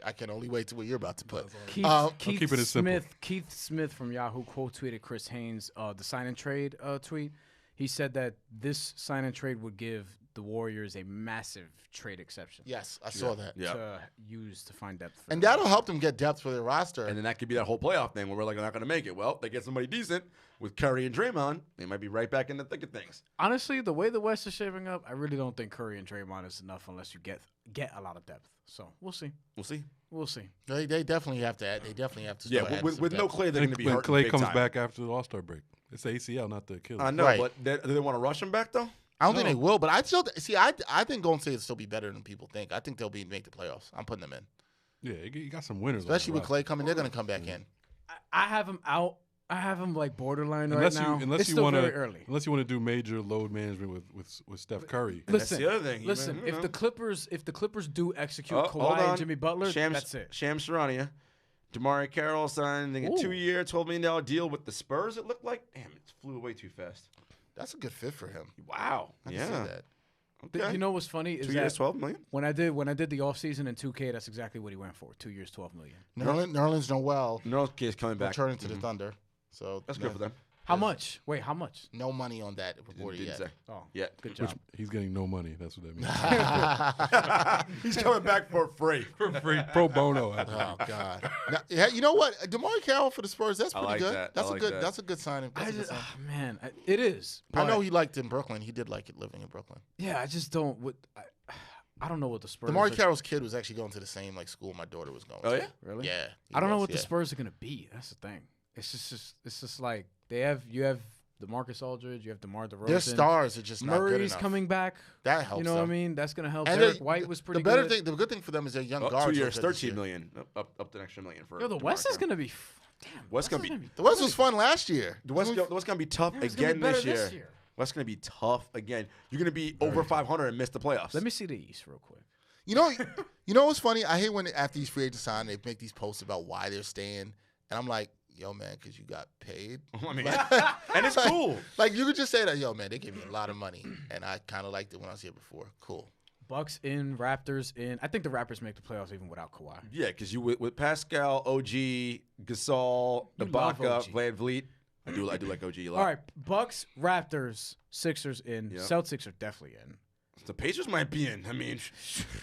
I can only wait to what you're about to put. Keith, keeping it simple. Keith Smith from Yahoo quote tweeted Chris Haynes the sign and trade tweet. He said that this sign and trade would give the Warriors a massive trade exception. Yes, I saw that. Yeah. To use to find depth. For And them. that'll help them get depth for their roster. And then that could be that whole playoff thing where we're like, we're not going to make it. Well, they get somebody decent with Curry and Draymond. They might be right back in the thick of things. Honestly, the way the West is shaping up, I really don't think Curry and Draymond is enough unless you get a lot of depth. So we'll see. We'll see. We'll see. They definitely have to add. They definitely have to. Yeah, start adding with some no depth. Clay, they're going to be When hurt. Clay big comes time. back after the All-Star break. It's the ACL, not the Achilles. I know, Right. but do they want to rush him back though? I don't think they will, but I still see. I think Golden State will still be better than people think. I think they'll make the playoffs. I'm putting them in, Yeah, you got some winners. especially on with the Clay coming. They're going to come back in. I have him out I have him like borderline unless right now. Unless it's you still want very early. Unless you want to do major load management with Steph Curry. Listen, that's the other thing. Listen, if the Clippers do execute hold Kawhi on. and Jimmy Butler, Shams, that's it. Shams Charania. Damari Carroll signed a 2-year, $12 million deal with the Spurs, it looked like. Damn, it flew away too fast. That's a good fit for him. Wow. I can see that. Okay. You know what's funny is 2 that years, $12 million? when I did the offseason in 2K, that's exactly what he went for. 2 years, $12 million. Nerlens Noel No kid's coming will back. turn into the Thunder. So That's good for them. How much? Wait, how much? No money on that reported Didn't yet. say. Oh, Yeah. good job. He's getting no money. That's what that means. He's coming back for free. For free, pro bono. Oh God! Now, you know what? Damari Carroll for the Spurs. That's I pretty like good. that. That's I a like good. that. That's a good signing. That's a good signing. Man, it is. I know but- he liked it in Brooklyn. He did like it living in Brooklyn. Yeah, I just don't. I don't know what the Spurs. Damari are- Carroll's kid was actually going to the same like school my daughter was going. Oh, to. yeah? Really? Yeah. he I don't know was, what the yeah. Spurs are gonna be. That's the thing. It's just like you have DeMarcus Aldridge, you have DeMar DeRozan. Their stars are just not good Murray's enough. coming back. That helps. You know them. what I mean? That's gonna help. And Derek they- White was pretty the better good. thing. The good thing for them is their young Oh, guards. 2 are years, good this $13 year. million. Up to an extra million for Yo, the DeMar West is Carroll. gonna be. Damn, West gonna be- The West was fun last year. The West gonna be tough Yeah, it's gonna again be better this year. West gonna be tough again. You're gonna be over 500 and miss the playoffs. Let me see the East real quick. You know what's funny? I hate when after these free agents sign, they make these posts about why they're staying, and I'm like, yo, man, because you got paid. I mean, and it's cool. Like you could just say that, yo, man, they gave me a lot of money, and I kind of liked it when I was here before. Cool. Bucks in, Raptors in. I think the Raptors make the playoffs even without Kawhi. Yeah, because you with Pascal, OG, Gasol, You love Ibaka, OG. Van Vliet. I do like OG a lot. All right, Bucks, Raptors, Sixers in. Yep. Celtics are definitely in. The Pacers might be in. I mean,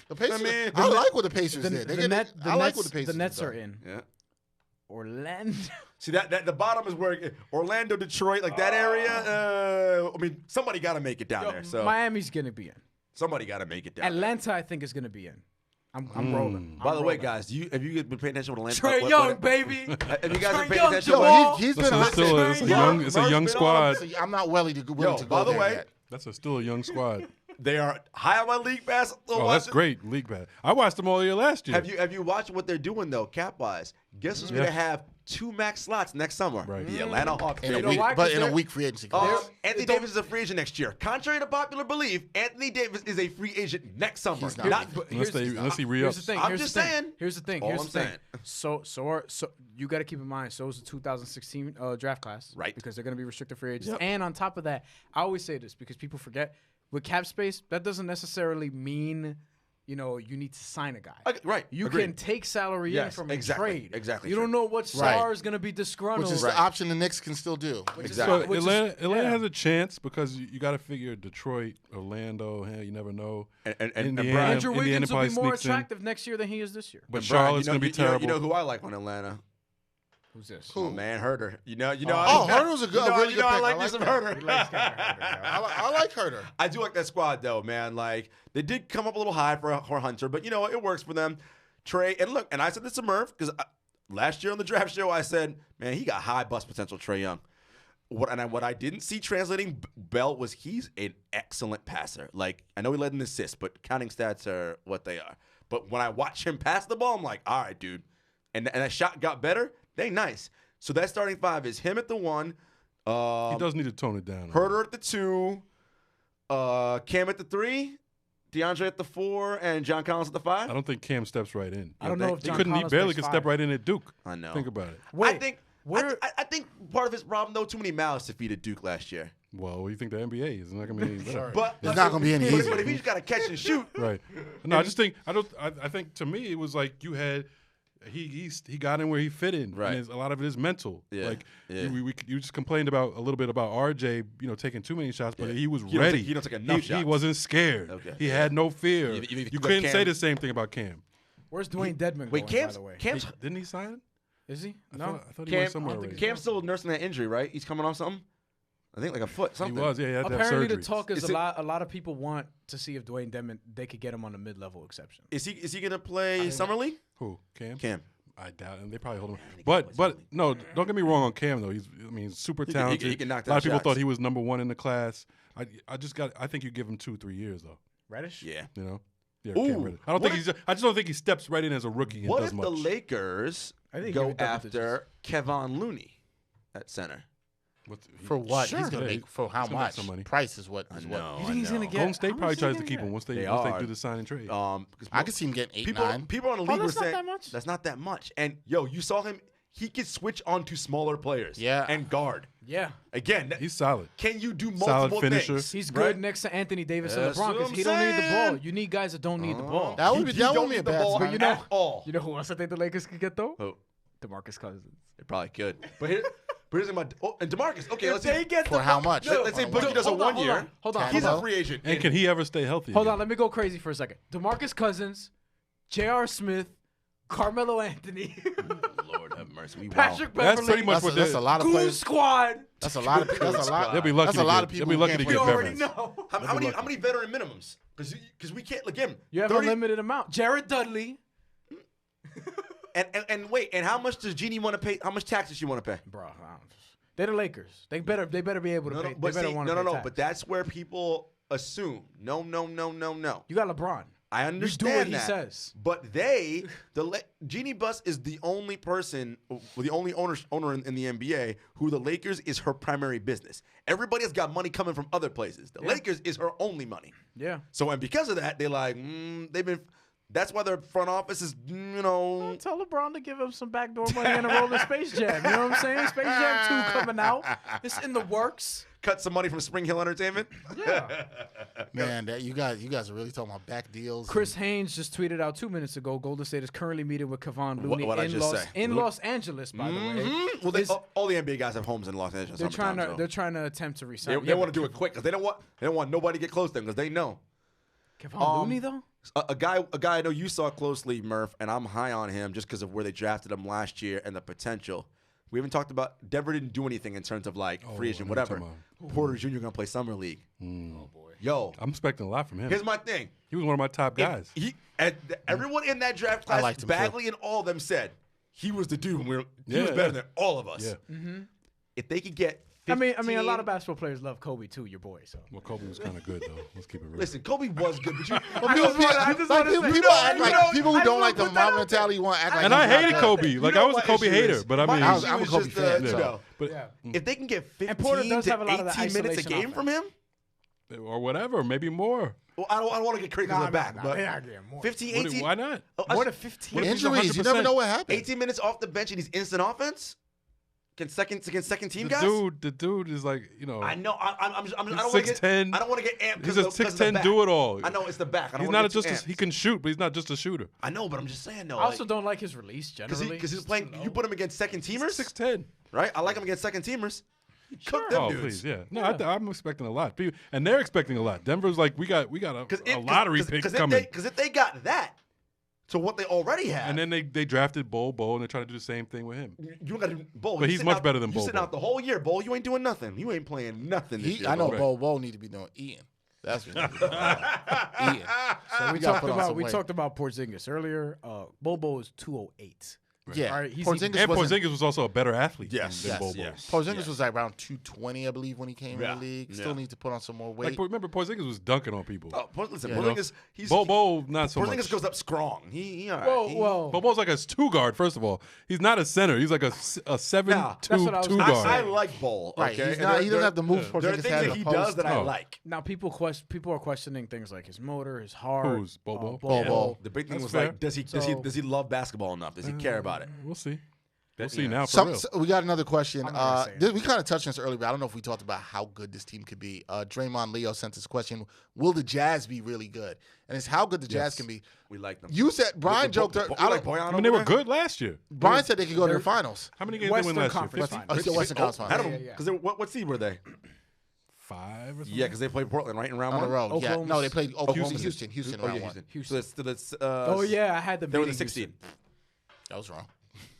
The Pacers. mean, I like what the Pacers The, did. the, They get net, it. the I like Nets, what the Pacers. the Nets have are done. in. yeah. Orlando. See that the bottom is where Orlando, Detroit, like that area. I mean, somebody got to make it down Yo, there. So Miami's gonna be in. somebody got to make it down. Atlanta, I think, is gonna be in. I'm rolling. By the way, rolling. guys, have you been paying attention to Atlanta? Trey Young, baby. Have you guys Trey been paying Young, attention? Yo, Jamal. he's been. Listen, it's listening. a young squad. So I'm not willing to go Yo, by the there way, yet. That's still a young squad. They are high on my league pass. Oh, that's great. League pass. I watched them all year last year. Have you watched what they're doing though, cap wise? Guess who's gonna have 2 max slots next summer? Right. The Atlanta Hawks. In a baby. week, why? but 'Cause in a they're- week free agency. class. Anthony Davis is a free agent next year. Contrary to popular belief, Anthony Davis is a free agent next summer. He's not. But unless he here's the re-ups. thing. I'm Here's just the thing. saying. Here's the thing. All Here's I'm the thing. saying. So you got to keep in mind. So is the 2016 draft class, Right. Because they're going to be restricted free agents. Yep. And on top of that, I always say this because people forget with cap space, that doesn't necessarily mean you need to sign a guy. Right. You Agreed. can take salary in Yes, from a exactly. trade. Exactly You true. don't know what star is going to be disgruntled. Which is the option the Knicks can still do. Exactly. But Which is- Atlanta yeah. has a chance because you got to figure Detroit, Orlando. You never know. And Indiana, Brian, Andrew Indiana Wiggins will be probably more sneaks in. attractive next year than he is this year. But and Brian, Charlotte's going to be terrible. You know who I like on Atlanta? Who's this? Oh man, Herter. You know. Oh, Herter's a good, a really you good know, pick. I like me some that. Herter. I like Herter. I do like that squad though, man. Like they did come up a little high for Hunter, but it works for them. Trey, and look, and I said this to Murph because last year on the draft show I said, man, he got high bust potential. Trey Young. What I didn't see translating Bell was he's an excellent passer. Like I know he led in assists, but counting stats are what they are. But when I watch him pass the ball, I'm like, all right, dude. And that shot got better. They nice. So that starting 5 is him at the 1. He does need to tone it down. Herter at the 2, Cam at the 3, DeAndre at the 4, and John Collins at the 5. I don't think Cam steps right in. I don't know if He John couldn't. He Collins barely plays could 5. step right in at Duke. I know. Think about it. Wait, I think part of his problem though, too many mouths to feed at Duke last year. Well, you think the NBA is not going to be any better? But It's not gonna be any but easier. if he's got to catch and shoot, Right. No, I think to me it was like you had he got in where he fit in. Right. And a lot of it is mental. Yeah. Like Yeah. you just complained about a little bit about RJ, taking too many shots, but Yeah. he was He don't ready. take- he don't take enough He shots. wasn't scared. Okay. He had no fear. If you You let couldn't Cam- say the same thing about Cam. Where's Dwayne Dedman wait, going, by the way? Cam's Didn't he sign? Is he? I No. thought he went Cam, somewhere already. Cam's still nursing that injury, right? He's coming off something. I think like a foot. He Something. was. Yeah, he had to have Apparently, surgery. the talk is Is a it- lot of people want to see if Dwayne Dedman they could get him on a mid-level exception. Is he gonna play summer league? Who? Cam? Cam. I doubt it. They probably hold him. But no, don't get me wrong on Cam though. He's super can- talented. he can knock a lot down of people shots. thought he was number 1 in the class. I think you give him 2-3 years though. Reddish? Yeah. Yeah, Ooh, Cam Reddish. I just don't think he steps right in as a rookie and What does if much. the Lakers I think go even double digits. after Kevon Looney at center. For what? Sure. He's gonna make for how He's gonna make much? some money. Price is what? I Is know. You think he's gonna get? Golden State how probably much is he tries to gonna keep get? him once they are. do the sign and trade. Because I could see him getting 8, people 9. people on the league were that's not saying that much? that's not that much. And yo, you saw him. He could switch on to smaller players. Yeah. And guard. Yeah, Again, He's solid. can you do Solid multiple finisher. things? he's good right? next to Anthony Davis That's and LeBron what because I'm he don't need the ball. saying. You need guys that don't need the ball. That would He be don't that would be need a the bad ball sign. at all. You know who else I think the Lakers could get though? Oh, DeMarcus Cousins. they probably could. But here's my and DeMarcus. Okay, let's they see. get For how much? Let's say Boogie does a Hold on, 1 year. hold on. He's Hold a on. free agent. And can he ever stay healthy? Hold again? on, let me go crazy for a second. DeMarcus Cousins, J.R. Smith, Carmelo Anthony, Lord have mercy. We Patrick That's Beverly, pretty much what That's a lot of Goon players. Squad. That's a lot of. That's a lot. They'll be lucky. That's to a lot get, of people. They'll be lucky who to can't get You play already Beverly. know. How many veteran minimums? Because we can't again. You have 30 a limited amount. Jared Dudley. And wait, and how much does Jeannie want to pay? How much tax does she want to pay? Bro, they're the Lakers. They better be able to pay. But they better see, want to pay tax. But that's where people assume. No. You got LeBron. I You understand do what he that. says. But Jeannie Buss is the only person, the only owner in the NBA who the Lakers is her primary business. Everybody has got money coming from other places. The Lakers is her only money. Yeah. So and because of that, they're like, they've been. That's why their front office is, Tell LeBron to give him some backdoor money and a roll of Space Jam. You know what I'm saying? Space Jam 2 coming out. It's in the works. cut some money from Spring Hill Entertainment. Yeah. Man, that you guys are really talking about back deals. Chris Haynes just tweeted out 2 minutes ago. Golden State is currently meeting with Kevon Looney What'd I just say? in Los Angeles, by the way. Well, all the NBA guys have homes in Los Angeles. They're trying to attempt to resign. They want to do it quick because they don't want nobody to get close to them because they know. Kevon Looney though. A guy I know you saw closely, Murph, and I'm high on him just because of where they drafted him last year and the potential. We haven't talked about Denver didn't do anything in terms of like free agent, whatever. Porter Jr. gonna play summer league. Oh boy, yo, I'm expecting a lot from him. Here's my thing. He was one of my top guys. Everyone in that draft class, liked him Bagley and all of them said he was the dude. He was better than all of us. Yeah. If they could get, 15, I mean, a lot 15 of basketball players love Kobe too. Your boy, so. Well, Kobe was kind of good though. Let's keep it real. Listen, Kobe was good, but you. People act like people who don't like the mob mentality want to act like. And I he's not hated good. Kobe. You Like know I was a my Kobe issue hater, is- but I my mean, I'm issue a is Kobe just, fan, you so. know, but if they can get And Porter 15 does to have a lot of the 18 minutes a isolation game from him, or whatever, maybe more. well, I don't want to get crazy in the back, but They're not getting more. 15, 18, Why not? More than 15. What if he's Injuries, you never 100%? know what happened. 18 minutes off the bench and he's instant offense against second team The guys. dude is like, you know, I know. I don't want to get. 6'10". I don't want to get amped. he's a 6'10" do-it-all. I know it's the back. I don't He's wanna not get just too he amped. can shoot, but he's not just a shooter. I know, but I'm just saying though. I also don't like his release because generally. he's playing. You put him against second teamers, 6'10". right? I like him against second teamers. Cook them Oh, dudes. please, yeah. No, I'm expecting a lot. And they're expecting a lot. Denver's like, we got a lottery pick coming. Because if they got that to what they already have, And then they drafted Bo, and they're trying to do the same thing with him. you don't got to do Bo. But You he's sitting much out- better than You Bo, sitting Bo. out the whole year, Bo. You ain't doing nothing. You ain't playing nothing this year. I know Bo. Bo need to be doing eating. That's what he need to be doing. Eating. So we gotta talked put on about some weight. Porzingis earlier. Bobo is 208. Yeah, All right, he's Porzingis And wasn't- Porzingis was also a better athlete Yes, than yes, Bobo. yes. Porzingis was like around 220, I believe, when he came in the league. Still Yeah. need to put on some more weight. Like, remember, Porzingis was dunking on people. Listen, Yeah. Porzingis, he's Bobo, not so Porzingis much. goes up strong. He all right. Whoa. Bobo's like a two guard. First of all, he's not a center. He's like a 7'2" that's what I was two gonna guard. I like Bo. right, Okay? he's And not, he there- doesn't have the moves There are Porzingis things has that in he the does post. that I Oh. like. Now people are questioning things like his motor, his heart. Who's? Bobo? Bobo. The big thing That's was fair. like, does he love basketball enough? Does he care about it? We'll see. We'll That- see yeah. now for real. We got another question. I'm not gonna say it. We kind of touched on this earlier, but I don't know if we talked about how good this team could be. Draymond Leo sent this question: will the Jazz be really good? And it's how good the Jazz Yes. can be. We like them. You said Brian joked. I like Boyan I over mean, they were there. good last year. Brian said they could go to the finals. How many games Western they win last Conference year? Finals. Oh, it's the Western Conference Had Finals. them Yeah. because what seed were they? 5 or something? Yeah, because they played Portland right in round On the one. road. Yeah. Oklahoma- No, they played Oklahoma, Houston. Houston Oh, round yeah, one. Houston. So that's, Oh yeah, I had them. they were the beating 6th seed. That was wrong.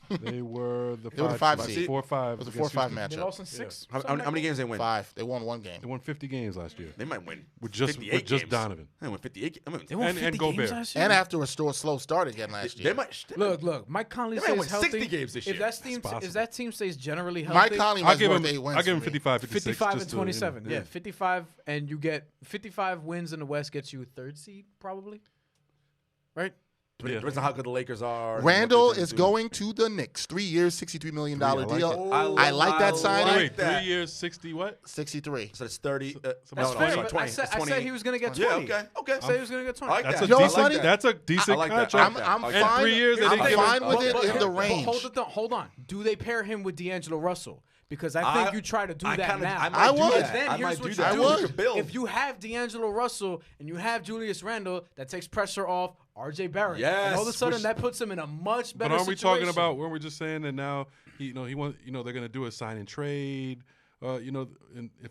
They were the They were the 5 5 seed. seed. 4-5. It was a against 4-5 Houston. They matchup. lost in 6. How many games they win? 5. They won one game. They won 50 games last year They might win with just 58 just games. Donovan. They won 58. I mean, They won And 50 Gobert. games last year. And after a slow start again last year. they might. Look, Mike Conley They might stays win healthy. 60 games this year. If that team stays generally healthy, Mike Conley I'll was give worth him 8 wins. I'll give him for me. 55, 56. 55 just and to, you know, 27. Yeah, 55, and you get 55 wins in the West gets you 3rd seed probably, right? Depends on how good the Lakers are. Randall is going to the Knicks. 3 years, $63 million deal. I like that signing. Wait, 3 years, 60 what? 63. So it's 30. That's fair. But 20. I said he was going to get 20. Yeah, okay. I said he was going to get 20. I like That's that. a Yo, decent. funny. That's a decent I like that. contract. I'm And fine. 3 years, they I'm didn't give fine him- with it in the But range. hold on. Do they pair him with D'Angelo Russell? Because I think you try to do that now. I would. But then I here's might what do that. you I would. You could build. If you have D'Angelo Russell and you have Julius Randle, that takes pressure off R.J. Barrett. Yes, And all of a sudden, which- that puts him in a much better But aren't we situation. talking about? Weren't we just saying that now? He wants. They're going to do a sign and trade. And if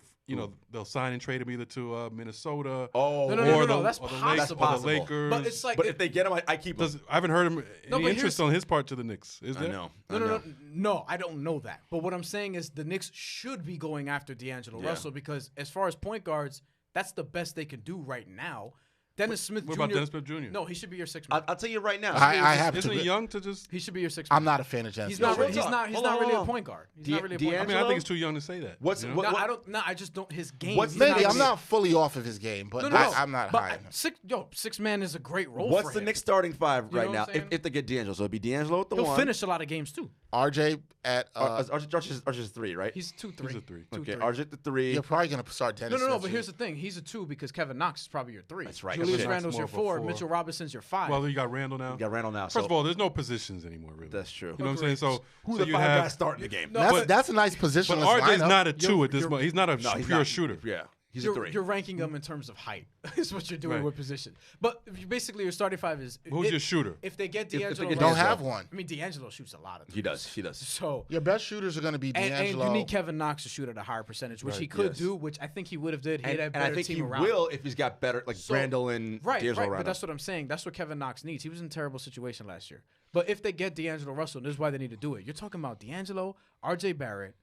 they'll sign and trade him either to Minnesota. Oh, No, that's or the possible. Or the Lakers. But it's like But if they get him, I keep him. I haven't heard him No, any but interest here's- on his part to the Knicks. Is there? I know. No, I don't know that. But what I'm saying is the Knicks should be going after D'Angelo Russell because as far as point guards, that's the best they can do right now. Dennis Smith Jr. What about Dennis Smith Jr.? No, he should be your sixth man. I'll tell you right now. I have Isn't to. he young to just? He should be your sixth man. I'm not a fan of Dennis. He's not. Smith. He's not Hold really on. a point guard. He's D- not really a point I guard. mean, I think it's too young to say that. What's you know? what? No, I don't. No, I just don't. His game. What's he's the not Maybe I'm really- not fully off of his game, but No. I'm not But high enough. six man is a great role. What's for the him. Knicks starting five You know right what now? I'm saying? If they get D'Angelo, so it'd be D'Angelo at the He'll one. finish a lot of games too. RJ at Archer's 3, right? He's 2-3. He's a 3. Okay, RJ at the 3. you're probably gonna start Dennis. No. Smith But Jr. here's the thing: he's a 2 because Kevin Knox is probably your 3. That's right. Julius Okay. Randle's your That's more 4. of a 4. Mitchell Robinson's your 5. Well, you got Randall now. You got Randall now. First of all, there's no positions anymore, really. That's true. You know what I'm saying? So Who so the you 5 have, guys starting the game? That's a nice position. but RJ's not a 2 at this moment. He's not a he's pure not. shooter. Yeah, he's a 3. You're ranking them in terms of height. Is what you're doing Right. with position. But basically, your starting 5 is Who's your shooter? If they get they D'Angelo, get You don't Russell- have one. I mean, D'Angelo shoots a lot of. He does. So Your best shooters are going to be and D'Angelo. you need Kevin Knox to shoot at a higher percentage, which Right, he could yes. do, which I think he would have did. He And, had a and I better think team he around. will if he's got better, like So- Randall and D'Angelo Right. around But that's him. what I'm saying. That's what Kevin Knox needs. He was in a terrible situation last year. But if they get D'Angelo Russell, and this is why they need to do it. You're talking about D'Angelo, R.J. Barrett,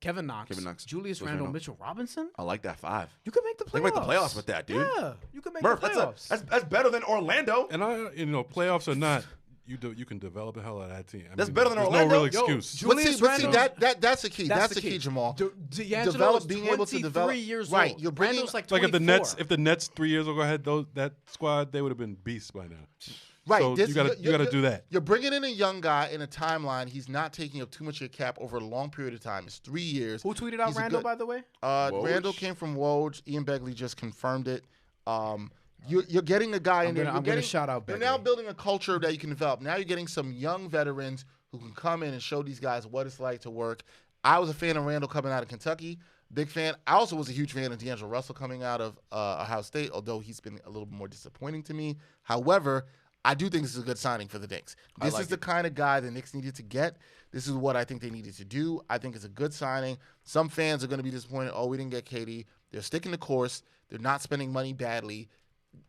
Kevin Knox, Julius Randle, Mitchell Robinson. I like that 5. You could make the playoffs. They make the playoffs with that, dude. Yeah, you could make Murph, the playoffs. that's better than Orlando. And playoffs are not. You can develop the hell out of that team. That's better than there's Orlando. no real Yo, excuse. Julius But see, Randle- that's the key. That's the key, Jamal. D'Angelo Develop, is being able to 23 develop. years Right, old. you're bringing- Randle's like Like 24. if the Nets 3 years ago had that squad, they would have been beasts by now. Right, So this- you got to do that. You're bringing in a young guy in a timeline. He's not taking up too much of your cap over a long period of time. It's 3 years. Who tweeted out He's a Randle, good- by the way? Randall came from Woj. Ian Begley just confirmed it. You're getting a guy in there. I'm gonna shout out You're Begley. now building a culture that you can develop. Now you're getting some young veterans who can come in and show these guys what it's like to work. I was a fan of Randall coming out of Kentucky. Big fan. I also was a huge fan of D'Angelo Russell coming out of Ohio State, although he's been a little more disappointing to me. However, I do think this is a good signing for the Knicks. This is the kind of guy the Knicks needed to get. This is what I think they needed to do. I think it's a good signing. Some fans are going to be disappointed. Oh, we didn't get KD. They're sticking the course. They're not spending money badly.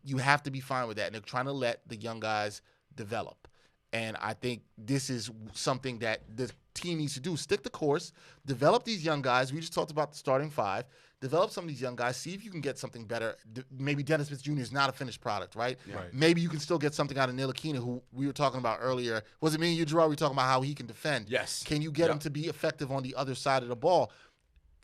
You have to be fine with that. And they're trying to let the young guys develop. And I think this is something that the team needs to do. Stick the course. Develop these young guys. We just talked about the starting 5. Develop some of these young guys. See if you can get something better. Maybe Dennis Smith Jr. is not a finished product, right? Right. Maybe you can still get something out of Ntilikina, who we were talking about earlier. Was it me and you, Jarod? We were talking about how he can defend. Yes. Can you get him to be effective on the other side of the ball?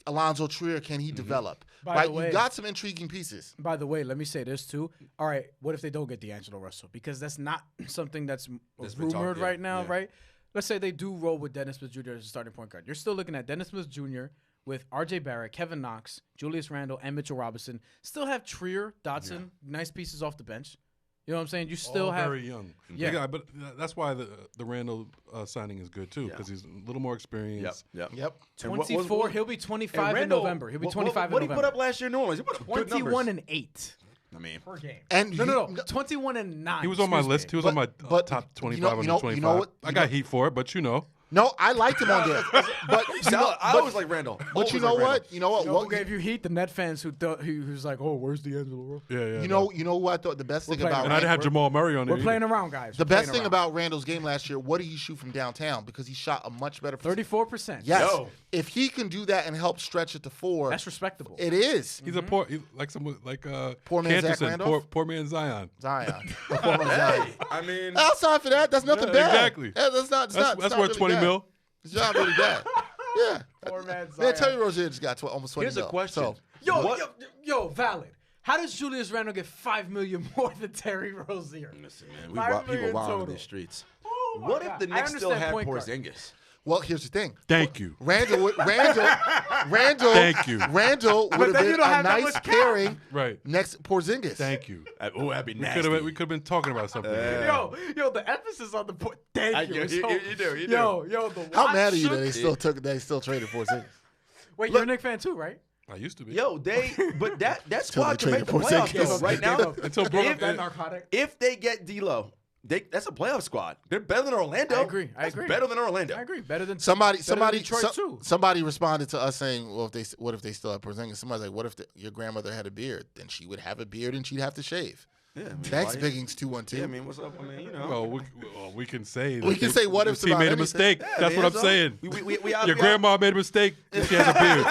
Alonzo Trier, can he develop? By the way- you got some intriguing pieces. By the way, let me say this too. All right, what if they don't get D'Angelo Russell? Because that's not something that's been rumored talked, yeah, right now, yeah. right? Let's say they do roll with Dennis Smith Jr. as a starting point guard. You're still looking at Dennis Smith Jr. with R.J. Barrett, Kevin Knox, Julius Randle, and Mitchell Robinson. Still have Trier, Dotson, nice pieces off the bench. You know what I'm saying? You still All have very young. Yeah. But that's why the Randall signing is good too, because he's a little more experienced. Yep. And what- 24. He'll be 25 in November. He'll be 25 What in he November. put up last year in New Orleans? He put up good numbers. 21 and 8 I mean, per game. And No. you- 21 and 9. He was on my excuse me. list. He was on my but top 25 you under know 25. what- I got heat for it, but No, I liked him on there. But I always like Randall. But you Always know like Randall. what? You know what? You know who gave you heat? The Net fans who's like, oh, where's D'Angelo Russell? yeah. You know what I thought the best thing playing about And I didn't have Jamal Murray on it. We're either. playing around, guys. the We're best playing thing around. about Randall's game last year, what did he shoot from downtown? Because he shot a much better 34%. Yes. Yo. If he can do that and help stretch it to 4, That's respectable. it is. He's a poor, like Poor man Cantor Zach said, Randolph? poor man Zion. Zion. Poor man Zion. I mean, Outside for that, that's nothing Yeah, bad. exactly. Yeah, that's That's worth 20 mil. It's not really bad. Yeah. Poor man Man, Zion. Terry Rozier just got almost 20 here's a mil. question. So, Yo, What- yo, valid. How does Julius Randle get $5 million more than Terry Rozier? Listen, man, $5 million people wild total. in these streets. Oh my What God. if the I Knicks still understand had point guard. Porzingis? Well, here's the thing. Thank you. Randall Thank you. Randall would have then been you don't a have that nice much cap. pairing Right. next Porzingis. Thank you. Oh, that'd be We nasty. could have been talking about something. Yo, the emphasis on the point. Thank you. You do. Yo, the How watch mad are you shook. that they still traded Porzingis? Wait, you're a Knicks fan too, right? I used to be. But that squad they can make the traded playoffs Porzingis. though, right now. Until Gave Brooklyn, up that narcotic. If they get D'Lo, that's a playoff squad. They're better than Orlando. I agree. That's better than Orlando. I agree. Better than Somebody Detroit too. somebody responded to us saying, "Well, what if they still have Porzingis?" Somebody's like, "What if your grandmother had a beard? Then she would have a beard and she'd have to shave." Yeah, I mean, Thanks, why- Biggins 212. Yeah, I mean, what's up? I mean, you know. well, we can say We can say what ifs he about made a anything. mistake. Yeah, That's man, what I'm so saying. we out Your there. grandma made a mistake. She has a beard.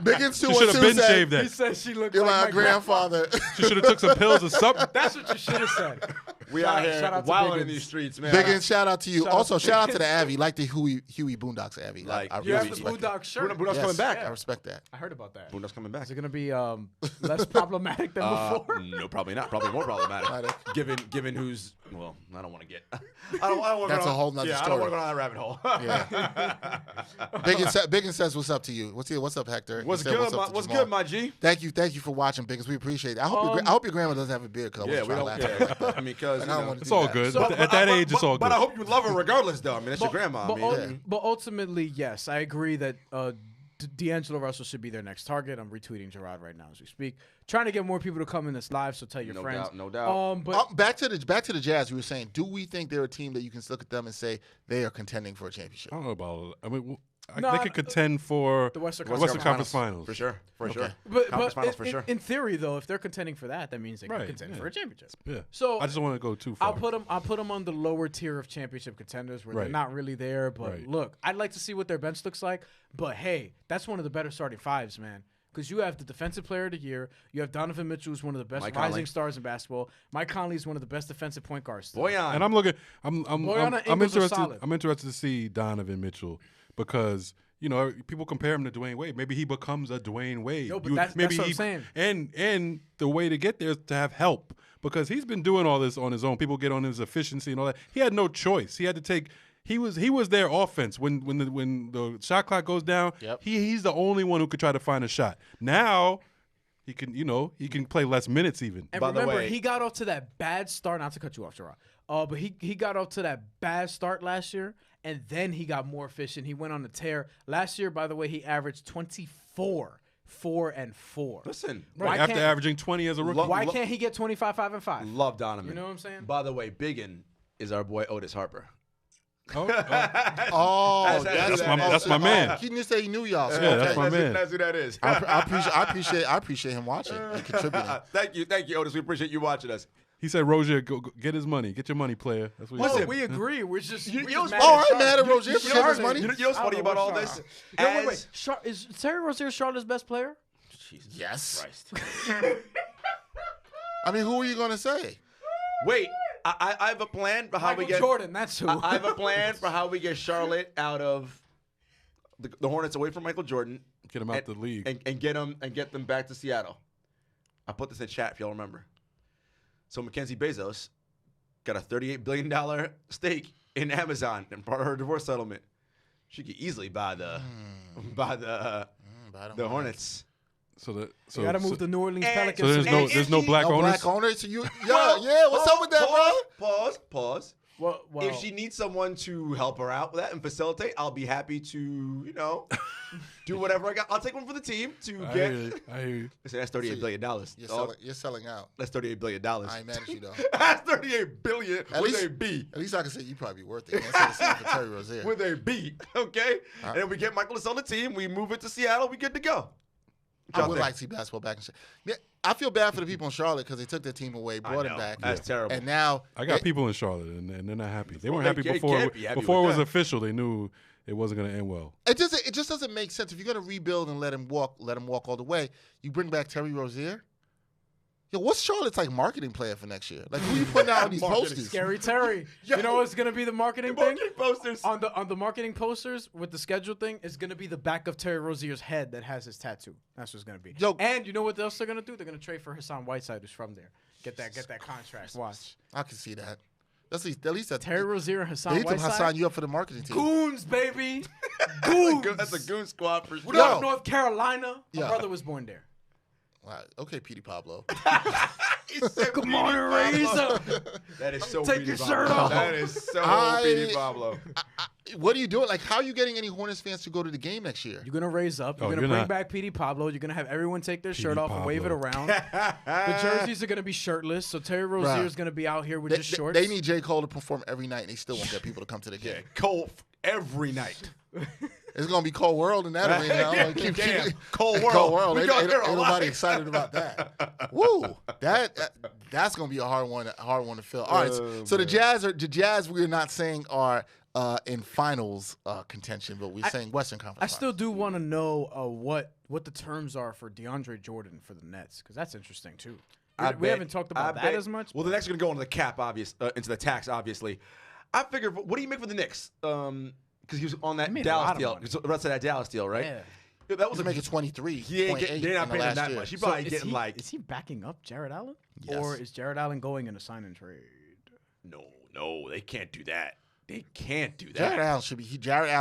Biggins She should have 212 been said, shaved He that. said she looked "You're like my grandfather." She should have took some pills or something. That's what you should have said. We Shout out out here to wilding in Biggins. these streets, man. Biggins, shout out to you. Shout out Also, to shout out to Biggins. the Avi, like the Huey Boondocks Avi. Like, I You have the respect that. Boondock shirt. Boondocks Yes. coming back. I respect that. I heard about that. Boondocks coming back. Is it going to be less problematic than before? No, probably not. Probably more problematic. given who's well, I don't want to get. I don't want to. That's a whole nother I don't story. want to go down that rabbit hole. Yeah. Biggins says, "What's up to you? What's up, Hector?" He What's said, good? up to What's Jamal. good, my G? Thank you for watching, Biggins. We appreciate it. I hope your grandma doesn't have a beard because I Yeah, was we trying don't. to laugh at her. Yeah. I mean, because And I don't want to It's do all that. good. So- at that age, it's all good. But I hope you love her regardless, though. I mean, that's your grandma. I mean, But ultimately, yes, I agree that D'Angelo Russell should be their next target. I'm retweeting Jarod right now as we speak, trying to get more people to come in this live. So tell your No friends. doubt, no doubt. But Back to the Jazz. We were saying, do we think they're a team that you can look at them and say they are contending for a championship? I don't know about. I mean, No, they could contend for the Western Conference Finals. for sure, for Okay. sure. But Conference finals for sure. in theory, though, if they're contending for that means they can Right, contend yeah. for a championship. Yeah. So I just don't want to go too far. I'll put them on the lower tier of championship contenders where they're Right. not really there. But Right. look, I'd like to see what their bench looks like. But hey, that's one of the better starting fives, man. Because you have the defensive player of the year. You have Donovan Mitchell, who's one of the best Mike rising Conley. stars in basketball. Mike Conley is one of the best defensive point guards. still. Boyan. And I'm looking. I'm Boyan and Ingles are interested. solid. I'm interested to see Donovan Mitchell because people compare him to Dwayne Wade. Maybe he becomes a Dwayne Wade. Yo, but that's what I'm saying. And the way to get there is to have help because he's been doing all this on his own. People get on his efficiency and all that. He had no choice. He had to take. He was their offense when the shot clock goes down. Yep. He's the only one who could try to find a shot. Now he can play less minutes even. And By the remember, way- he got off to that bad start. Not to cut you off, Jarod. But he got off to that bad start last year, and then he got more efficient. He went on a tear. Last year, by the way, he averaged 24, 4 and 4. Listen, Why After can't- averaging 20 as a rookie. Why can't he get 25, 5 and 5? love Donovan. You know what I'm saying? By the way, Biggin is our boy Otis Harper. Oh, that's my man. He didn't say he knew y'all. So Yeah, that's my man. That's who that is. I appreciate him watching and contributing. Thank you, Otis. We appreciate you watching us. He said, "Rozier, go get his money. Get your money, player." That's what he Listen, said. we agree. We're just, we're you just know mad what's- at Oh, I'm Charlotte. mad at Rozier for getting his Charlotte- money. You know what's funny about all this? Wait. Is Terry Rozier Charlotte's best player? Jesus Yes. Christ. I mean, who are you going to say? Wait, I have a plan for how we Michael get. Jordan, that's who. I have a plan for how we get Charlotte out of the Hornets, away from Michael Jordan, Get him out the league. and get them back to Seattle. I put this in chat if y'all remember. So Mackenzie Bezos got a $38 billion stake in Amazon and part of her divorce settlement. She could easily buy the Hornets. So You got to move the New Orleans and- Pelicans. so there's no black No owners. black owners? So what's up with that, bro? Pause. Well, If she needs someone to help her out with that and facilitate, I'll be happy to, do whatever I got. I'll take one for the team to I get. hear you. I hear you. Listen, that's $38 billion. You're selling out. That's $38 billion. I ain't mad at you, though. That's $38 billion At with least- a B. At least I can say you probably worth it. Can't say the same for Terry Rozier. With a B, okay? And then we get Michaelis on the team. We move it to Seattle. We good to go. I would like to see basketball back in Charlotte. Yeah, I feel bad for the people in Charlotte because they took their team away, brought him know. back. That's terrible. And now I got people in Charlotte, and they're not happy. They weren't Well, happy they before. can't be happy Before it with was that. official, they knew it wasn't going to end well. It just doesn't make sense. If you're gonna rebuild and let him walk all the way, you bring back Terry Rozier. Yo, what's Charlotte's like marketing plan for next year? Like, who you putting out on these posters? Scary Terry. You know what's gonna be the marketing thing? Posters. On the marketing posters with the schedule thing, it's gonna be the back of Terry Rozier's head that has his tattoo. That's what it's gonna be. Yo, and you know what else they're gonna do? They're gonna trade for Hassan Whiteside, who's from there. Get that contract. Watch. I can see that. At least that Terry Rozier and Hassan they need to Whiteside. sign you up for the marketing team. Goons, baby. Goons. That's a goon squad for We sure. go to North Carolina. My Yeah. brother was born there. All right. Okay, Petey Pablo. Good morning, Razor. That is so Take Petey your Pablo. shirt off. That is so I- Petey Pablo. What are you doing? Like, how are you getting any Hornets fans to go to the game next year? You're gonna raise up. You're Oh, gonna you're bring not. back Petey Pablo. You're gonna have everyone take their shirt Petey off and wave it Pablo. around. The jerseys are gonna be shirtless. So Terry Rozier is gonna be out here with just shorts. They need J. Cole to perform every night, and they still won't get people to come to the game. Cole every night. It's gonna be Cold World in that arena. I'm gonna keep Damn. Cold Cold World. World. We Ain't, got ain't, here ain't alive. nobody excited about that. Woo! That's gonna be a hard one to fill. All right. So the Jazz we're not saying are in finals contention, but we're saying Western Conference. I still do want to know what the terms are for DeAndre Jordan for the Nets, because that's interesting too. We haven't talked about that as much. Well, the Knicks are going to go into the cap, into the tax, obviously. I figured, what do you make for the Knicks? Because he was on that made a Dallas lot of deal. money. The rest of that Dallas deal, right? Yeah. That was He's making 23. He ain't they're not in the paying him last that year. much. He So probably getting is he backing up Jarrett Allen? Yes. Or is Jarrett Allen going in a sign and trade? No, they can't do that. They can't do that. Jarrett Allen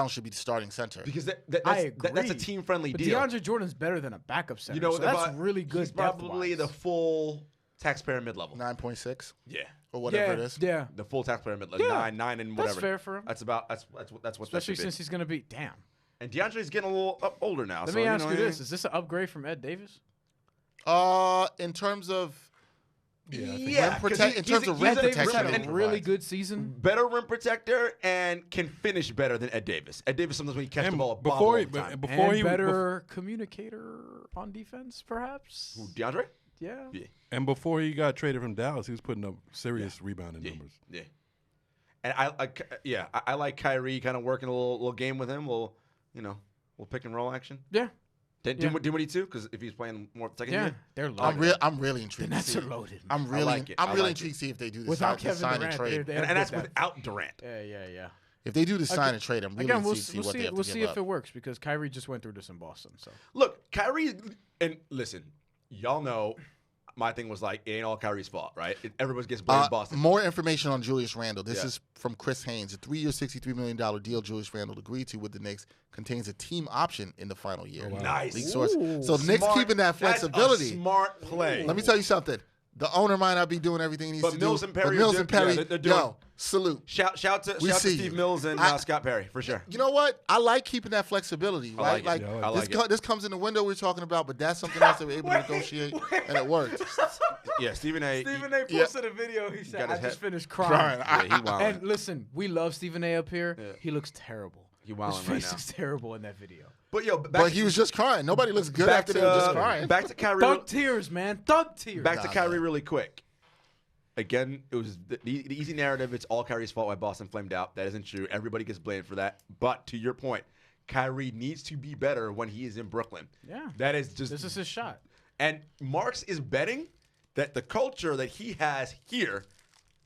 should be the starting center. Because I that's a agree. team-friendly But deal. DeAndre Jordan's better than a backup center. You know, so that's but really good. He's probably the depth-wise. full taxpayer mid-level. 9.6 Yeah. or whatever it is. Yeah. The full taxpayer mid-level. Yeah. Nine and That's whatever. fair for him. That's what that Especially should be. since he's going to be. Damn. And DeAndre's getting a little older now. Let so, me ask know, you this. Is this an upgrade from Ed Davis? In terms of Yeah, I think Yeah, rim protect, in terms of Ed rim Davis protection, had he a really provides. good season. better rim protector and can finish better than Ed Davis. Ed Davis sometimes when he catches the And ball, before he, all the time. before And he better communicator on defense, perhaps. Who, DeAndre? Yeah. Yeah. and before he got traded from Dallas, he was putting up serious rebounding numbers. Yeah. And I like Kyrie kind of working a little game with him, little pick and roll action. Yeah. Dinwiddie too, because if he's playing more second Yeah. year. They're loaded. I'm really intrigued. The Nets to are see. loaded. I'm really like it. I really like intrigued to see if they do the Without sign Kevin and Durant, trade. they And have that's good depth. without Durant. Yeah. If they do the sign and trade, I'm really Again, intrigued to see what they have we'll to see give if up. it works, because Kyrie just went through this in Boston. So Look, Kyrie, and listen, y'all know my thing was like, it ain't all Kyrie's fault, right? Everybody gets blamed in Boston. More information on Julius Randle. This is from Chris Haynes. A 3-year, $63 million deal Julius Randle agreed to with the Knicks contains a team option in the final year. Oh, wow. Nice. League source. Ooh. So the Knicks Smart. keeping that flexibility. That's a smart play. Let me tell you something. The owner might not be doing everything he needs But to Mills do. and Perry but are Mills doing- and Perry, yeah, they're doing- yo, salute. Shout to We see Steve you. Mills and Scott Perry for sure. You know what? I like keeping that flexibility, I right? like it. Yeah, I like it. This comes in the window we're talking about, but that's something else that we're able to negotiate, and it worked. Yeah, Stephen A. Stephen A. Yeah. posted a video. He said, got "I his just head- finished crying." Yeah, he wildin'. And listen, we love Stephen A. up here. Yeah. He looks terrible. He His wildin' right face now. looks terrible in that video. But yo, But he was just crying. Nobody looks good after they were just crying. Back to Kyrie. Thug tears, man. Thug tears. Back to Nah, Kyrie man. really quick. Again, it was the easy narrative. It's all Kyrie's fault why Boston flamed out. That isn't true. Everybody gets blamed for that. But to your point, Kyrie needs to be better when he is in Brooklyn. Yeah. That is just. This is his shot. And Marks is betting that the culture that he has here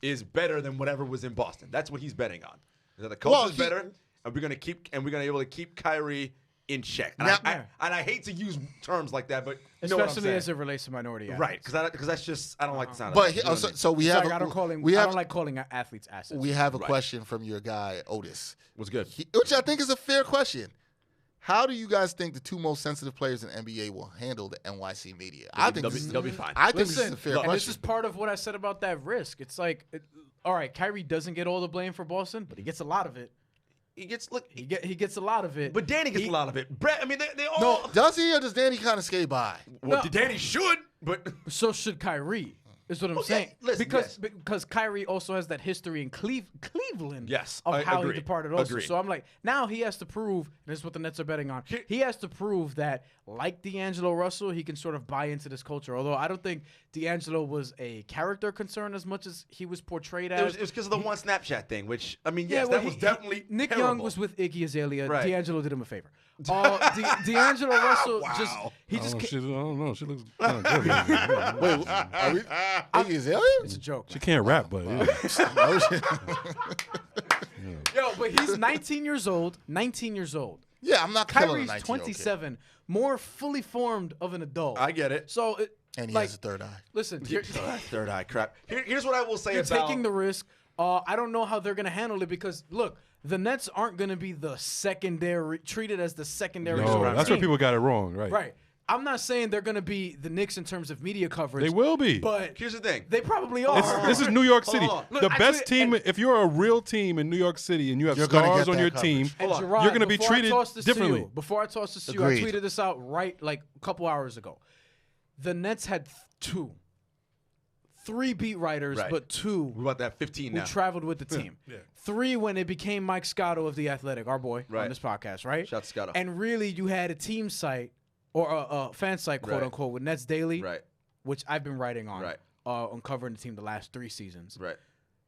is better than whatever was in Boston. That's what he's betting on. Is that the culture is better, and we're gonna be able to keep Kyrie in check. And, Now- I hate to use terms like that, but you know what I'm Especially saying. as it relates to minority athletes. Right, because that's just I don't like the sound But of that. You know what I mean? so we It's have like I don't like calling athletes assets. we have a Right. question from your guy Otis, What's good? which I think is a fair question. How do you guys think the two most sensitive players in NBA will handle the NYC media? They'll be fine. I think this is Listen, a fair and this question. is part of what I said about that risk. It's like, all right, Kyrie doesn't get all the blame for Boston, but he gets a lot of it. He gets He gets a lot of it. but Danny gets a lot of it. Brett, I mean, they all. Does he or does Danny kind of skate by? Well, No. Danny should, but So should Kyrie. Is what I'm saying. Listen, because Kyrie also has that history in Cleveland. Yes, of how agreed. he departed also. Agreed. So I'm like, now he has to prove. And this is what the Nets are betting on. He has to prove that, like D'Angelo Russell, he can sort of buy into this culture. Although I don't think D'Angelo was a character concern as much as he was portrayed as. It was because of the one Snapchat thing, which I mean, yes, that was definitely Nick terrible. Young was with Iggy Azalea. Right. D'Angelo did him a favor. D'Angelo Russell I don't know. She looks kind of good. Wait, are we? Iggy Azalea? It's a joke. She can't rap, but Yo, but he's 19 years old. 19 years old. Yeah, I'm not killing Kyrie's a 19-year-old 27, more fully formed of an adult. I get it. So, and he like, Oh, has a third eye. listen, Third eye crap. Here's what I will say you're about taking the risk. I don't know how they're going to handle it because, look, the Nets aren't going to be the secondary, treated as the secondary. no, that's where people got it wrong, right? Right. I'm not saying they're going to be the Knicks in terms of media coverage. They will be. But here's the thing. they probably are. This is New York City. Hold on. The Look, best actually, team, and- if you're a real team in New York City and you have You're gonna stars get on that your coverage. team, And Hold on. Jarod, you're going to be before I treated toss this differently. To you, before I toss this to you, Agreed. I tweeted this out like a couple hours ago. The Nets had three beat writers, Right. but two What about that 15 who now? traveled with the team. Yeah. 3 when it became Mike Scotto of The Athletic, our boy, Right. on this podcast, right? Shout to Scotto. And really, you had a team site or a fan site, quote Right. unquote, with Nets Daily, Right. which I've been writing on, Right. on covering the team the last 3 seasons. Right.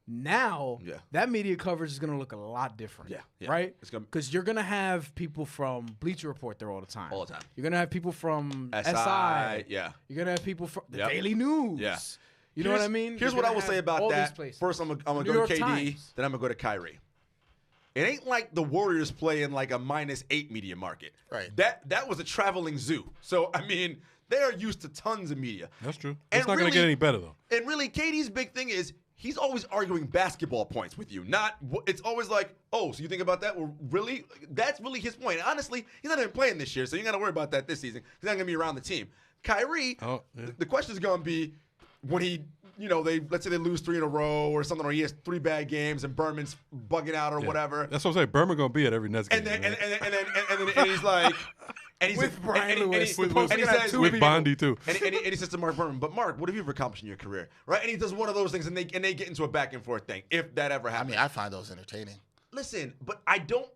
Now, Yeah. that media coverage is going to look a lot different. Yeah. Right? It's gonna- Because you're going to have people from Bleacher Report there all the time. All the time. You're going to have people from SI. SI. Yeah. You're going to have people from the Yep. Daily News. Yeah. You know what I mean? Here's You're what I gonna will say have about all that. these places. First, I'm gonna New go to York KD. Times. Then I'm gonna go to Kyrie. It ain't like the Warriors play in like a -8 media market. Right. That was a traveling zoo. So I mean, they are used to tons of media. That's true. And It's not going to get really- any better, though. And really, KD's big thing is he's always arguing basketball points with you. It's always like, oh, so you think about that? Well, really? That's really his point. Honestly, he's not even playing this year, so you got to worry about that this season. He's not going to be around the team. Kyrie, the question is going to be when he, let's say they lose 3 in a row or something, or he has 3 bad games and Berman's bugging out or whatever. That's what I'm saying. Berman going to be at every Nets game. And then, man. and he's like, and he's With Bryan Lewis. and he says, with Bondi, too. and he says to Mark Berman, but Mark, what have you ever accomplished in your career, right? And he does one of those things, and they get into a back and forth thing, if that ever I happens. mean, I find those entertaining. Listen, but I don't.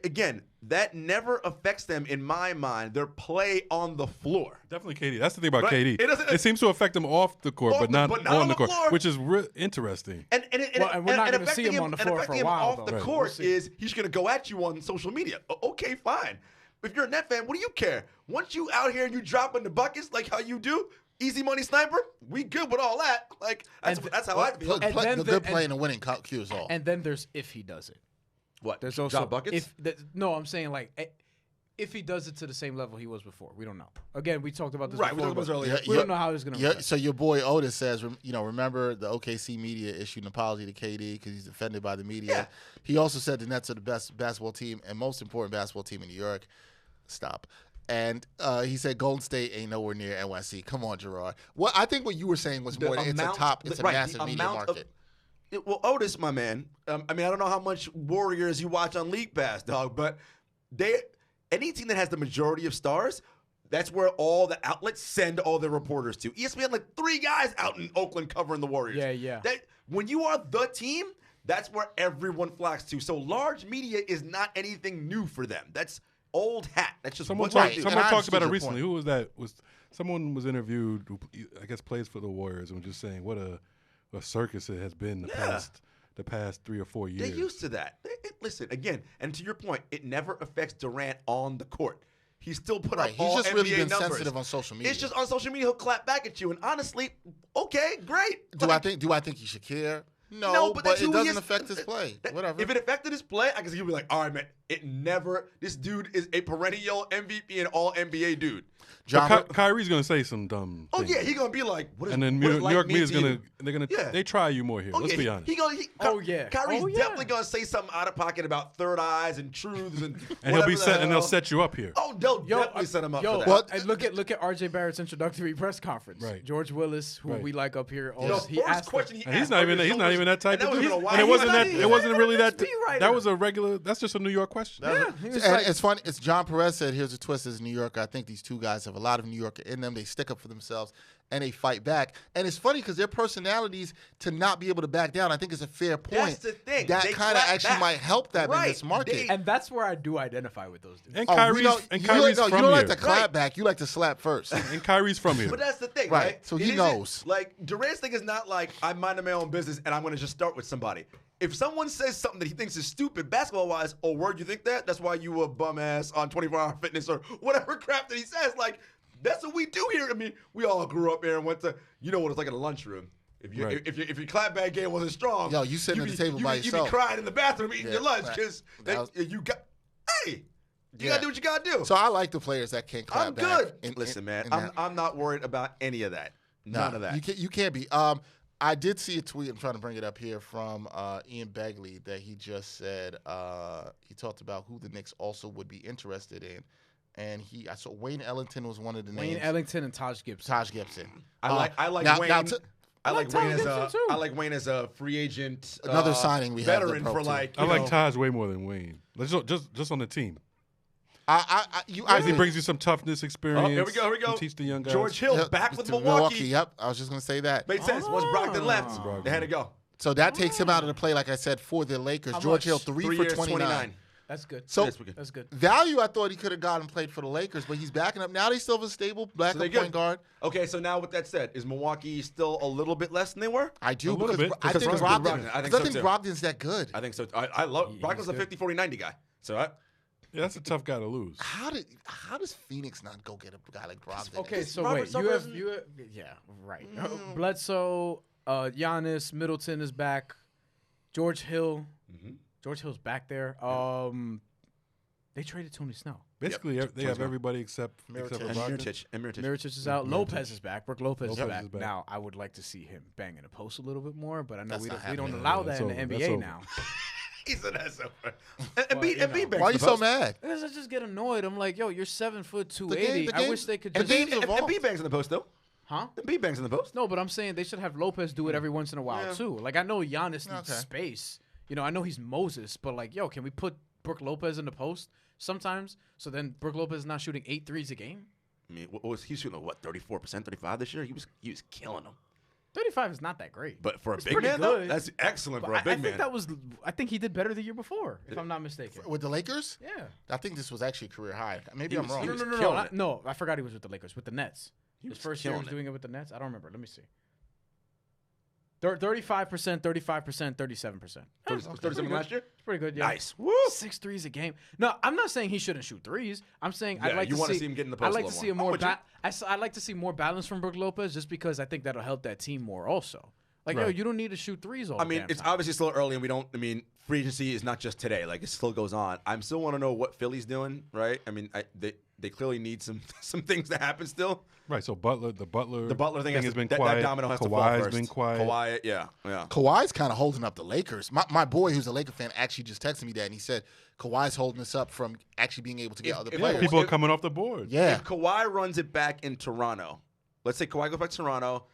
Again, that never affects them in my mind. Their play on the floor. Definitely KD. That's the thing about Right. KD. It doesn't- It seems to affect him off the court, but not on the court, floor. which is interesting. And we're not gonna see affecting him on the floor for a affecting him while, off though. the Right. court We'll see. is he's going to go at you on social media. Okay, fine. If you're a Net fan, what do you care? Once you out here and you dropping the buckets like how you do, easy money sniper, we good with all that. Like that's how I feel. They're playing a winning cue is all. And then there's if he does it. What? There's also drop buckets? no, I'm saying like if he does it to the same level he was before, we don't know. Again, we talked about this Right, we before. talked about but this earlier. We don't know how he's going to. So your boy Otis says, remember the OKC media issued an apology to KD because he's offended by the media. Yeah. He also said the Nets are the best basketball team and most important basketball team in New York. Stop. And he said Golden State ain't nowhere near NYC. Come on, Jarod. Well, I think what you were saying was more. It's a massive media market. Well, Otis, my man. I mean, I don't know how much Warriors you watch on League Pass, dog, but any team that has the majority of stars, that's where all the outlets send all their reporters to. ESPN, like 3 guys out in Oakland covering the Warriors. Yeah. When you are the team, that's where everyone flocks to. So large media is not anything new for them. That's old hat. That's just Someone what they do. talked understood about it your recently. point. Who was that? Someone was interviewed who I guess plays for the Warriors and was just saying what a circus it has been the past 3 or 4 years. They're used to that. Listen, again, and to your point, it never affects Durant on the court. He still put up He's all just NBA really been numbers. sensitive on social media. It's just on social media, he'll clap back at you. And honestly, okay, great. Do I think he should care? No, but that's it who he doesn't is. affect his play. Whatever. If it affected his play, I guess he'd be like, all right, man, this dude is a perennial MVP and all NBA dude. Kyrie's going to say some dumb things. Yeah, he's going to be like, what is And then what New does York like media is mean to going to, you? they try you more here. Let's be honest. Kyrie's definitely going to say something out of pocket about third eyes and truths and And he'll be set, and they'll set you up here. Oh, they'll definitely set him up for that. What? And look at RJ Barrett's introductory press conference. Right. George Willis, who we like up here, The first question he And he's asked not even that type of dude. And it It wasn't really that. writer. That was a regular. That's just a New York question. He was And like, it's funny. It's John Perez said, "Here's a twist: as a New Yorker, I think these 2 guys have a lot of New Yorker in them. They stick up for themselves, and they fight back. And it's funny because their personalities to not be able to back down, I think is a fair point. That's the thing. That They kind of clap actually back. might help them in this market. And that's where I do identify with those dudes. And Oh, Kyrie's, we don't, and you Kyrie's don't, from you don't here. like to clap Right. back. You like to slap first. And Kyrie's from here. But that's the thing, Right. right? So It he isn't- knows. Like, Durant's thing is not like, I'm minding my own business and I'm going to just start with somebody. If someone says something that he thinks is stupid basketball-wise, oh, word, you think that? That's why you a bum-ass on 24-hour fitness or whatever crap that he says. Like, that's what we do here. I mean, we all grew up here and went to, you know what it's like in a lunchroom. If you Right. if your clap back game wasn't strong, Yo, you sitting at the table by You yourself. be crying in the bathroom eating Yeah, your lunch right. because you got, hey, you Yeah. got to do what you got to do. So I like the players that can't clap I'm back. good. Listen, man, in that. I'm not worried about any of that. None of that. You can't be. I did see a tweet. I'm trying to bring it up here from Ian Begley that he just said he talked about who the Knicks also would be interested in, and I saw Wayne Ellington was one of the Wayne names. Ellington and Taj Gibson. Taj Gibson. I like now- Wayne. now I like Taj Wayne as Gibson, a too. I like Wayne as a free agent. Another signing we have to veteran probe for to. like. I you like know, Taj way more than Wayne. Let's just on the team. I Because he brings you some toughness experience. Oh, here we go. can Teach the young guys. George Hill Yep, back with to Milwaukee. Yep, I was just gonna say that. Made sense. Once Brogdon left, Brogdon. they had to go. So that takes him out of the play, like I said, for the Lakers. How George much? Hill, 3 for years, 29. That's good. So Yes, we can. That's good. value, I thought he could have gotten played for the Lakers, but he's backing up. Now they still have a stable backup they point good. guard. Okay, so now with that said, is Milwaukee still a little bit less than they were? I do A little because bit, I because think of Brogdon. I think I so, think too. Brogdon's that good. I think so. I love He- Brogdon's he's a good. 50-40-90 guy. So Yeah, that's a tough guy to lose. How does Phoenix not go get a guy like Brogdon? Okay, so Robert wait, Summer you have yeah, right. Bledsoe, Giannis, Middleton is back. George Hill, George Hill's back there. They traded Tony Snell. Basically, they have everybody except for Mirotic. and Brogdon. Mirotic. Mirotic is out. Lopez is back. Brook Lopez, Lopez is back. is back. Now, I would like to see him banging the post a little bit more, but I know That's we not don't happening. allow That's that in over. the That's NBA over. now. He said that's over. you Embiid know. bangs Why are you the so post. mad? Because I just get annoyed. I'm like, yo, you're 7 foot The 280. game- I wish they could the just. game's evolved. Embiid bangs in the post though. Huh? Embiid bangs in the post. No, but I'm saying they should have Lopez do it every once in a while Yeah. too. Like I know Giannis needs Okay. space. You know, I know he's Moses, but like, yo, can we put Brook Lopez in the post sometimes? So then Brook Lopez is not shooting 8 threes a game. I mean, what was he shooting? What 34%, 35 this year? He was killing them. 35 is not that great. But for a It's big pretty man, though, good. that's excellent But for a I big think man. I think he did better the year before, if I'm not mistaken. With the Lakers? Yeah. I think this was actually a career high. Maybe He I'm was- wrong. he No, was no, no, no, killing I, it. no. I forgot he was with the Lakers, with the Nets. His was first year he was killing it. doing it with the Nets. I don't remember. Let me see. 35%, 35%, 37%. 37 last year. It's pretty good, yeah. Nice. Woo. 6 threes a game. No, I'm not saying he shouldn't shoot threes. I'm saying I'd Yeah, like you to wanna see see him get in the I'd post a like to little see a more. more. I'm with you. I'd like to see more balance from Brook Lopez, just because I think that'll help that team more. Also, like yo, Right. you don't need to shoot threes all. I the mean, damn it's time. obviously still early, and we don't. I mean, free agency is not just today. Like it still goes on. I still want to know what Philly's doing, right? I mean, they clearly need some things to happen still. Right, so the Butler thing has been that quiet. domino has to fall Kawhi's first. been quiet. Kawhi, yeah. Kawhi's kind of holding up the Lakers. My boy, who's a Laker fan, actually just texted me that, and he said Kawhi's holding us up from actually being able to get other if players. People are If- coming off the board. Yeah. If Kawhi runs it back in Toronto, let's say Kawhi goes back to Toronto,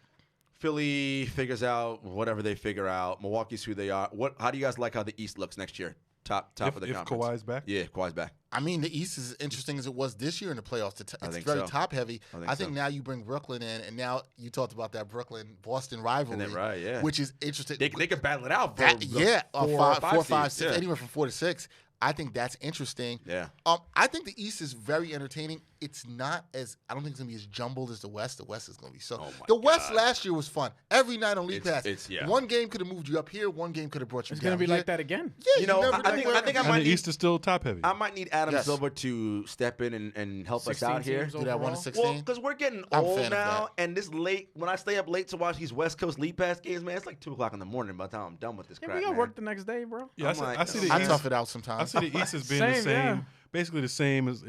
Philly figures out whatever they figure out. Milwaukee's who they are. How do you guys like how the East looks next year? Top of the If conference. Kawhi's back? Yeah, Kawhi's back. I mean, the East is as interesting as it was this year in the playoffs. It's think very so. top heavy. I think so. now you bring Brooklyn in, and now you talked about that Brooklyn-Boston rivalry, right, yeah. which is interesting. They could battle it out for That- the yeah, 4 4, 5, seeds, 6, yeah. anywhere from 4 to 6. I think that's interesting. Yeah. I think the East is very entertaining. It's not as I don't think it's gonna be as jumbled as the West. The West is gonna be so. Oh my The West God. last year was fun. Every night on League It's- Pass, it's- yeah. one game could have moved you up here. One game could have brought you it's down gonna be here. like that again. Yeah, You know, never I know think- where I think I it's might And the need- East is still top heavy. I might need Adam Yes. Silver to step in and help us 16 out here. teams do that 1 to overall. 16. Well, because we're getting I'm a old fan of now, that. and this late when I stay up late to watch these West Coast League Pass games, man, it's like 2:00 in the morning by the time I'm done with this Yeah, crap. we got man. work the next day, bro. Yeah, I'm like, I see the I East. tough it out I sometimes. see the East as being the Same, same, yeah. basically the same as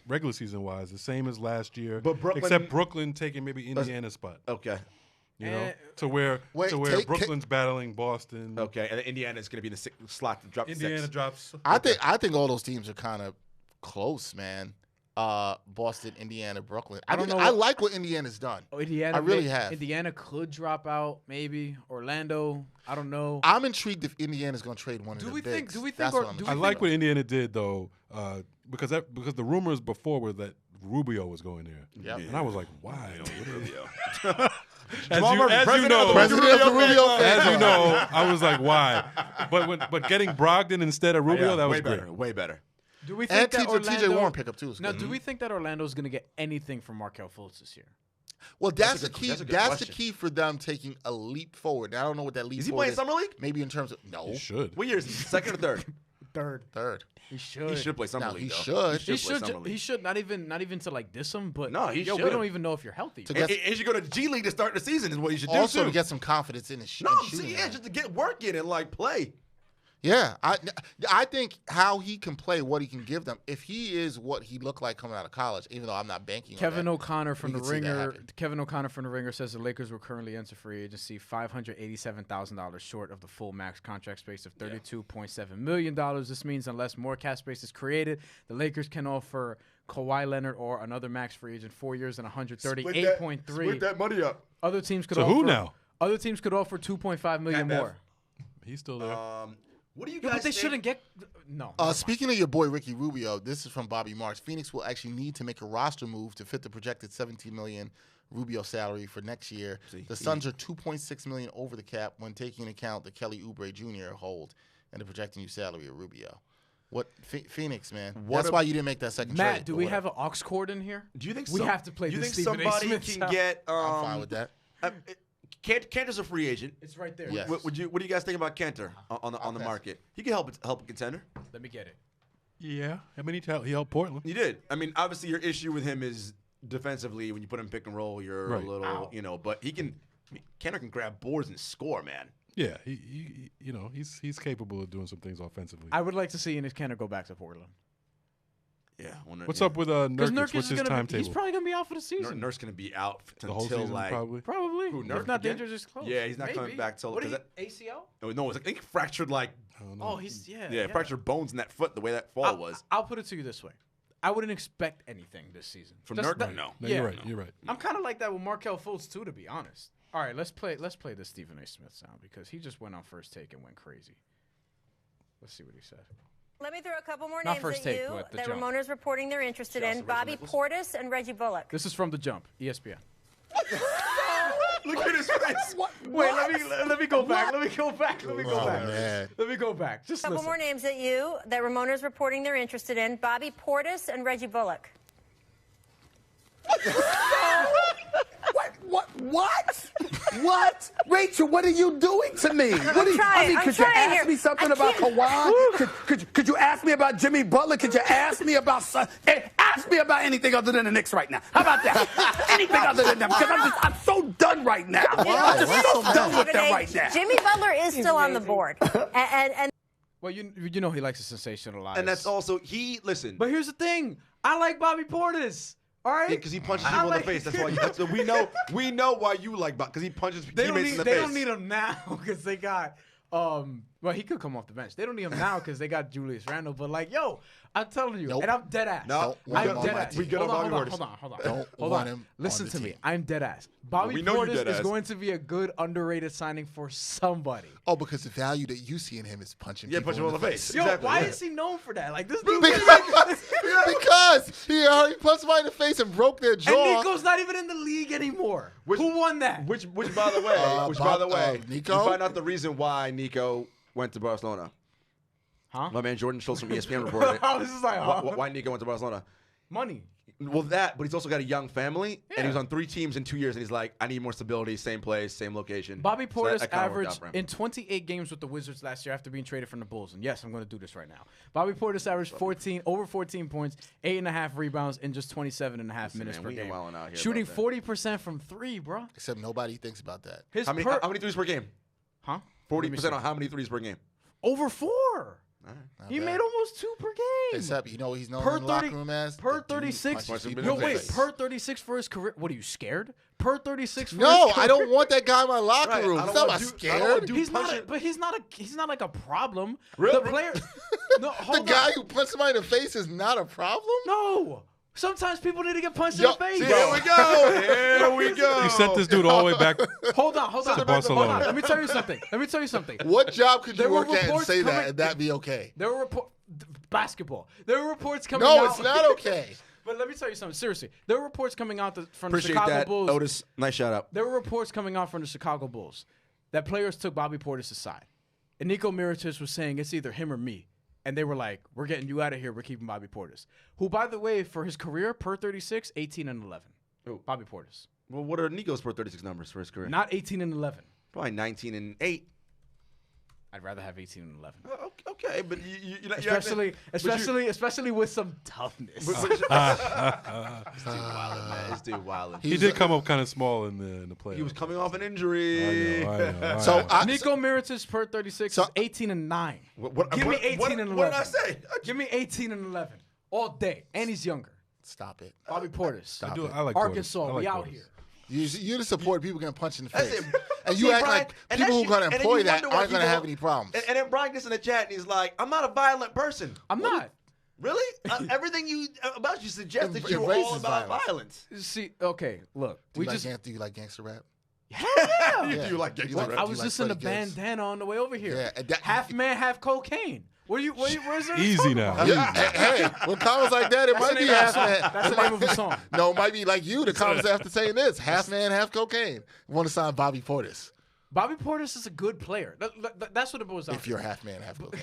regular season wise, the same as last year. But Brooklyn- except Brooklyn taking maybe Indiana's spot. Okay, You know, Eh, to where Wait, Brooklyn's battling Boston. okay, and Indiana's going to be in the slot to drop to Indiana 6. drops. I think all those teams are kind of close, man. Boston, Indiana, Brooklyn. I don't think know I what- like what Indiana's done. Indiana, I really have. Indiana could drop out, maybe Orlando. I don't know. I'm intrigued if Indiana's going to trade one Do of the we think- bigs. do we think That's or- what I'm do we I intrigued like about. what Indiana did though, because the rumors before were that Rubio was going there. Yep. And I was like, why? Jamal As Murray, you president know, of the President of the Rubio fan. as you know, I was like, why? But getting Brogdon instead of Rubio, that was way great. better. Way better. Do we And think that TJ Warren pickup too. Now, do we think that Orlando's going to get anything from Markelle Fultz this year? Well, that's the a good- key. that's a good That's the question. key for them taking a leap forward. Now, I don't know what that leap Is he forward playing Summer League? Maybe in terms of no You should. What year is he? Second or third? third. He should. He should play Summer Now, League. he though. should. He play should. Summer League. He should not even to like diss him, but No, he we should. don't even know if you're healthy. To And get- he should go to G League to start the season. Is what he should do Also too. to get some confidence in his no, shooting. see, yeah, man. just to get work in and like play. Yeah, I think how he can play, what he can give them. If he is what he looked like coming out of college, even though I'm not banking Kevin on O'Connor from We the could see that Ringer. happen. Kevin O'Connor from the Ringer says the Lakers were currently enter free agency $587,000 short of the full max contract space of $32.7 million. This means unless more cap space is created, the Lakers can offer Kawhi Leonard or another max free agent 4 years and $138.3. Split that money up. Other teams could So offer who now? Other teams could offer $2.5 million Bev. more. He's still there. What do you Yeah, guys but they think? shouldn't get no. Speaking of your boy Ricky Rubio, this is from Bobby Marks. Phoenix will actually need to make a roster move to fit the projected $17 million Rubio salary for next year. The Suns are $2.6 million over the cap when taking into account the Kelly Oubre Jr. hold and the projected new salary of Rubio. What Phoenix, man? That's why you didn't make that second trade. Matt, do but we whatever. have an aux cord in here? Do you think we have to play Do you this think Stephen A. somebody Smith can sound? get? I'm fine with that. Cantor's a free agent. It's right there. Yes. What do you guys think about Cantor on the pass. market? He can help a contender. Let me get it. Yeah. I mean, he helped Portland. You did. I mean, obviously your issue with him is defensively when you put him pick and roll, you're Right. a little, but he can. I mean, Cantor can grab boards and score, man. Yeah, he's capable of doing some things offensively. I would like to see Enes Kanter go back to Portland. Yeah. What's up with Because Nurkic? Nurkic What's is his going to timetable? he's probably going to be out for the season. Nurse going to be out the whole until season, like probably. Probably. Who, If Nurkic not, again? dangerous close. Yeah, he's not coming Maybe. back till What because ACL? no, I think he fractured like I don't know. Oh, he's yeah. fractured bones in that foot the way that fall was. I'll put it to you this way. I wouldn't expect anything this season. From Just Nurkic, that- no. No, yeah. you're right. You're right. I'm kind of like that with Markelle Fultz too, to be honest. All right, let's play this Stephen A. Smith sound because he just went on First Take and went crazy. Let's see what he said. Let me throw a couple more Not names First at Take, you but The that Jump. Ramona's reporting they're interested in. Bobby Portis and Reggie Bullock. This is from The Jump, ESPN. Look at his face. Wait, let me go back. Let me go back. Let me go Oh, back. man. Let me go back. Just A couple listen. more names at you that Ramona's reporting they're interested in. Bobby Portis and Reggie Bullock. What? Rachel, what are you doing to me? What are you, trying. I mean, I'm could you trying ask here. me something I about can't- Kawhi? Could you ask me about Jimmy Butler? Could you ask me about ask me about anything other than the Knicks right now? How about that? Anything other than them? Because I'm so done right now. I'm just so done with them right now. Jimmy Butler is still on the board. And Well, you know he likes to sensationalize. And that's also listen. But here's the thing. I like Bobby Portis. All right? because he punches I people in like- the face. That's why. we know why you like because he punches They don't teammates need in the they face. don't need him now because they got well, he could come off the bench. They don't need him now because they got Julius Randle. But like, yo, I'm telling you, Nope. and I'm dead ass. No, we I'm got- dead on my ass. team. We got Hold on on, Bobby hold Portis. on, hold on. Don't Hold want on. him Listen on the to me. team. I'm dead ass. Bobby we know you're Portis dead is ass. going to be a good underrated signing for somebody. Oh, because the value that you see in him is punching Yeah, people punch him in the face. Yo, Exactly, why yeah. is he known for that? Like this dude. Because he already punched somebody in the face and broke their And jaw. Nico's not even in the league anymore. Who won that? Which by the way, Nico? you find out the reason why Nico went to Barcelona. Huh? My man Jordan Schultz from ESPN reported it. I was just like, huh? Why Nico went to Barcelona? Money. Well, but he's also got a young family, and he was on 3 teams in 2 years, and he's like, I need more stability, same place, same location. Bobby So that Portis kinda worked out averaged for him. in 28 games with the Wizards last year after being traded from the Bulls. And yes, I'm going to do this right now. Bobby Portis averaged over 14 points, 8.5 rebounds in just 27.5 minutes man, per we ain't game. wildin' out here Shooting about that. 40% from 3, bro. Except nobody thinks about that. His How many threes per game? Huh? 40% on how many threes per game? Over 4. He bad. made almost 2 per game. Except, you know what he's known Per in the locker 30 room as? per The dude 36. punches people No, in the wait, face. per 36 for his career. What are you scared? Per 36 for No, his career. I don't want that guy in my locker Right, room. I don't He's not want about dude- I don't want scared. dude He's not, punching- but he's not like a problem. Really? The player, no, The hold guy on. who punched somebody in the face is not a problem? No, sometimes people need to get punched Yo, in the face. see, Here we go. Here we go. You sent this dude all the way back. Hold on. Barcelona. Let me tell you something. What job could There you were work at and reports say that coming- and that be okay? There were basketball. There were reports coming No, out. it's not okay. But let me tell you something. Seriously, there were reports coming out from Appreciate the Chicago that, Bulls. Otis. Nice shout out. There were reports coming out from the Chicago Bulls that players took Bobby Portis aside. And Nico Mirotic was saying it's either him or me. And they were like, we're getting you out of here. We're keeping Bobby Portis. Who, by the way, for his career, per 36, 18 and 11. Oh. Bobby Portis. Well, what are Nico's per 36 numbers for his career? Not 18 and 11. Probably 19 and 8. I'd rather have 18 and 11. Okay, but you're not Especially with some toughness. This dude wildin'. He did come up kind of small in the playoffs. He was coming off an injury. I know. So Nico Mirotic per 36 is 18 and 9. Give me 18 and 11. What did I say? Give me 18 and 11 all day, and he's younger. stop it. Bobby Portis. I like Arkansas. Portis. I like We out Portis. here. You the support people getting punched in the That's face, it. and See, you act Bryan, like and people who that's are going you- to and employ then you that wonder why aren't going to people- have any problems. And then Bryan gets in the chat and he's like, "I'm not a violent person." I'm not. Really? Everything about you suggests that you're Embraces all about violence. See, okay, look. Do you like gangster rap? Hell yeah. You do like gangster rap. I was Do you just like in a Freddie Gibbs? bandana on the way over here. Yeah, and that- half man, half cocaine. Where's that? Easy now. Yeah, hey, when comments like that, it might be half man. That's the name of the song. No, it might be like you. The comments after saying this, half man, half cocaine. Want to sign Bobby Portis? Bobby Portis is a good player. That's what it boils down If to. you're half man, half cocaine.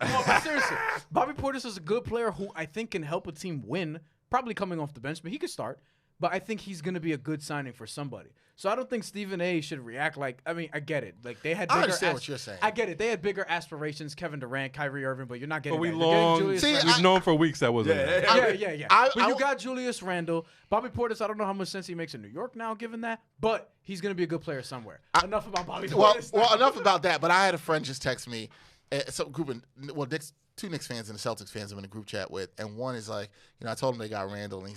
No, but seriously, Bobby Portis is a good player who I think can help a team win. Probably coming off the bench, but he could start. But I think he's going to be a good signing for somebody. So I don't think Stephen A. should react like. I mean, I get it. Like they had. I Bigger understand what you're saying. I get it. They had bigger aspirations. Kevin Durant, Kyrie Irving, but you're not getting. But we that. You're getting long. Julius See, Randle. We've known for weeks that wasn't. Yeah. I- But you got Julius Randle. Bobby Portis, I don't know how much sense he makes in New York now, given that. But he's going to be a good player somewhere. Enough about Bobby Portis. Well, enough about that. But I had a friend just text me. Two Knicks fans and the Celtics fans I'm in a group chat with, and one is like, I told him they got Randall, and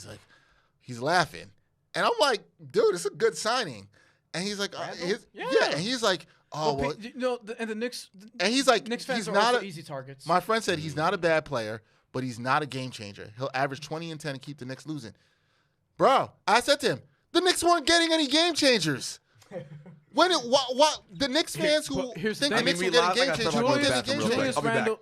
he's laughing, and I'm like, dude, it's a good signing, and he's like, and he's like, and the Knicks. And he's like, Knicks fans he's are not also easy targets. My friend said he's not a bad player, but he's not a game changer. He'll average 20 and 10 and keep the Knicks losing. Bro, I said to him, the Knicks weren't getting any game changers. What the Knicks fans who here's the think the thing. Knicks I were mean, getting game I changers gotta weren't go to the getting bathroom game real quick. changers. Julius I'll be Randle.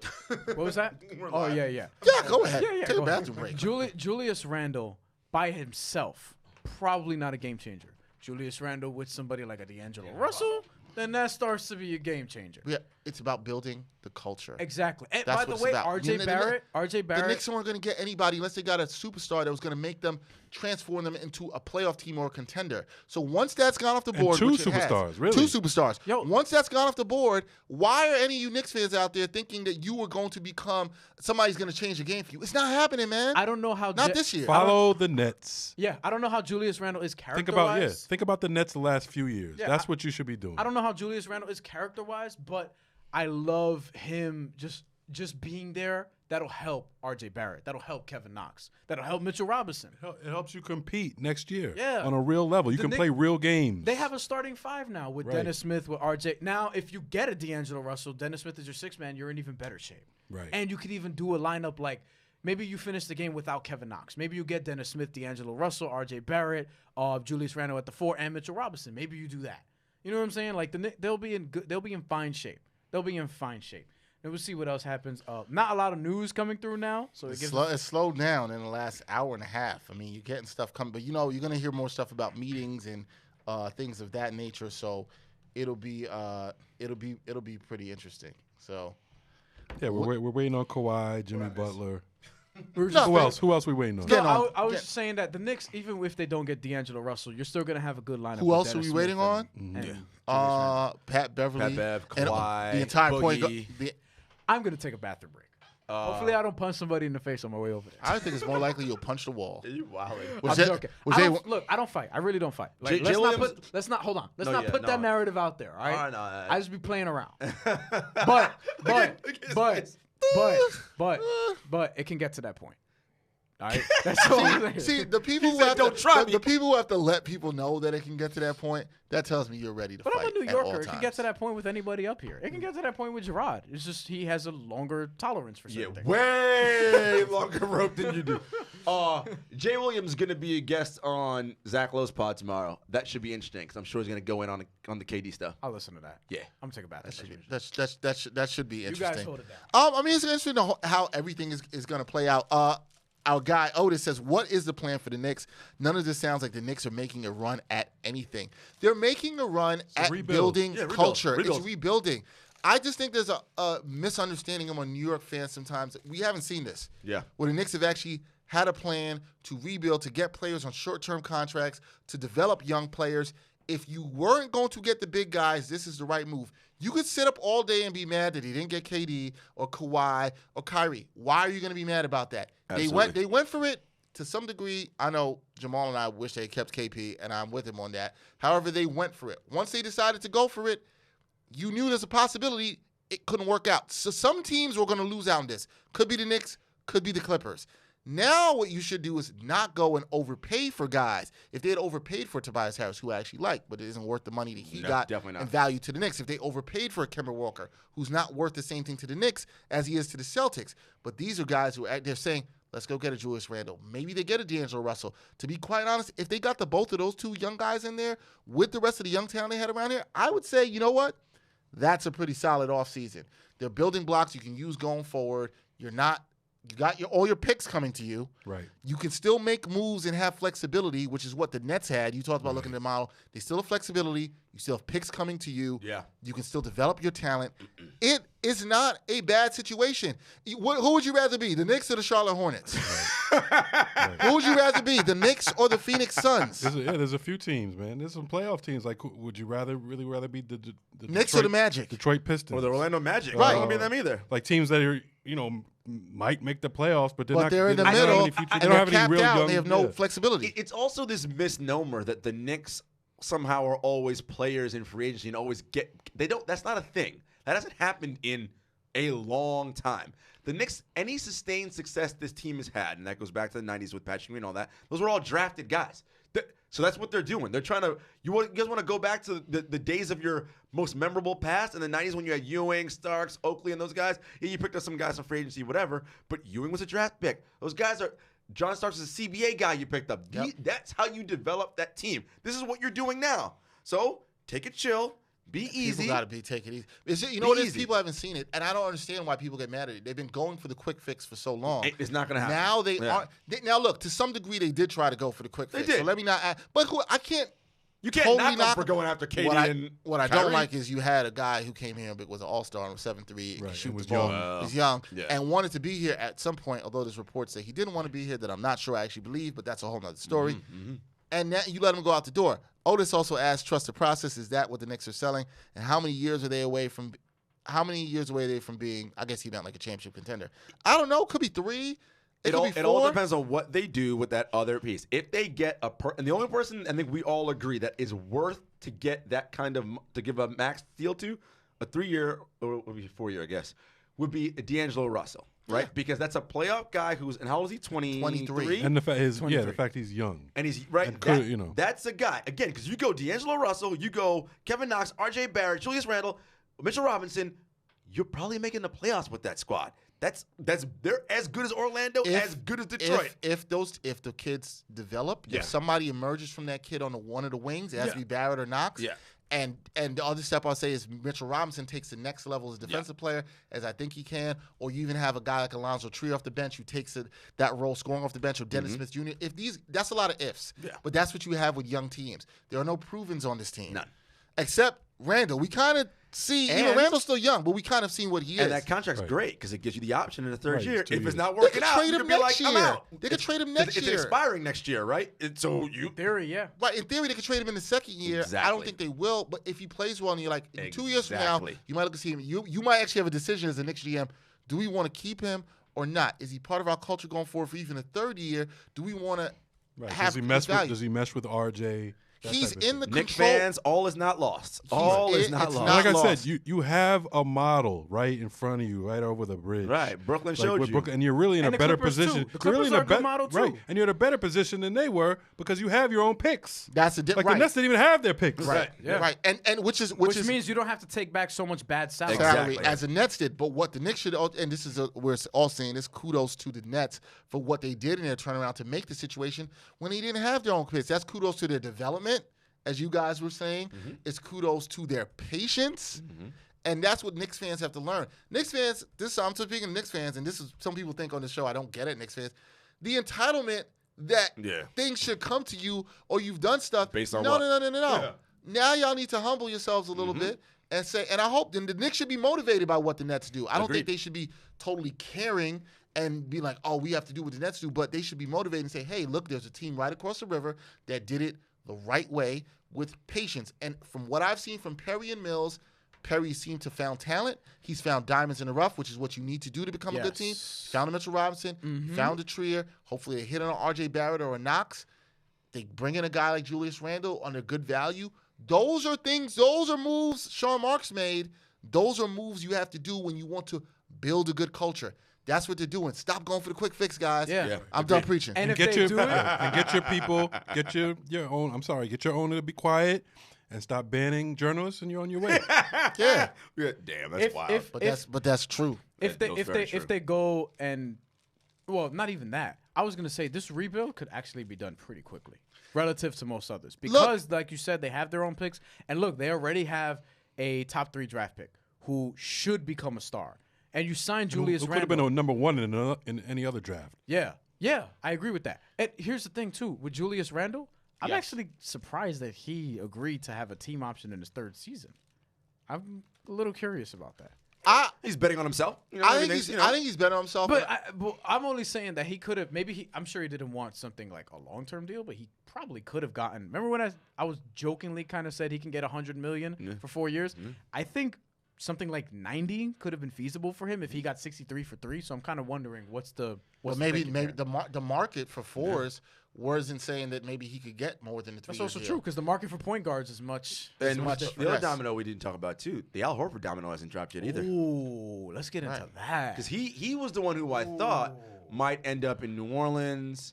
back. What was that? Oh yeah. Yeah, go ahead. Yeah, Take go a ahead. bathroom break. Julius Randle by himself, probably not a game changer. Julius Randle with somebody like a D'Angelo Russell, then that starts to be a game changer. Yeah, it's about building the culture. Exactly. And That's by what the it's way, about. RJ Barrett. The Knicks weren't going to get anybody unless they got a superstar that was going to make them transform them into a playoff team or a contender. So once that's gone off the board, two which it has, superstars, really. two superstars. Yo. Once that's gone off the board, why are any of you Knicks fans out there thinking that you were going to become somebody's going to change the game for you? It's not happening, man. I don't know how. Not this year. Follow the Nets. Yeah, I don't know how Julius Randle is Think character-wise. about the Nets the last few years. Yeah, That's what you should be doing. I don't know how Julius Randle is character-wise, but I love him just being there. That'll help RJ Barrett. That'll help Kevin Knox. That'll help Mitchell Robinson. It helps you compete next year. Yeah. On a real level. You The can Knicks- play real games. They have a starting five now with Right. Dennis Smith, with RJ. Now, if you get a D'Angelo Russell, Dennis Smith is your sixth man, you're in even better shape. Right. And you could even do a lineup like maybe you finish the game without Kevin Knox. Maybe you get Dennis Smith, D'Angelo Russell, RJ Barrett, Julius Randle at the 4, and Mitchell Robinson. Maybe you do that. You know what I'm saying? Like they'll be in fine shape. They'll be in fine shape. And we'll see what else happens. Not a lot of news coming through now, so it gives It's slowed down in the last hour and a half. I mean, you're getting stuff coming, but you're going to hear more stuff about meetings and things of that nature. So it'll be pretty interesting. So Yeah, we're waiting on Kawhi, Jimmy Butler. We're just- Who else? Who else we waiting on? No, I was just saying that the Knicks, even if they don't get D'Angelo Russell, you're still gonna have a good lineup. Who with else are Dennis we Smith waiting on? and Pat Beverly, Pat Bev, and, Kawhi, the entire point. Boogie. I'm gonna take a bathroom break. Hopefully, I don't punch somebody in the face on my way over there. I think it's more likely you'll punch the wall. You wildin'. Was I'm it- joking. was I it- don't- look, I don't fight. I really don't fight. Like, Jay let's not Williams- put. Let's not hold on. Let's No, not yeah, put that no. narrative out there. All right. All right, no, I just be playing around. Look But it can get to that point. All right. That's all I'm saying. See, the people who said, have "Don't to, try the, me." the people who have to let people know that it can get to that point, that tells me you're ready to But fight. I'm a New at all Yorker. It can get times. to that point with anybody up here. It can get to that point with Jarod. It's just he has a longer tolerance for certain things. way longer rope than you do. Jay Williams going to be a guest on Zach Lowe's pod tomorrow. That should be interesting because I'm sure he's going to go in on the KD stuff. I'll listen to that. Yeah. I'm gonna take a bath. That should be interesting. guys hold it down. I mean, it's interesting how everything is going to play out. Our guy Otis says, what is the plan for the Knicks? None of this sounds like the Knicks are making a run at anything. They're making a run at building culture. It's rebuilding. I just think there's a misunderstanding among New York fans sometimes. We haven't seen this. Yeah. Where the Knicks have actually had a plan to rebuild, to get players on short-term contracts, to develop young players. If you weren't going to get the big guys, this is the right move. You could sit up all day and be mad that he didn't get KD or Kawhi or Kyrie. Why are you going to be mad about that? Absolutely. They went for it to some degree. I know Jamal and I wish they had kept KP, and I'm with him on that. However, they went for it. Once they decided to go for it, you knew there's a possibility it couldn't work out. So some teams were going to lose out on this. Could be the Knicks, could be the Clippers. Now what you should do is not go and overpay for guys. If they had overpaid for Tobias Harris, who I actually like, but it isn't worth the money that he got and value to the Knicks. If they overpaid for Kemba Walker, who's not worth the same thing to the Knicks as he is to the Celtics. But these are guys who they're saying, let's go get a Julius Randle. Maybe they get a D'Angelo Russell. To be quite honest, if they got both of those two young guys in there with the rest of the young talent they had around here, I would say, you know what? That's a pretty solid offseason. They're building blocks you can use going forward. You got all your picks coming to you. Right. You can still make moves and have flexibility, which is what the Nets had. You talked about looking at the model. They still have flexibility. You still have picks coming to you. Yeah. You can still develop your talent. It is not a bad situation. Who would you rather be, the Knicks or the Charlotte Hornets? Right. Who would you rather be, the Knicks or the Phoenix Suns? There's a few teams, man. There's some playoff teams. Like, would you really rather be the Knicks Detroit, or the Magic? Detroit Pistons. Or the Orlando Magic. Right. I don't want to be them either. Like teams that are, might make the playoffs, but they're in the middle, and they're capped out, and they have no flexibility. It's also this misnomer that the Knicks somehow are always players in free agency and always that's not a thing. That hasn't happened in a long time. The Knicks, any sustained success this team has had, and that goes back to the 90s with Patrick Ewing and all that, those were all drafted guys. So that's what they're doing. They're trying to – you guys want to go back to the days of your most memorable past in the 90s when you had Ewing, Starks, Oakley, and those guys? Yeah, you picked up some guys from free agency, whatever, but Ewing was a draft pick. Those guys are – John Starks is a CBA guy you picked up. Yep. That's how you develop that team. This is what you're doing now. So take it chill. Be easy. People got to take it easy. You know what it is? People haven't seen it, and I don't understand why people get mad at it. They've been going for the quick fix for so long. It's not going to happen. Now they aren't. Now look, to some degree, they did try to go for the quick fix. They did. So let me not. But I can't. You can't totally knock them for going after KD and what I Kyrie. don't like is you had a guy who came here and was an all-star and was 7'3", Right, shoot was the ball. young. He's young Yeah. and wanted to be here at some point. Although there's reports that he didn't want to be here, that I'm not sure I actually believe, but that's a whole nother story. And now you let him go out the door. Otis also asked, "Trust the process. Is that what the Knicks are selling? And how many years are they away from? How many years away are they from being? I guess he meant like a championship contender. I don't know. Could be 3. It all depends on what they do with that other piece. If they get and the only person I think we all agree that is worth to get that kind of to give a max deal to, a 3-year or 4-year, I guess, would be D'Angelo Russell, right? Yeah. Because that's a playoff guy and how old is he? 23. And the fact he's young. And he's right. And that's a guy again because you go D'Angelo Russell, you go Kevin Knox, R.J. Barrett, Julius Randle, Mitchell Robinson. You're probably making the playoffs with that squad. They're as good as Orlando, as good as Detroit. If the kids develop, Yeah. if somebody emerges from that kid on one of the wings, it has to be Barrett or Knox. Yeah. And the other step I'll say is Mitchell Robinson takes the next level as a defensive player, as I think he can, or you even have a guy like Alonzo Tree off the bench who takes that role scoring off the bench, or Dennis Smith Jr. That's a lot of ifs. Yeah. But that's what you have with young teams. There are no provens on this team. None. Except Randall. We kind of see, Randall's still young, but we kind of seen what he is. And that contract's great because it gives you the option in the third year. If it's years. not They working could out, trade you him could be next like, I'm year. out. They could trade him next It's year. expiring next year, right? In theory, yeah. Right, in theory, they could trade him in the second year. I Exactly. don't think they will, but if he plays well and you're like, in 2 years from now, Exactly. you might look and see him. You might actually have a decision as the Knicks GM. Do we want to keep him or not? Is he part of our culture going forward for even a third year? Do we want to have his value? Does he mesh with RJ? He's in the Knick control. fans, all is not lost. All is not it's lost. not Like I lost. said, you have a model right in front of you, right over the bridge. Right, Brooklyn showed with you. Brooklyn, and you're really in And a the better Clippers, position. too. The You're really Clippers in are a good model, too. Right, and you're in a better position than they were because you have your own picks. That's Like right. the Nets didn't even have their picks. Right, Yeah. right, and which Which means you don't have to take back so much bad salary. salary Exactly. as the Nets did. But what the Knicks should, and this is we're all saying this, kudos to the Nets for what they did in their turnaround to make the situation when they didn't have their own picks. That's kudos to their development, as you guys were saying. It's kudos to their patience. And that's what Knicks fans have to learn. Knicks fans, I'm speaking of Knicks fans, and this is some people think on the show I don't get it, Knicks fans. the entitlement that things should come to you or you've done stuff. Based on no. Yeah. Now y'all need to humble yourselves a little bit and say, and I hope the Knicks should be motivated by what the Nets do. I don't think they should be totally caring and be like, oh, we have to do what the Nets do, but they should be motivated and say, hey, look, there's a team right across the river that did it the right way with patience. And from what I've seen from Perry and Mills, Perry seemed to found talent. He's found diamonds in the rough, which is what you need to do to become a good team. He found a Mitchell Robinson. He found a Trier. Hopefully they hit on an R.J. Barrett or a Knox. They bring in a guy like Julius Randle under good value. Those are moves Sean Marks made. Those are moves you have to do when you want to build a good culture. That's what they're doing. Stop going for the quick fix, guys. Yeah. I'm done preaching. And if get they your do it, and get your people, get your own. I'm sorry, get your owner to be quiet and stop banning journalists, and you're on your way. Yeah. Damn, that's wild. But that's true. If they go and, well, not even that. I was gonna say this rebuild could actually be done pretty quickly relative to most others because, like you said, they have their own picks. And look, they already have a top 3 draft pick who should become a star. And you signed Julius Randle. Who could have been a number 1 in any other draft. Yeah, I agree with that. And here's the thing, too. With Julius Randle, I'm actually surprised that he agreed to have a team option in his 3rd season. I'm a little curious about that. He's betting on himself. I think he's betting on himself. But I'm only saying that he could have, I'm sure he didn't want something like a long-term deal, but he probably could have gotten, remember when I was jokingly kind of said he can get $100 million for 4 years? I think something like 90 could have been feasible for him if he got 63 for 3. So I'm kind of wondering what's maybe the market for 4s wasn't saying that maybe he could get more than the 3 That's years also true because the market for point guards is much. And much the other domino we didn't talk about too, the Al Horford domino hasn't dropped yet either. Ooh, let's get into that because he was the one who I thought might end up in New Orleans.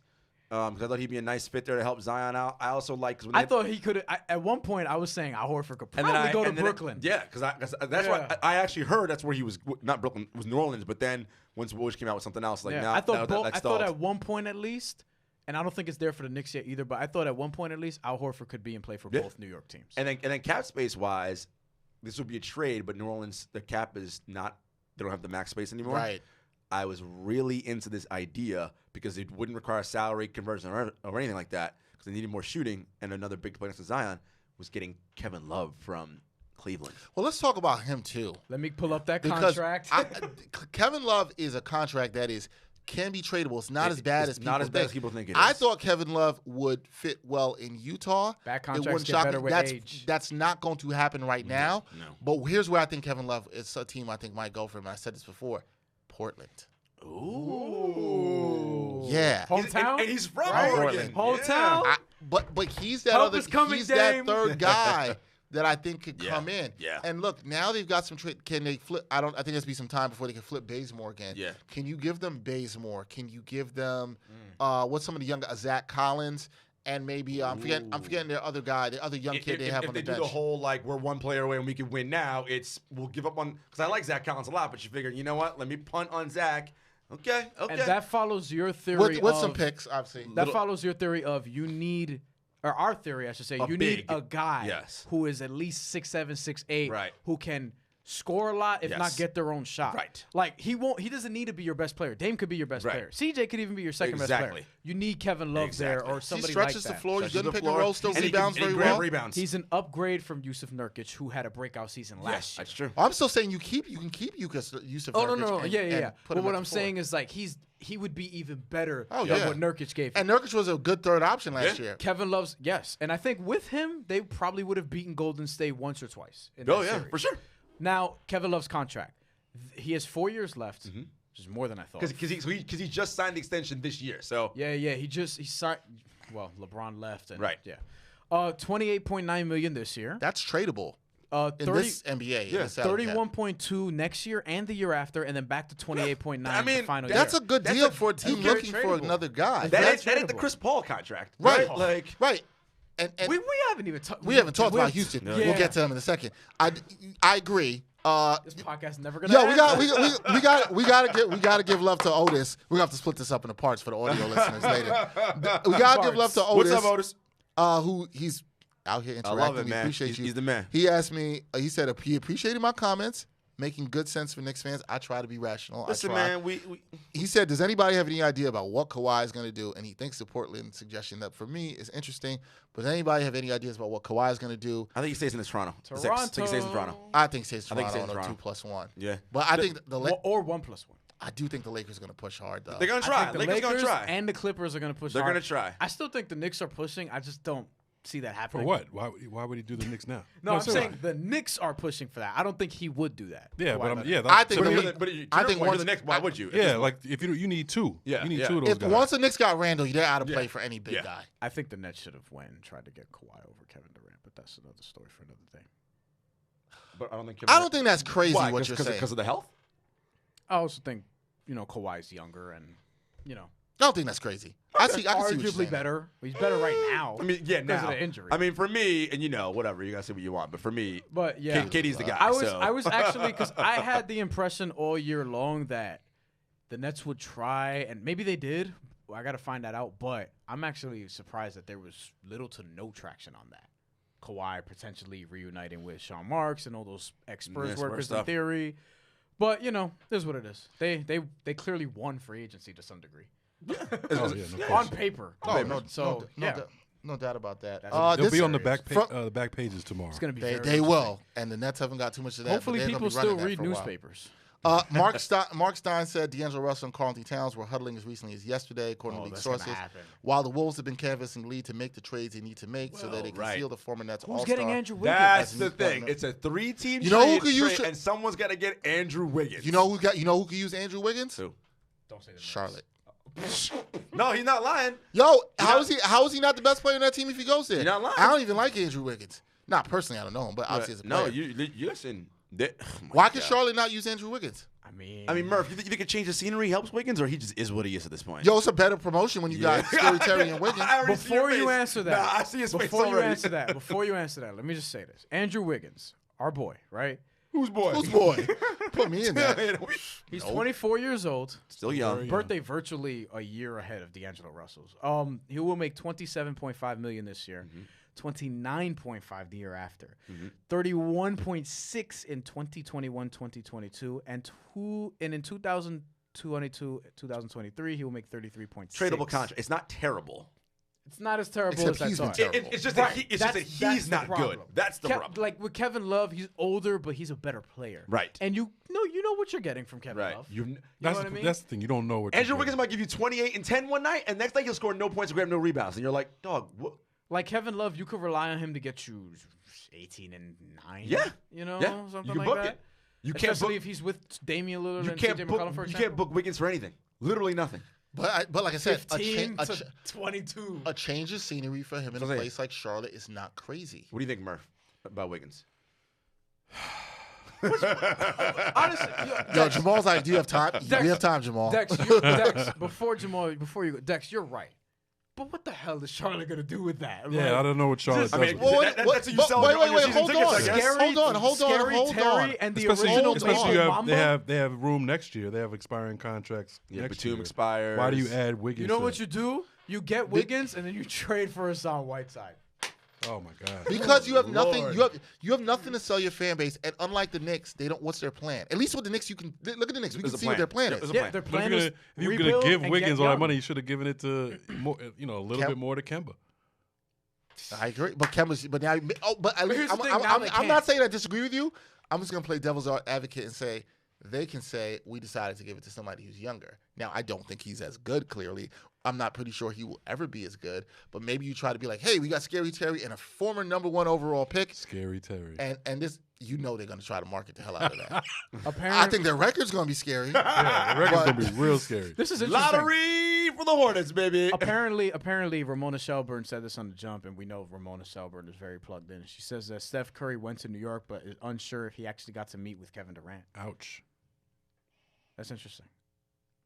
Because I thought he'd be a nice fit there to help Zion out. I also like. I thought he could. At one point, I was saying Al Horford could probably go to Brooklyn. Because that's why I actually heard that's where he was. Not Brooklyn, it was New Orleans. But then once Woj came out with something else, I thought at one point at least, and I don't think it's there for the Knicks yet either. But I thought at one point at least, Al Horford could be in play for both New York teams. And then cap space wise, this would be a trade. But New Orleans, the cap is not. They don't have the max space anymore. Right. I was really into this idea because it wouldn't require salary conversion or anything like that because they needed more shooting. And another big player next to Zion was getting Kevin Love from Cleveland. Well, let's talk about him too. Let me pull up that contract. Kevin Love is a contract that can be tradable. It's not as bad as people think it is. I thought Kevin Love would fit well in Utah. Bad contracts get better with age. That's not going to happen right now. No. But here's where I think Kevin Love is a team I think might go for him. I said this before. Portland. Ooh. Yeah. Hometown? And he's from Oregon. Hometown? But he's that that third guy that I think could come in. Yeah. And look, now they've got some trade. Can they flip? I think there's be some time before they can flip Bazemore again. Yeah. Can you give them Bazemore? Can you give them what's some of the young Zach Collins? And maybe I'm forgetting their other guy, the other young kid they have on the bench. If they do the whole we're one player away and we can win now, we'll give up on because I like Zach Collins a lot, but you figure you know what? Let me punt on Zach. Okay. And that follows your theory with some picks I've seen. That follows your theory of you need, or our theory I should say, need a guy who is at least 6'7", 6'8", who can score a lot, if not get their own shot. Right. Like he doesn't need to be your best player. Dame could be your best player. CJ could even be your second best player. You need Kevin Love there or somebody like that. He stretches the floor. He's good in pick and roll. Still rebounds very well. He's an upgrade from Yusuf Nurkic, who had a breakout season last year. That's true. I'm still saying you can keep Yusuf Nurkic. Oh no. Yeah. But what I'm saying is he would be even better than what Nurkic gave him. And Nurkic was a good third option last year. Kevin Love's and I think with him they probably would have beaten Golden State once or twice. Series. For sure. Now, Kevin Love's contract. He has 4 years left, which is more than I thought. Because he just signed the extension this year. So yeah. He signed. Well, LeBron left. And, right. Yeah. $28.9 million this year. That's tradable. In this NBA. Yeah. 31.2 next year and the year after, and then back to 28.9 the final year. That's a good deal for a team looking for another guy. That ain't the Chris Paul contract. Right. Right. And we haven't even talked. We haven't talked about Houston. Yeah. We'll get to them in a second. I agree. This podcast never gonna. End. we gotta give love to Otis. We have to split this up into parts for the audio listeners later. We gotta give love to Otis. What's up, Otis? Who he's out here interacting. I love it, man. Appreciate you. He's the man. He asked me. He said he appreciated my comments. making good sense for Knicks fans. I try to be rational. Listen, I try. man, we He said, does anybody have any idea about what Kawhi is going to do? And he thinks the Portland suggestion that, for me, is interesting. But does anybody have any ideas about what Kawhi is going to do? I think he stays in Toronto. I think he stays in Toronto. I think he stays in I think he Toronto stays in on a Toronto. 2+1. Yeah. But I think or 1+1. I do think the Lakers are going to push hard, though. They're going to I try. think the Lakers going to try. and the Clippers are going to push They're hard. going to try. I still think the Knicks are pushing. I just don't see that happening. For what? Why would he do the Knicks now? No, I'm saying the Knicks are pushing for that. I don't think he would do that. Yeah, Kawhi but Leonard. I think I think one of the Knicks. Why would you? Yeah, like if you need two. Yeah, you need yeah. two of those If guys. once the Knicks got Randall, they're out of play for any big guy. I think the Nets should have went and tried to get Kawhi over Kevin Durant, but that's another story for another day. But I don't think. I don't think that's crazy Why? what you're saying. Because of the health. I also think, Kawhi's younger and, I don't think that's crazy. I can see what you're arguably saying. better. He's better right now. I mean, yeah, because now. of the injury. I mean, for me, and whatever, you gotta say what you want. But for me, but yeah, KD's the guy. I was actually, because I had the impression all year long that the Nets would try, and maybe they did. Well, I got to find that out. But I'm actually surprised that there was little to no traction on that. Kawhi potentially reuniting with Sean Marks and all those ex-Spurs workers in theory. But this is what it is. They clearly won free agency to some degree. On paper. No doubt about that. They'll be on the back pages tomorrow. It's going to be They will, and the Nets haven't got too much of that. Hopefully people still read newspapers. Mark Stein said D'Angelo Russell and Karl-Anthony Towns were huddling as recently as yesterday, according to league sources. While the Wolves have been canvassing lead to make the trades they need to make so that they can seal the former Nets all-star. Who's getting Andrew Wiggins? That's the thing. It's a 3-team trade, and someone's got to get Andrew Wiggins. You know who could use Andrew Wiggins? Who? Don't say the Charlotte. No, he's not lying. How is he not the best player on that team if he goes there? You're not lying. I don't even like Andrew Wiggins. Not personally, I don't know him, but obviously as a player. No, you listen. Why could Charlotte not use Andrew Wiggins? I mean, Murph, you think a change of scenery helps Wiggins, or he just is what he is at this point? Yo, it's a better promotion when you got Scary Terry and Wiggins. Before you answer that, I see his face before you already. answer that, let me just say this: Andrew Wiggins, our boy, right? Whose boy? Whose boy? Put me in that. He's 24 years old. Still young. Birthday virtually a year ahead of D'Angelo Russell's. He will make $27.5 million this year. 29.5 the year after, 31.6 in 2021-2022, and in 2022-2023 he will make 33.6. Tradable contract. It's not terrible. It's not as terrible Except as he's I been thought. terrible. It's just Right. that he's not good. That's the problem. Like with Kevin Love, he's older, but he's a better player. Right. And you know what you're getting from Kevin Right. Love. You know That's what I mean? the thing. You don't know what Andrew you're Wiggins getting. might give you 28 and 10 one night, and next night he'll score no points and grab no rebounds, and you're like, dog, what? Like Kevin Love, you could rely on him to get you 18 and 9. Yeah. Something You can like book that. it. You can't Especially book. if he's with Damian Lillard You and can't CJ book. McCollum, for You example. can't book Wiggins for anything. Literally nothing. But like I said, 15 to 22. a change of scenery for him in a place like Charlotte is not crazy. What do you think, Murph, about Wiggins? Honestly, Yo, Jamal's like, do you have time? Dex- we have time, Jamal. Dex, before you go, Dex, you're right. But what the hell is Charlotte gonna do with that? Yeah, I don't know what Charlotte does. I mean, with it. that's what you sell on your season hold tickets, on. I guess. Scary Terry and the original especially Mamba. they have room next year. They have expiring contracts Yeah, next Batum year. expires. Why do you add Wiggins? You know to what that? you do? You get Wiggins and then you trade for Hassan Whiteside. Oh my God! Because you have nothing, you have nothing to sell your fan base, and unlike the Knicks, they don't. What's their plan? At least with the Knicks, you can look at the Knicks. We can see what their plan is. Yeah, their But plan if is you're rebuild gonna give and Wiggins get all that young. money, you should have given it to more, a little bit more to Kemba. I agree, but Kemba's. But now, but at least here's the thing, now they I'm can't. not saying I disagree with you. I'm just gonna play devil's advocate and say they can say we decided to give it to somebody who's younger. Now, I don't think he's as good. Clearly, I'm not pretty sure he will ever be as good. But maybe you try to be like, hey, we got Scary Terry and a former #1 overall pick. Scary Terry. And this, they're going to try to market the hell out of that. Apparently, I think their record's going to be scary. Yeah, the record's gonna be real scary. this is interesting. Lottery for the Hornets, baby. Apparently, Ramona Shelburne said this on The Jump, and we know Ramona Shelburne is very plugged in. She says that Steph Curry went to New York, but is unsure if he actually got to meet with Kevin Durant. Ouch. That's interesting.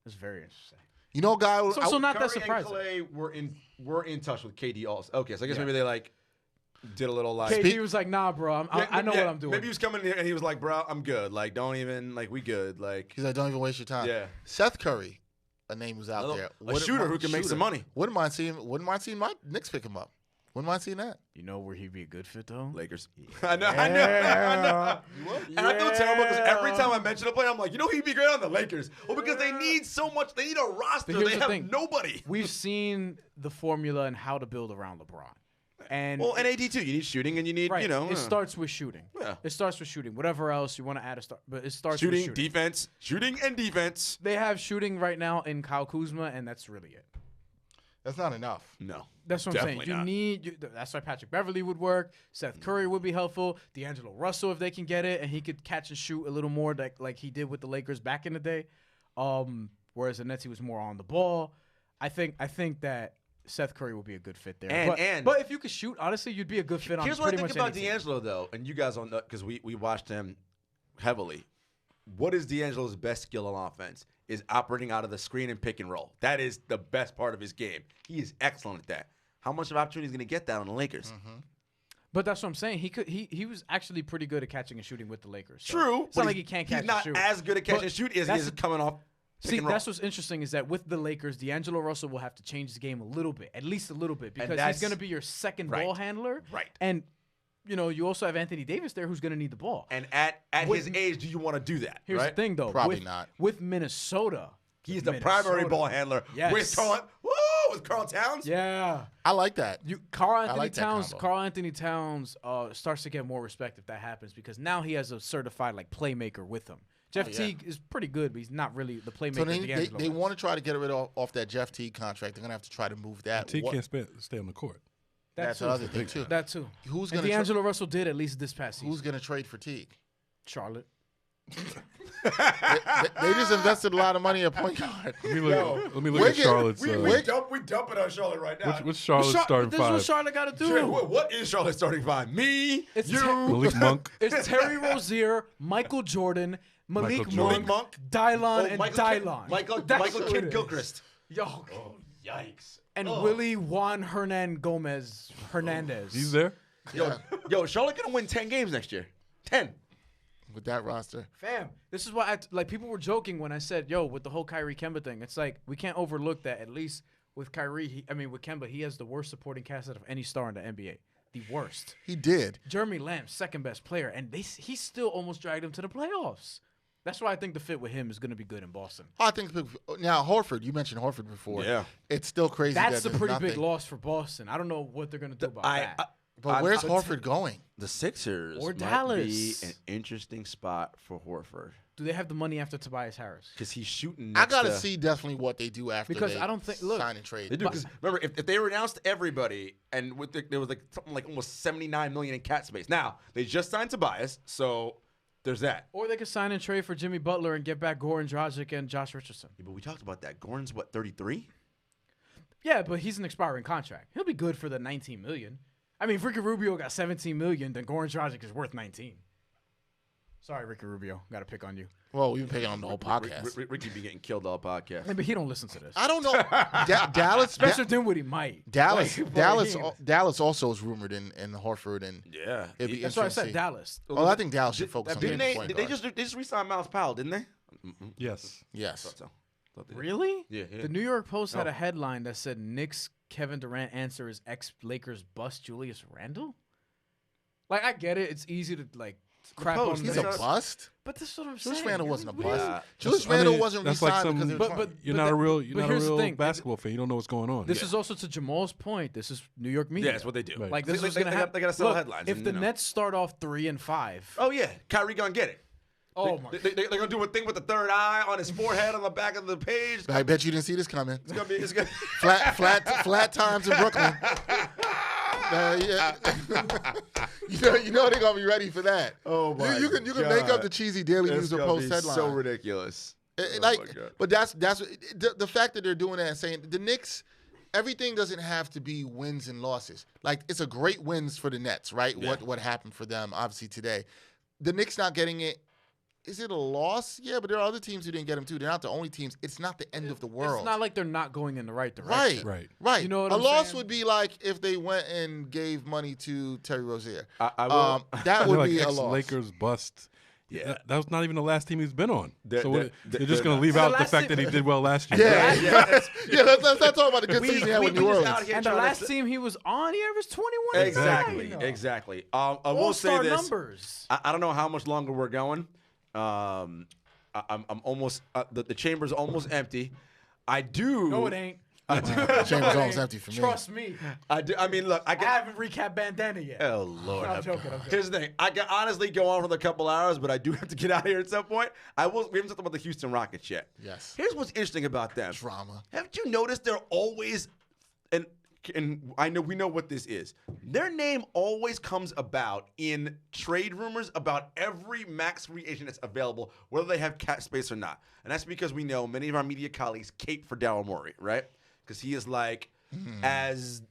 That's very interesting. You know, guy. So not that Curry surprising. and Clay were in touch with KD also. Okay, so I guess maybe they did a little KD was like, nah, bro, I know what I'm doing. Maybe he was coming in here and he was like, bro, I'm good. Like, don't even we good. Like, He's like, don't even waste your time. Yeah. Seth Curry, a name who's out there. a shooter who can make some money. Wouldn't mind seeing my Knicks pick him up. When am I seeing that? You know where he'd be a good fit though? Lakers. I know. And I feel terrible because every time I mention a player, I'm like, he'd be great on the Lakers. Well, because they need so much. They need a roster. But here's They the have thing. nobody. We've seen the formula and how to build around LeBron. And AD too. You need shooting and you need, right. It starts with shooting. Yeah. It starts with shooting. Whatever else you want to add but it starts shooting, with shooting. defense, shooting and defense. They have shooting right now in Kyle Kuzma, and that's really it. That's not enough. No. That's what I'm saying. That's why Patrick Beverly would work. Seth Curry would be helpful. D'Angelo Russell, if they can get it, and he could catch and shoot a little more like he did with the Lakers back in the day. Whereas the Nets, he was more on the ball. I think that Seth Curry would be a good fit there. But if you could shoot, honestly, you'd be a good fit on Here's what pretty I think much about anything. D'Angelo, though, and you guys don't know because we watched him heavily. What is D'Angelo's best skill on offense? Is operating out of the screen and pick and roll. That is the best part of his game. He is excellent at that. How much of opportunity is going to get that on the Lakers? Mm-hmm. But that's what I'm saying. He was actually pretty good at catching and shooting with the Lakers. So True. It's not like he can't catch He's not and shoot. as good at catch and shoot as he is coming off. See, that's what's interesting is that with the Lakers, D'Angelo Russell will have to change the game a little bit, at least a little bit, because he's going to be your second ball handler. Right. And, you also have Anthony Davis there who's going to need the ball. And at his age, do you want to do that? Here's the thing, though. Probably not. With Minnesota. He's the primary ball handler with Karl Towns. Yeah. I like that. Carl like that combo. Carl Anthony Towns starts to get more respect if that happens because now he has a certified playmaker with him. Jeff Teague is pretty good, but he's not really the playmaker. So they want to try to get rid of off that Jeff Teague contract. They're gonna have to try to move that. Teague can't stay on the court. That's another thing too. That too. Who's and gonna D'Angelo Russell did at least this past season. Who's gonna trade for Teague? Charlotte. They just invested a lot of money at point guard. Let me look at Charlotte's. We dump it on Charlotte right now. What's Charlotte's starting This five? is what Charlotte got to do. What is Charlotte's starting five? Me, It's you, Malik Monk. It's Terry Rozier, Michael Jordan, Malik Monk, Dylon, and Dylon. Michael Kidd Gilchrist. Yo, Yikes. and Willie Juan Hernandez. He's there. Yo, Charlotte gonna win 10 games next year. 10. With that roster. Fam, this is why people were joking when I said, yo, with the whole Kyrie Kemba thing, it's like we can't overlook that at least with Kyrie, with Kemba, he has the worst supporting cast out of any star in the NBA. The worst. He did. Jeremy Lamb's second best player, and he still almost dragged him to the playoffs. That's why I think the fit with him is going to be good in Boston. I think now Horford. You mentioned Horford before. Yeah, it's still crazy. That's that a pretty big loss for Boston. I don't know what they're going to do about that. But where's Horford going? The Sixers or might Dallas be an interesting spot for Horford. Do they have the money after Tobias Harris? Because he's shooting. I gotta see definitely what they do after. Because I don't think sign and trade. They do because remember if they announced everybody and there was something like almost $79 million in cap space. Now they just signed Tobias, so there's that. Or they could sign and trade for Jimmy Butler and get back Goran Dragic and Josh Richardson. Yeah, but we talked about that. Goran's 33? Yeah, but he's an expiring contract. He'll be good for the $19 million. I mean, if Ricky Rubio got $17 million, then Goran Dragic is worth $19. Sorry, Ricky Rubio. Got to pick on you. Well, we've been picking on the whole podcast. Ricky be getting killed all podcast. Yeah, but he don't listen to this. I don't know. Dallas, Spencer Dinwiddie might. Dallas also is rumored in Horford, and yeah, that's why I said Dallas. Well, I think Dallas should focus on getting the point guard. guard. They just re-signed Miles Powell, didn't they? Yes. Yes. Really? Yeah. The New York Post had a headline that said Knicks Kevin Durant answer is ex-Lakers bust Julius Randle. I get it. It's easy to crap on. He's a bust. But this is what I'm Julius saying. Randle wasn't a bust. Yeah. Julius Randle wasn't that's re-signed like because some, you're not a real thing. basketball fan. You don't know what's going on. This is also to Jamal's point. This is New York media. Yeah, that's what they do. Right. This is they going to happen. They got to sell headlines. If the Nets start off 3-5. Oh yeah, Kyrie gonna get it. Oh my! They're gonna do a thing with the third eye on his forehead on the back of the page. I bet you didn't see this coming. It's gonna be flat times in Brooklyn. Yeah. you know they're gonna be ready for that. Oh my! You can make up the cheesy Daily News or Post headline. So ridiculous. But that's the fact that they're doing that and saying the Knicks. Everything doesn't have to be wins and losses. It's a great wins for the Nets, right? Yeah. What happened for them, obviously today. The Knicks not getting it. Is it a loss? Yeah, but there are other teams who didn't get them too. They're not the only teams. It's not the end of the world. It's not like they're not going in the right direction. Right. You know what a I'm loss saying? would be like if they went and gave money to Terry Rozier. I will. That would be a ex loss. Lakers bust. Yeah. That was not even the last team he's been on. They're just going to leave out the fact that he did well last year. Let's not talk about the good season he had with New Orleans. And the last team he was on, he averaged 21. Exactly. I will say this. Numbers. I don't know how much longer we're going. I'm almost the chamber's almost empty. I do. No, it ain't. The chamber's almost empty for me. Trust me. I do. I mean, look, I haven't recapped Bandana yet. Oh Lord, I'm joking. Here's the thing. I can honestly go on for a couple hours, but I do have to get out of here at some point. We haven't talked about the Houston Rockets yet. Yes. Here's what's interesting about them. Drama. Haven't you noticed they're always and we know what this is. Their name always comes about in trade rumors about every max free agent that's available, whether they have cap space or not. And that's because we know many of our media colleagues cape for Daryl Morey, right? Because he is like, as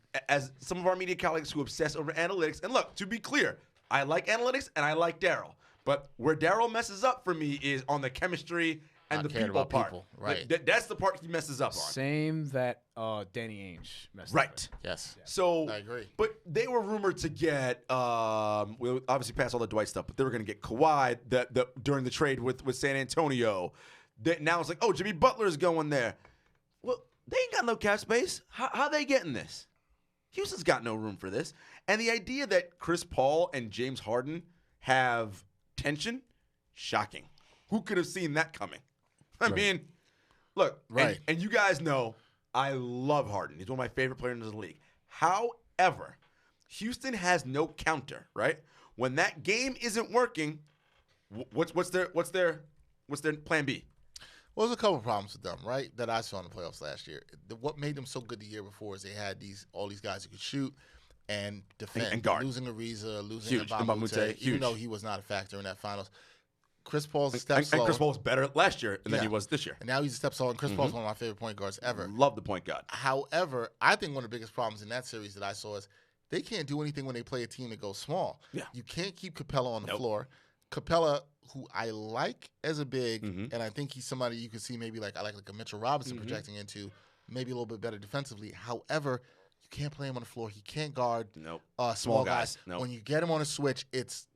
some of our media colleagues who obsess over analytics. And look, to be clear, I like analytics and I like Daryl. But where Daryl messes up for me is on the chemistry and the people part. Right. That's the part he messes up on. Same that Danny Ainge messed Right. up. Yes. So I agree. But they were rumored to get we'll obviously pass all the Dwight stuff, but they were going to get Kawhi during the trade with San Antonio. Now it's like, oh, Jimmy Butler's going there. Well, they ain't got no cap space. How they getting this? Houston's got no room for this. And the idea that Chris Paul and James Harden have tension, shocking. Who could have seen that coming? I mean, look, right. And you guys know I love Harden. He's one of my favorite players in the league. However, Houston has no counter, right? When that game isn't working, what's their plan B? Well, there's a couple problems with them, right, that I saw in the playoffs last year. What made them so good the year before is they had all these guys who could shoot and defend. And guard. Losing Ariza, losing Huge. Mbamute, Huge. even though he was not a factor in that finals. Chris Paul's a step slower. And Chris Paul's better last year than he was this year. And now he's a step slower, and Chris Paul's one of my favorite point guards ever. Love the point guard. However, I think one of the biggest problems in that series that I saw is they can't do anything when they play a team that goes small. Yeah. You can't keep Capella on the floor. Capella, who I like as a big, and I think he's somebody you could see maybe like a Mitchell Robinson projecting into, maybe a little bit better defensively. However, you can't play him on the floor. He can't guard small guys. Nope. When you get him on a switch, it's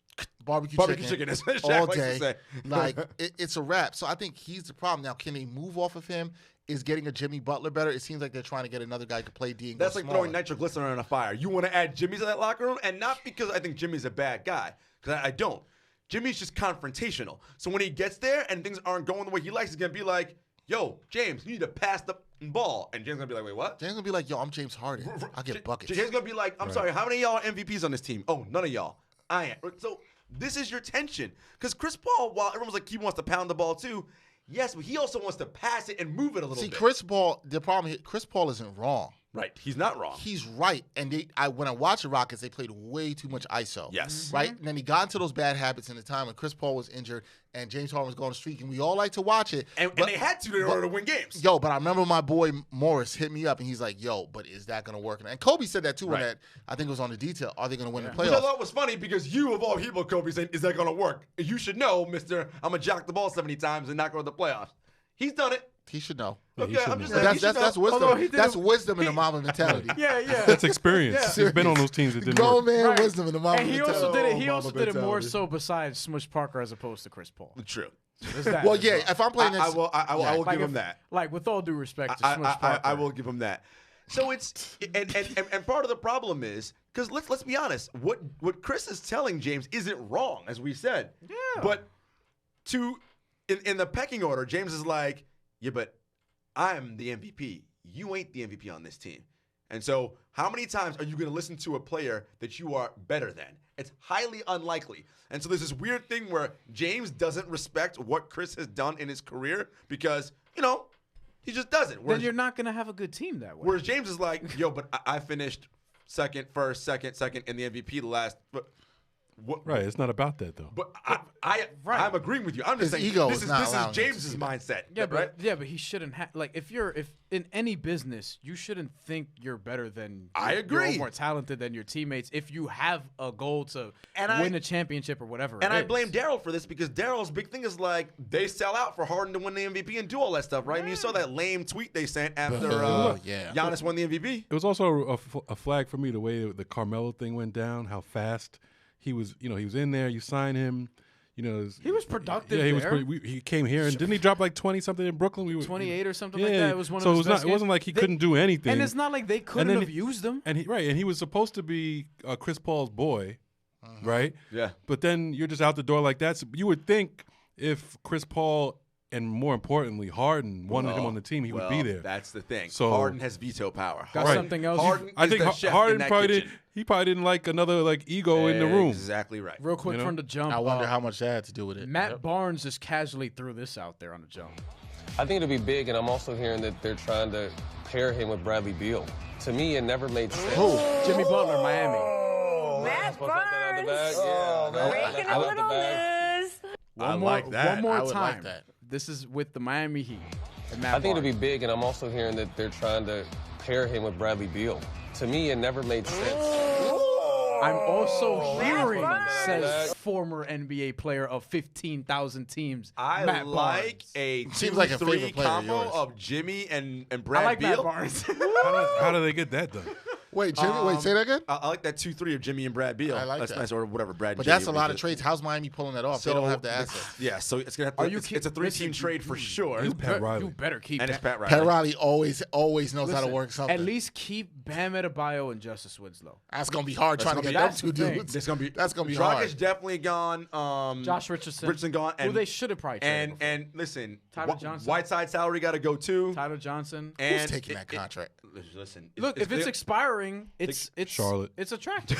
barbecue chicken as all Shaq day. likes to say. Like it's a wrap. So I think he's the problem. Now, can they move off of him? Is getting a Jimmy Butler better? It seems like they're trying to get another guy who can play D and That's go like smaller. throwing nitroglycerin on a fire. You want to add Jimmy to that locker room, and not because I think Jimmy's a bad guy, because I don't. Jimmy's just confrontational. So when he gets there and things aren't going the way he likes, he's going to be like, yo, James, you need to pass the ball. And James is going to be like, wait, what? James is going to be like, yo, I'm James Harden. I'll get buckets. James is going to be like, I'm sorry, how many of y'all are MVPs on this team? Oh, none of y'all. I am. So this is your tension. Because Chris Paul, while everyone's like, he wants to pound the ball too, yes, but he also wants to pass it and move it a little bit. See, Chris Paul, the problem here, Chris Paul isn't wrong. Right. He's not wrong. He's right. And when I watch the Rockets, they played way too much ISO. Yes. Right? And then he got into those bad habits in the time when Chris Paul was injured and James Harden was going to streak, and we all like to watch it. And they had to in order to win games. Yo, but I remember my boy Morris hit me up, and he's like, yo, but is that going to work? And Kobe said that, too, when I think it was on the detail. Are they going to win the playoffs? Which I thought was funny because you, of all people, Kobe, saying, is that going to work? You should know, mister, I'm going to jock the ball 70 times and not go to the playoffs. He's done it. He should know. Okay, I'm just That's saying. that's wisdom. That's wisdom in the Mamba mentality. That's experience. He's been on those teams that didn't Grown work. man wisdom in the Mamba And he mentality. also did it. He also Mamba did it more mentality. so besides Smush Parker as opposed to Chris Paul. True. There's that Well, as yeah, well. if I'm playing I this, will Like give him that. Like with all due respect to Smush Parker, I will give him that. So it's and part of the problem is because let's be honest, what Chris is telling James isn't wrong, as we said. Yeah. But in the pecking order, James is like, yeah, but I'm the MVP. You ain't the MVP on this team. And so how many times are you going to listen to a player that you are better than? It's highly unlikely. And so there's this weird thing where James doesn't respect what Chris has done in his career because, he just doesn't. then you're not going to have a good team that way. Whereas James is like, yo, but I finished second in the MVP the last. Right, it's not about that though. But I'm agreeing with you. I'm just His saying ego this is is not this is allowing him to James's do mindset. Yeah, right? but he shouldn't have. Like, if in any business, you shouldn't think you're better than. I agree. You're more talented than your teammates if you have a goal to And win a championship or whatever. And it I is. blame Daryl for this because Daryl's big thing is like they sell out for Harden to win the MVP and do all that stuff, right? And you saw that lame tweet they sent after Giannis won the MVP. It was also a flag for me the way the Carmelo thing went down, how fast he was. He was in there. You sign him, he was productive. Yeah, he was. there. He came here and didn't he drop like 20 something in Brooklyn? 28 or something like that. It was one so of his best it wasn't like he couldn't do anything. And it's not like they couldn't have used him. And he was supposed to be Chris Paul's boy, right? Yeah. But then you're just out the door like that. So you would think if Chris Paul and more importantly Harden wanted him on the team, he would be there. That's the thing. So Harden has veto power. Got something else? Harden I think is the chef Harden in that probably kitchen. he probably didn't like another ego in the room. Exactly right. Real quick from the jump. I wonder how much that had to do with it. Matt Barnes just casually threw this out there on the jump. I think it'll be big, and I'm also hearing that they're trying to pair him with Bradley Beal. To me, it never made sense. Jimmy Butler, Miami. Matt Barnes. Breaking I a like the little bag. news. One I more would time. like that. This is with the Miami Heat. And Matt I think it'll Barnes. be big, and I'm also hearing that they're trying to pair him with Bradley Beal. To me, it never made sense. I'm also hearing, Barnes. says former NBA player of 15,000 teams, I Matt like Barnes. a Seems like a 2-3 favorite player of combo yours. of Jimmy and I Brad like Beal. Matt Barnes. How do they get that done? Wait, Jimmy, say that again? I like that 2-3 of Jimmy and Brad Beal. I like that's that. nice, or whatever Brad. But Jimmy that's a lot of because- trades. How's Miami pulling that off? So They don't have the assets. Yeah, so it's gonna have to. Are you It's a 3-team trade for sure. It's Pat Riley. You better keep And that. it's Pat Riley. Pat Riley always knows how to Listen, work something. At least keep Bam Adebayo and Justice Winslow. That's gonna be hard trying to gonna get be- them that's two the thing. dudes. That's gonna be Dragic hard. Definitely gone. Josh Richardson. Richardson gone. And, who they should have probably traded before. and listen, Tyler Johnson. Whiteside salary got to go too. Tyler Johnson. And Who's taking that contract? Listen, Look, if it's they- expiring, it's Charlotte. It's attractive.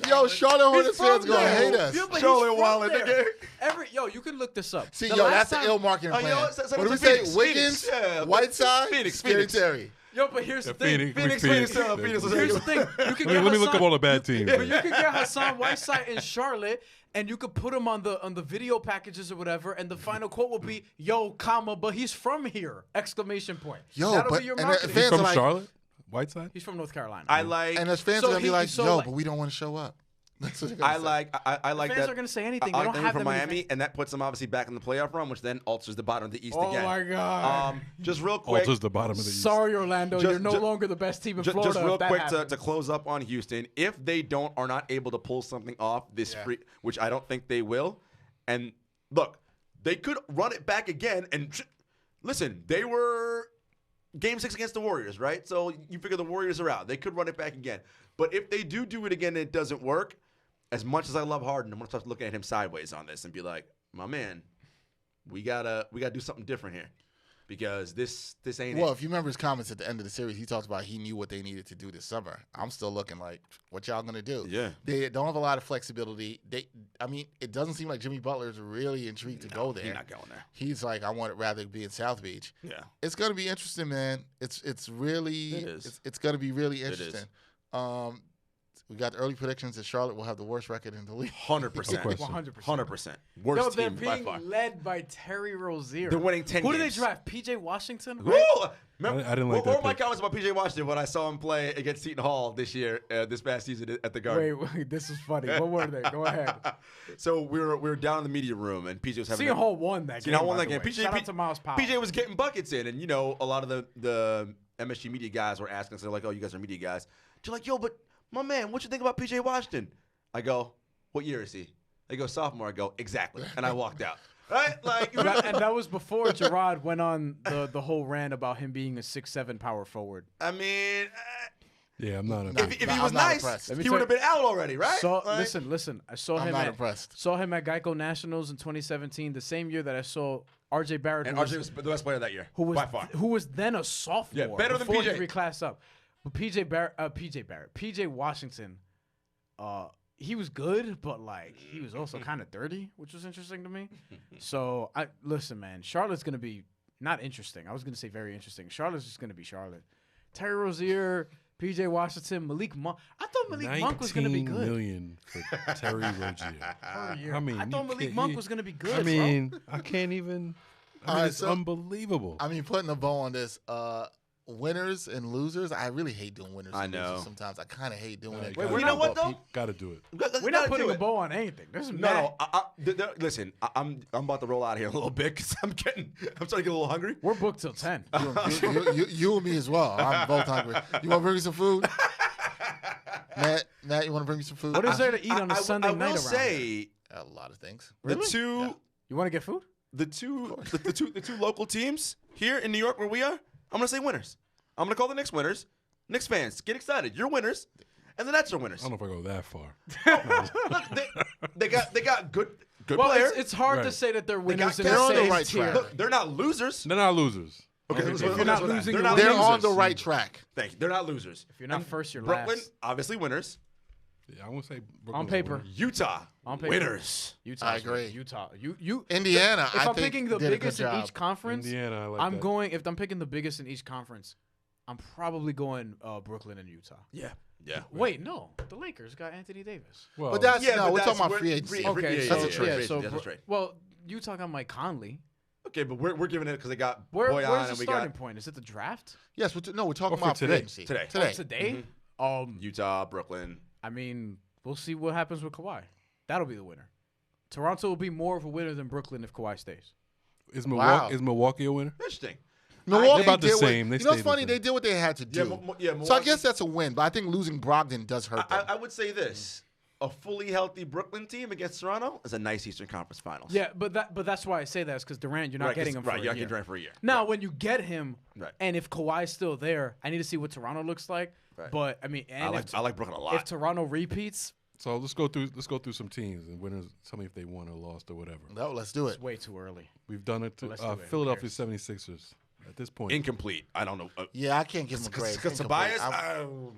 Yo, Charlotte Hornets fans gonna hate us. Yeah, but Charlotte he's from Wallen, there. nigga. You can look this up. See, The yo, last that's the time- ill marketing plan. yo, so What do we it's say? Phoenix, Wiggins, yeah, Whiteside, Phoenix. Scary Terry. Yo, but here's the thing. Phoenix. Here's the thing. You can get Let me look Hassan- up all the bad teams. But you could get Hassan Whiteside in Charlotte, and you could put him on the video packages or whatever, and the final quote will be, "Yo, comma, but he's from here!" Exclamation point. Yo, That'll but be your and the marketing. fans From are like, Charlotte, Whiteside. He's from North Carolina. I like. and as fans So are gonna be he- like, so yo, like- but we don't want to show up. That's what they're gonna I say. like fans that. are gonna say anything. I They like don't that have from that many Miami, fans. and that puts them obviously back in the playoff run, which then alters the bottom of the East Oh again. my God. Just real quick. Alters the bottom of the East. Sorry, Orlando. Just- you're no ju- longer the best team in Florida. Just real if that quick happens. to close up on Houston, if they are not able to pull something off this free, which I don't think they will, and look, they could run it back again. And listen, they were Game 6 against the Warriors, right? So you figure the Warriors are out. They could run it back again. But if they do it again and it doesn't work, as much as I love Harden, I'm gonna start looking at him sideways on this and be like, my man, we gotta do something different here. Because this ain't Well, it. if you remember his comments at the end of the series, he talked about he knew what they needed to do this summer. I'm still looking like, what y'all gonna do? Yeah. They don't have a lot of flexibility. It doesesn't seem like Jimmy Butler's really intrigued to go there. He's not going there. He's like, I want it rather be in South Beach. Yeah. It's gonna be interesting, man. It's really It is. It's gonna be really is. interesting. We got the early predictions that Charlotte will have the worst record in the league. 100%. 100%. 100%. Worst Yo, they're team by being far. led by Terry Rozier. They're winning 10 Who did they games. draft? P.J. Washington? Woo! Remember, I didn't like what that were my pick. comments about PJ Washington when I saw him play against Seton Hall this past season at the Garden? Wait, this is funny. What were they? Go ahead. So we were down in the media room and PJ was having Seton Hall won that game. Seton Hall won by that the game. way. Shout out to Miles Powell. PJ was getting buckets in, and a lot of the MSG media guys were asking us. They're like, "Oh, you guys are media guys." They're like, "Yo, but my man, what you think about PJ Washington?" I go, "What year is he?" They go, "Sophomore." I go, "Exactly," and I walked out. Right? Like, and that was before Jarod went on the whole rant about him being a 6'7" power forward. I mean, Yeah, I'm not. if he was I'm not nice, impressed. Let me he tell would have you- been out already, right? So Like- listen. I saw I'm him not at impressed. saw him at Geico Nationals in 2017, the same year that I saw R.J. Barrett, And who RJ was the best player that year, who was by far. who was then a sophomore. Yeah, better than before PJ. he reclassed up. But PJ Washington, he was good, but like he was also kind of dirty, which was interesting to me. So listen, man, Charlotte's gonna be not interesting. I was gonna say very interesting. Charlotte's just gonna be Charlotte. Terry Rozier, PJ Washington, Malik Monk. I thought Malik Monk was gonna be good. $19 million for Terry Rozier. Per year. I mean, I thought you Malik can't- Monk you- was gonna be good. I mean, I can't even. I mean, Alright, it's so- unbelievable. I mean, putting a bow on this, winners and losers. I really hate doing winners and I know. losers sometimes. I kind of hate doing it. Wait, You we're know not- what though? Got to do it. We're not putting a bow on anything. There's No. Listen, I'm about to roll out here a little bit because I'm starting to get a little hungry. We're booked till 10. You and me as well. I'm both hungry. You want to bring me some food? Matt, you want to bring me some food? What is there to eat on a Sunday I night will around say, A lot of things. The two You want to get food? the two local teams here in New York where we are, I'm gonna say winners. I'm gonna call the Knicks winners. Knicks fans, get excited. You're winners, and the Nets are winners. I don't know if I go that far. Look, they got good Well, players. it's hard to Right. say that they're winners in they're the on the same right tier. track. Look, they're not losers. They're not losers. Okay, Okay, so if you're not losing, they're you're not They're winning. on the right track. Thank you. They're not losers. If you're not first, you're Brooklyn, last. obviously winners. Yeah, I won't say Brooklyn's On paper. winner. Utah, On paper. winners. Utah. I agree. Utah. You. Indiana, If I I'm think, picking the did a good biggest in job. each conference, Indiana, I like I'm that. going. If I'm picking the biggest in each conference, I'm probably going Brooklyn and Utah. Yeah. Wait, no. The Lakers got Anthony Davis. Well, But that's Yeah, no, but we're that's talking about where- free agency. free- Okay, yeah, so yeah, yeah, yeah, yeah, so that's right. well, Utah got Mike Conley. Okay, but we're giving it because they got Where's Boyan the and we starting got point? Is it the draft? Yes, we're talking for about free today. agency. Today. Oh, today? Utah, Brooklyn. I mean, we'll see what happens with Kawhi. That'll be the winner. Toronto will be more of a winner than Brooklyn if Kawhi stays. Is Wow. Milwaukee a winner? Interesting. Milwaukee about the did what- same. They you know what's stayed the funny? same. They did what they had to do. So I Milwaukee- guess that's a win. But I think losing Brogdon does hurt them. I would say this: a fully healthy Brooklyn team against Toronto is a nice Eastern Conference Finals. Yeah, but that's why I say that is because Durant, you're not getting him for right. a You're not year. getting Durant for a year. Now, when you get him, Right. and if Kawhi's still there, I need to see what Toronto looks like. Right. But I mean, and I like Brooklyn a if lot. Toronto repeats, So let's go through some teams and winners. Tell me if they won or lost or whatever. No, let's do it. it's way too early. We've done it to Let's do it. Who Philadelphia cares? 76ers at this point. Incomplete. I don't know. Yeah, I can't give them a grade. Because Incomplete. Tobias.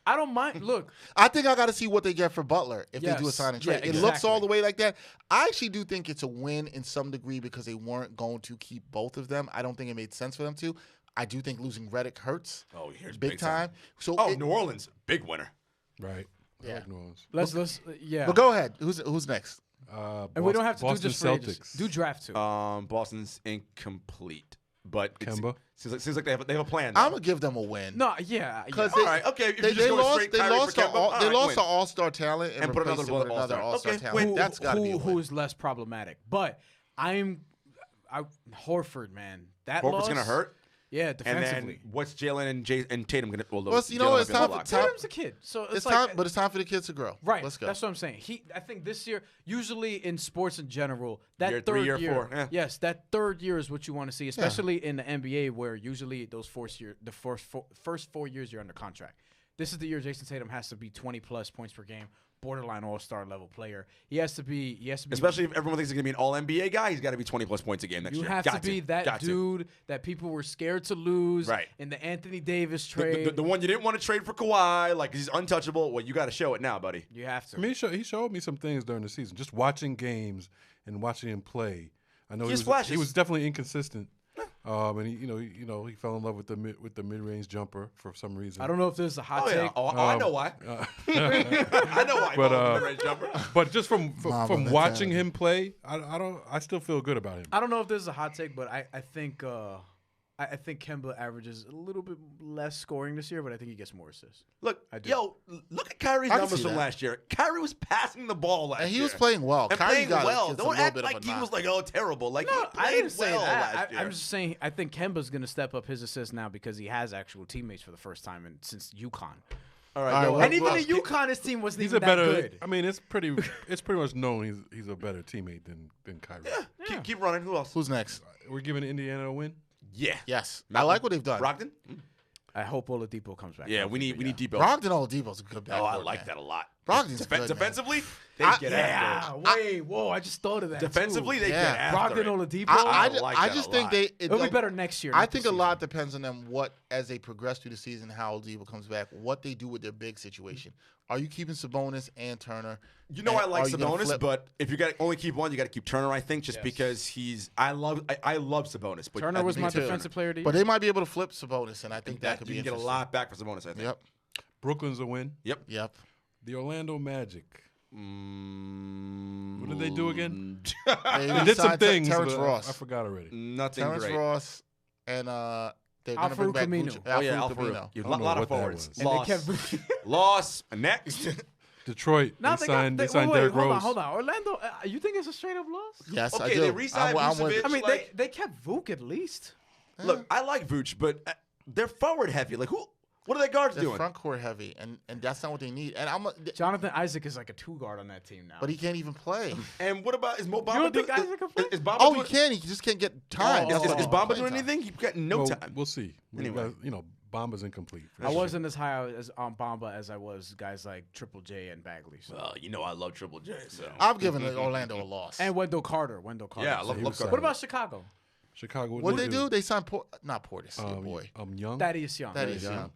I don't mind. Look, I think I got to see what they get for Butler if they do a Yes. sign and Yeah, trade. It looks all exactly. the way like that. I actually do think it's a win in some degree because they weren't going to keep both of them. I don't think it made sense for them to. I do think losing Redick hurts. Oh, here's big time. So Oh, New Orleans, big winner. Right. I Yeah. like New Orleans. let's yeah. But go ahead. Who's next? And we don't have to Boston do just free agents. Celtics. Do draft too. Boston's incomplete, but Kemba? seems like they have a plan. I'm gonna give them a win. no, yeah. because All right, okay, if they, you're just going lost. straight They Kyrie lost. for Kemba, all They right, lost win. an all-star talent and put replaced it with another all-star Okay, talent. win. That's got to be a win. who's less problematic. But Horford, man. That Horford's loss, gonna hurt. Yeah, And defensively. then what's Jalen and Tatum gonna? Well, Well, you know what, it's time for Tatum's a kid, so It's like, time, but it's time for the kids to grow. right. Let's go. That's what I'm saying. I think this year, usually in sports in general, that Year third 3, year year, 4, yeah. yes, that third year is what you want to see, especially in the NBA, where usually the first 4 years you're under contract. This is the year Jason Tatum has to be 20 plus points per game, borderline all-star level player. He has to be. Especially if everyone thinks he's gonna be an All NBA guy, he's got to be 20 plus points a game next You year. have Got to be that Got to. dude that people were scared to lose Right. in the Anthony Davis The, trade. the one you didn't want to trade for Kawhi, like he's untouchable. Well, you got to show it now, buddy. you have to. I mean, he showed me some things during the season. Just watching games and watching him play. I know He he has was, flashes. he was definitely inconsistent. And he fell in love with the mid-range jumper for some reason. I don't know if this is a hot Oh yeah. take. Oh, I know why. I know why. But, Mid-range jumper. But just from Mama watching mentality. him play, I still feel good about him. I don't know if this is a hot take, but I think Kemba averages a little bit less scoring this year, but I think he gets more assists. Look, do. look at Kyrie's I can numbers see from that. last year. Kyrie was passing the ball last year. And he was playing well. And Kyrie playing got well. gets a Don't little act bit like of a he knock. was like, oh, terrible. Like he No, played I didn't say well that. last year. I'm just saying I think Kemba's going to step up his assists now because he has actual teammates for the first time since UConn. All right, All right, go well, ahead. And even well, in UConn, his team wasn't He's even a better. that good. I mean, it's pretty much known he's a better teammate than Kyrie. Keep running. Who else? Who's next? We're giving Indiana a win. Yeah. Yes, I like what they've done. Brogdon? I hope Oladipo comes back. Yeah, healthy, we need but yeah. Debo. Brogdon Oladipo's a good backcourt. Oh, I like man. that a lot. Brogdon's good, man. Defensively, they I- get Yeah, after it. wait, whoa! I just thought of that. Defensively, they Yeah. get after Brogdon, it. Oladipo. I like I that just a think lot. It'll be better next year. I not think this a lot season. depends on them as they progress through the season, how Oladipo comes back, what they do with their big situation. Are you keeping Sabonis and Turner? You know And I like are you gonna Sabonis, flip- but if you got only keep one, you got to keep Turner. I think just Yes. because I love Sabonis. But Turner was I my think defensive player of the But year. they might be able to flip Sabonis, and I think that could you be can get a interesting. lot back for Sabonis. I think. Yep. Brooklyn's a win. Yep. Yep. The Orlando Magic. What What did they do again? They They did some signed things. Terrence but Ross. I forgot already. Nothing Terrence great. Ross and they're going to bring Alfredo back Camino. Vuce- Oh yeah, Alfredo Alfredo. Camino. A I don't lot know of what that forwards. was. And they Loss. kept. Loss. Next. Detroit. Now they they got- signed they- Derrick wait, Rose. Hold on. Orlando, you think it's a straight up loss? Yes, I Okay, do. they re-signed I'm with Vucevic. it. I mean, like- they kept Vuk at least. Look, I like Vooch, but they're forward heavy. Like What are their guards They're doing? front court heavy, and that's not what they need. And Jonathan Isaac is like a 2 guard on that team now. but he can't even play. And what about is Mo Bamba? You don't think Isaac can play? Is Bamba Oh, he doing, can. He just can't get time. is Bamba Playing doing time. anything? He's got no Well, time. We'll see. Anyway. Bamba's incomplete. I wasn't as high as on Bamba as I was guys like Triple J and Bagley. So. Well, I love Triple J. So I'm giving Orlando a loss. And Wendell Carter. Yeah, I love Carter. What about Chicago? Chicago. what did they do? They signed not Portis. Your boy. Young. Thaddeus Young. That is young.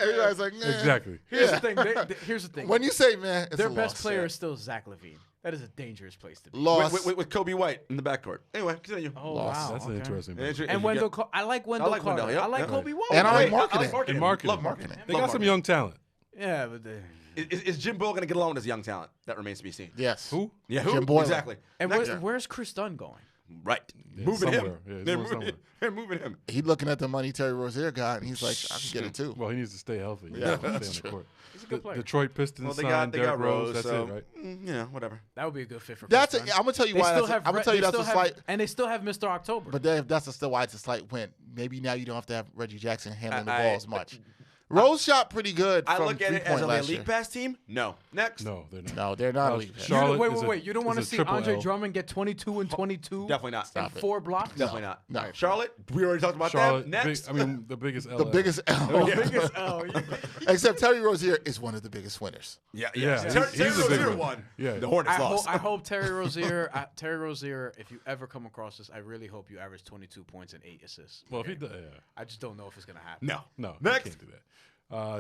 Everybody's like, nah. Exactly. Here's the thing. Here's the thing. When you say, man, it's Their a best loss. player is still Zach LaVine. That is a dangerous place to be. Loss. with Kobe White in the backcourt. Anyway, continue. Oh Loss. wow, That's an okay. interesting. And pick. And Wendell, I like Wendell Carter. Wendell, yep, I like yep. Kobe White. And I like Wait, marketing. And marketing. Love marketing. They got some young talent. Yeah, but they, Is Jim Boyle going to get along with his young talent? That remains to be seen. Yes. Who? Yeah, Jim Boyle. Exactly. and Next- where's Chris Dunn going? right. Yeah, Moving him. somewhere. Yeah, he's They're going somewhere. they're moving him. He looking at the money Terry Rozier got, and he's like, I can get it too. Well, he needs to stay healthy. Yeah, Stay that's on the true. court. He's a good player. Detroit Pistons Well, they signed got Derrick Rose. That's so, it, right? whatever. That would be a good fit for. That's Chris I'm Dunn. gonna tell you They why. still I'm have gonna Red- tell you they that's a still slight. have, and they still have Mr. October. But that's still why it's a slight win. Maybe now you don't have to have Reggie Jackson handling the I- ball as much. Rose shot pretty good. I from look at it as three-point a last league year. pass team. No. Next. No, they're not. No, they're not a league pass. Charlotte wait, is wait. You don't want to is a see triple Andre L. Drummond get 22 and 22? Definitely not. And 4 blocks? Definitely not. No. Charlotte. We already talked about Charlotte. that. Next. The biggest L. The biggest L. Biggest L. Except Terry Rozier is one of the biggest winners. Yeah. Yeah, Terry he's a big Rozier one. won. Yeah. The Hornets I lost. hope Terry Rozier, if you ever come across this, I really hope you average 22 points and 8 assists. Well, if he does, I just don't know if it's going to happen. No. no, Next. he can't do that.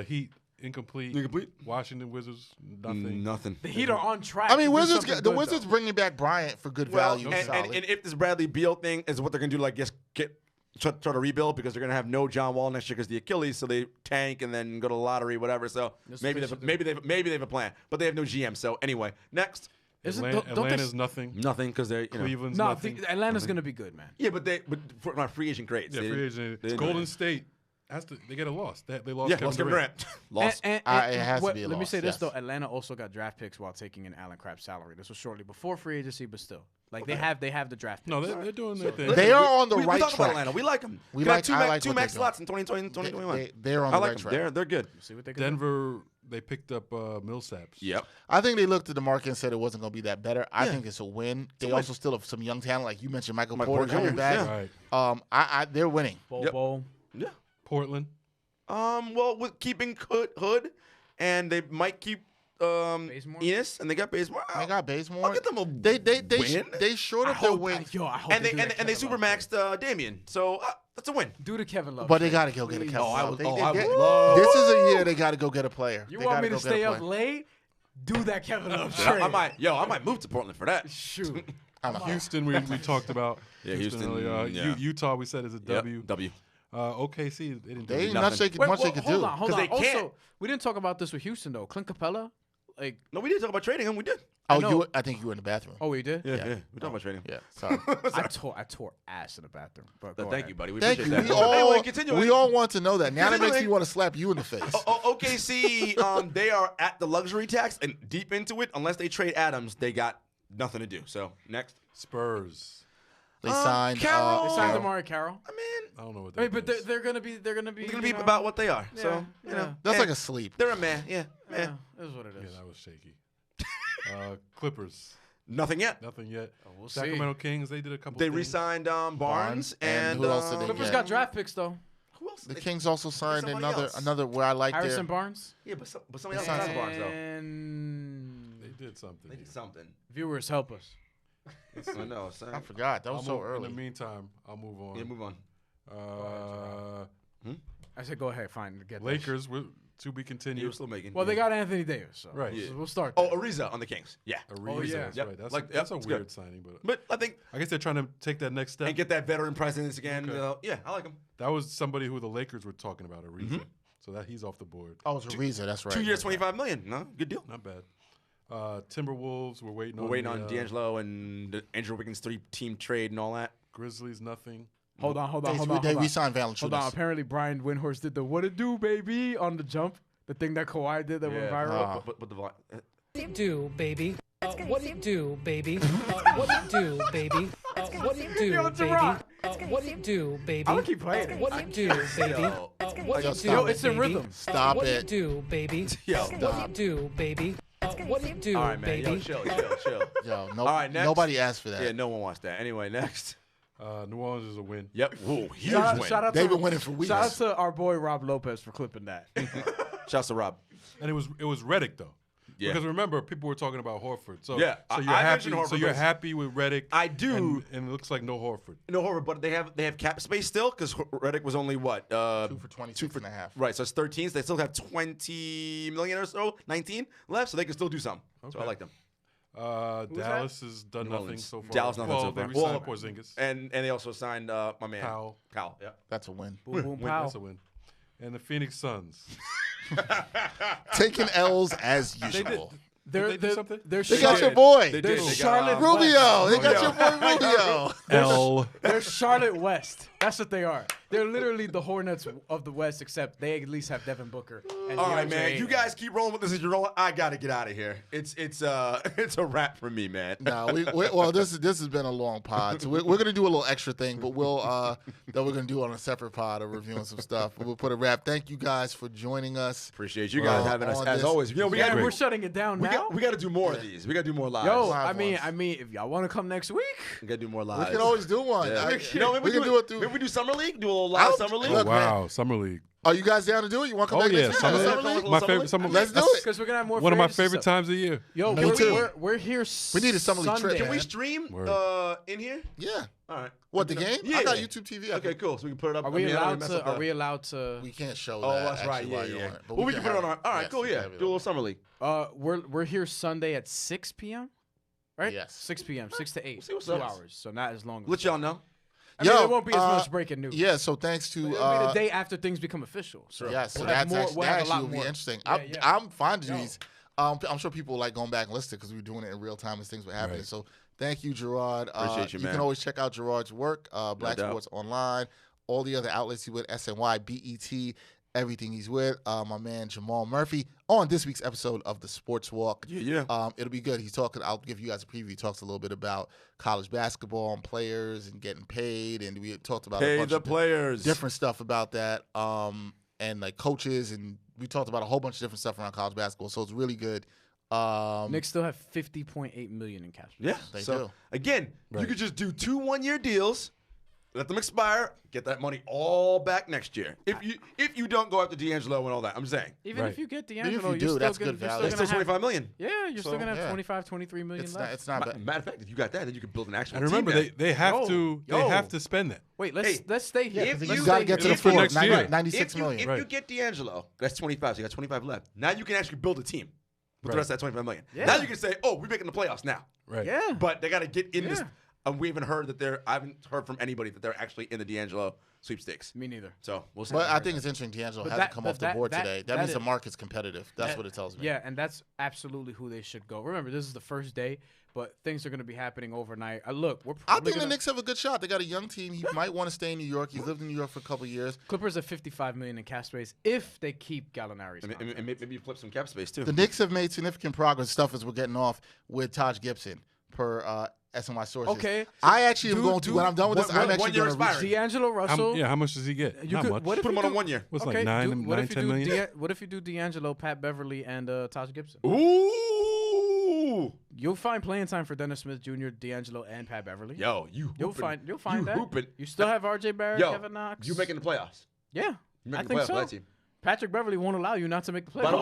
Heat incomplete. Incomplete. Washington Wizards nothing. Nothing. The Heat are on track. I mean, to do something the good, Wizards though. bringing back Bryant for good Well, value. and solid. if this Bradley Beal thing is what they're going to do, like just try to rebuild because they're going to have no John Wall next year because the Achilles, so they tank and then go to the lottery, whatever. So maybe they have a plan, but they have no GM. So anyway, next. Atlanta's nothing. Nothing because they're Cleveland's No, nothing. Atlanta's going to be good, man. Yeah, but for my free agent grades. Yeah, they free didn't- agent. they didn't Golden do State they get a loss. They lost. Yeah, Kevin lost Kevin Durant. Durant. Lost. it has to be a Let me loss, say this yes. though: Atlanta also got draft picks while taking in Allen Crabbe's salary. This was shortly before free agency, but still, like they have the draft picks. No, they're doing their thing. They are on the we right talk about track. Atlanta. We like them. We Got like- two, I max, like two what max they're slots in 2020, 2021. They're on I the like right them. track. They're good. See what they can do. Denver, they picked up Millsaps. Yep. I think they looked at the market and said it wasn't going to be that better. I think it's a win. They win. also still have some young talent, like you mentioned, Michael Michael Porter Porter coming Jr., back. yeah. Right. They're winning. Bowl. Yeah. Portland. Well, with keeping Hood, and they might keep Enos, and they got Bazemore. They got Bazemore. I'll get them a They win. short I up their hope, wings, I hope and they do that and they Kevin super Love maxed Damian. So that's a win. trade. Do the Kevin Love. but they trade. got to go get a Please. Kevin I Love. would- They- oh, they I get- would love- This is a year they got to go get a player. You They want gotta me to go get a stay up player. late? Do that Kevin Love I trade. might move to Portland for that. Shoot. Houston, we talked about. Yeah, Houston, earlier. yeah. Utah, we said is a W. Yep, W. OKC, they didn't do They ain't anything. not shaking much they could do. Hold 'Cause on. they can't. Also, we didn't talk about this with Houston though. Clint Capella, like, No, we didn't talk about trading him. We did. Oh, know. I think you were in the bathroom. oh, we did. Yeah. We talked about trading him. Yeah, sorry. I tore ass in the bathroom. But go Thank ahead. you, buddy. We Thank you. appreciate We that. all, Anyway, continuing. we all want to know that. Now that makes me Continuing. want to slap you in the face. OKC, they are at the luxury tax and deep into it. Unless they trade Adams, they got nothing to do. So next, Spurs. They signed. Carroll. They signed Amari Carroll. I mean, I don't know what I that mean, but is. they're gonna be. they're gonna be you know, about what they are. Yeah, So you yeah. know, That's and like a sleep. they're a man. Yeah. Yeah, this is what it is. Yeah, that was shaky. Clippers. Nothing yet. Nothing yet. we'll see. Sacramento Kings, they did a couple They things. re-signed Barnes and who else did they Clippers get? got draft picks though. Who else? The Kings also signed somebody else. another where I like Harrison their. Barnes. Yeah, but somebody else signed Barnes though. And They did something. They did something. viewers help us. I know. Son. I forgot. That was so In early. the meantime, I'll move on. Yeah, move on. I said, go ahead, fine. Get that Lakers, to be You continued. were still making. Well, they got Anthony Davis, so Right. so we'll start. Oh, there. Ariza on the Kings. Yeah. Ariza, yeah. that's Yep. right. That's, Like, that's yep, a it's weird good. signing, but But I think I guess they're trying to take that next step. and get that veteran presence again. Okay. Yeah, I like him. That was somebody who the Lakers were talking about, Ariza. So that he's off the board. Oh, it was Ariza. That's right. 2 years, $25 million. No, good deal. Not bad. Timberwolves, we're waiting We're on. waiting the, on D'Angelo and the Andrew Wiggins 3-team trade and all that. Grizzlies, nothing. Hold on. They re-signed Valanciunas. Hold on. Apparently, Brian Windhorst did the "What it do, baby" on the jump. The thing that Kawhi did that went viral. But the What it do, baby? What it do, baby? What it do, baby? What it do, Yo, baby? Jarod, What it do, baby? I'm gonna keep playing it. What it do, baby? What Yo, it stop do, it. It's in baby? rhythm. Stop What it. it do, baby? What it do, baby? What it do, All right, man. baby? Yo, chill. Yo, All right, next. nobody asked for that. Yeah, no one wants that. Anyway, next. New Orleans is a win. Yep. Ooh, huge win. Shout out They've to, been winning for weeks. Shout out to our boy Rob Lopez for clipping that. Shouts to Rob. And it was Reddick though. Yeah. Because remember, people were talking about Horford. So Yeah, so you're I happy. mentioned Horford, So you're but happy with Reddick. I do. And it looks like no Horford. No horror, but they have cap space still because Reddick was only what 2 for 26 and a half. right. So it's 13. So they still have 20 million or so, 19 left, so they can still do something. So I like them. Dallas has done New nothing Orleans. so far. Dallas nothing well, so far. They re-signed Well, Porzingis. And they also signed my man Powell. Yeah. That's a win. Boom, boom, Win, pow. that's a win. And the Phoenix Suns. Taking L's as They usual. did. They're, Did they do something? They're They got your Charlotte- boy. They They're did. They Charlotte got, Rubio. They got your boy Rubio. L. They're Charlotte West. That's what they are. They're literally the Hornets of the West, except they at least have Devin Booker. And All right, DeAndre man. Ayton. You guys keep rolling with this as you're rolling. I gotta get out of here. It's a wrap for me, man. No, well, this has been a long pod, so we're gonna do a little extra thing, but that we're gonna do on a separate pod of reviewing some stuff. But we'll put a wrap. Thank you guys for joining us. Appreciate you guys having us on as this. always. You know, we got We're shutting it down now. we got to do more of these. We got to do more lives. Yo, live ones. I mean, if y'all want to come next week, we got to do more We lives. can always do one. Yeah. You know, maybe we can do it through. Maybe we do summer league. Do a little live summer league. Look, Wow, Summer League. Are you guys down to do it? You want to come Oh back yeah, next week? Summer Summer League. League? My Summer favorite League? summer. Let's do that's it. because we're gonna have more. One of my free agency favorite stuff. times of the year. Yo, Me too. we're here. We need a summer league trip. Sunday. Can we stream Word. in here? Yeah. All right. What, the game? Yeah. I got YouTube TV. Okay, cool. So we can put it up. Are we I don't allowed mess to? up the- Are we allowed to? We can't show Oh, that. that's right. actually Yeah, while you're yeah. on it, but Well, we can put it have on our. All right, yes, cool. we can Yeah, have it do a on. little summer league. We're here Sunday at 6 p.m. Right? Yes. 6 p.m. 6 to 8. see what's 2 up. hours. So not as long. Let y'all know. I mean, Yo, there won't be as much breaking news. Yeah, so thanks to It'll be the day after things become official. So yeah, so we'll have that's more- actually, we'll that have a actually lot will be more. interesting. Yeah, I'm fine to do Yo. these. I'm sure people like going back and listening because we were doing it in real time as things were happening. Right. So thank you, Jarod. Appreciate you, You man. can always check out Jarrod's work, Black doubt. Sports Online, all the other outlets he's with, SNY, BET, everything he's with. My man Jamal Murphy on this week's episode of the Sports Walk. Yeah. It'll be good. He's talking. I'll give you guys a preview. He talks a little bit about college basketball and players and getting paid, and we talked about a Pay bunch the of players. different stuff about that, and like coaches, and we talked about a whole bunch of different stuff around college basketball. So it's really good. Knicks still have $50.8 million in cash. Yeah. They so, do. Again, you Right. could just do 2 one-year deals, let them expire, get that money all back next year. If you don't go after D'Angelo and all that, I'm saying. Even Right. if you get Even if D'Angelo, you you're do, still that's gonna, good you're value. That's still still gonna have, $25 million. Yeah, you're still So, gonna have yeah. 25, 23 million It's left. not bad. Matter of fact, if you got that, then you could build an actual And team remember, there. they have Yo, they have to spend that. Wait, Hey, let's stay here. if Let's you You got to stay get to here. the for floor. next year. 96 million. If you Right. get D'Angelo, that's 25. So you got 25 left. Now you can actually build a team with the Right. rest of that 25 million. Yeah. Now you can say, oh, we're making the playoffs now. Right. Yeah. But they got to get in this. Yeah. And we haven't heard that I haven't heard from anybody that they're actually in the D'Angelo sweepstakes. Me neither. So we'll see. But I think it's interesting. D'Angelo But hasn't that- come but off the that- board that- today. That that means is- the market's competitive. That's That- what it tells me. Yeah, and that's absolutely who they should go. Remember, this is the first day, but things are going to be happening overnight. Look, we're I probably think the gonna, Knicks have a good shot. They got a young team. He might want to stay in New York. He's lived in New York for a couple of years. Clippers have $55 million in cap space if they keep Gallinari's And contract. maybe you flip some cap space too. The Knicks have made significant progress. Stuff as we're getting off with Taj Gibson per SNY sources. Okay. I actually am going to, when I'm done with this, I'm actually one year going to reach. expiring. D'Angelo Russell. How much does he get? You Not could- much. what if Put you him on do- a 1 year. What's okay, like nine, what nine, if you 10 do million? what if you do D'Angelo, Pat Beverly, and Taj Gibson? Ooh. You'll find playing time for Dennis Smith Jr., D'Angelo, and Pat Beverly. Yo, you You'll hooping. find that. Hooping. You still have R.J. Barrett, Yo, Kevin Knox. you making the playoffs. Yeah, You I making the think playoffs so. for that team. Patrick Beverly won't allow you not to make the playoffs. By the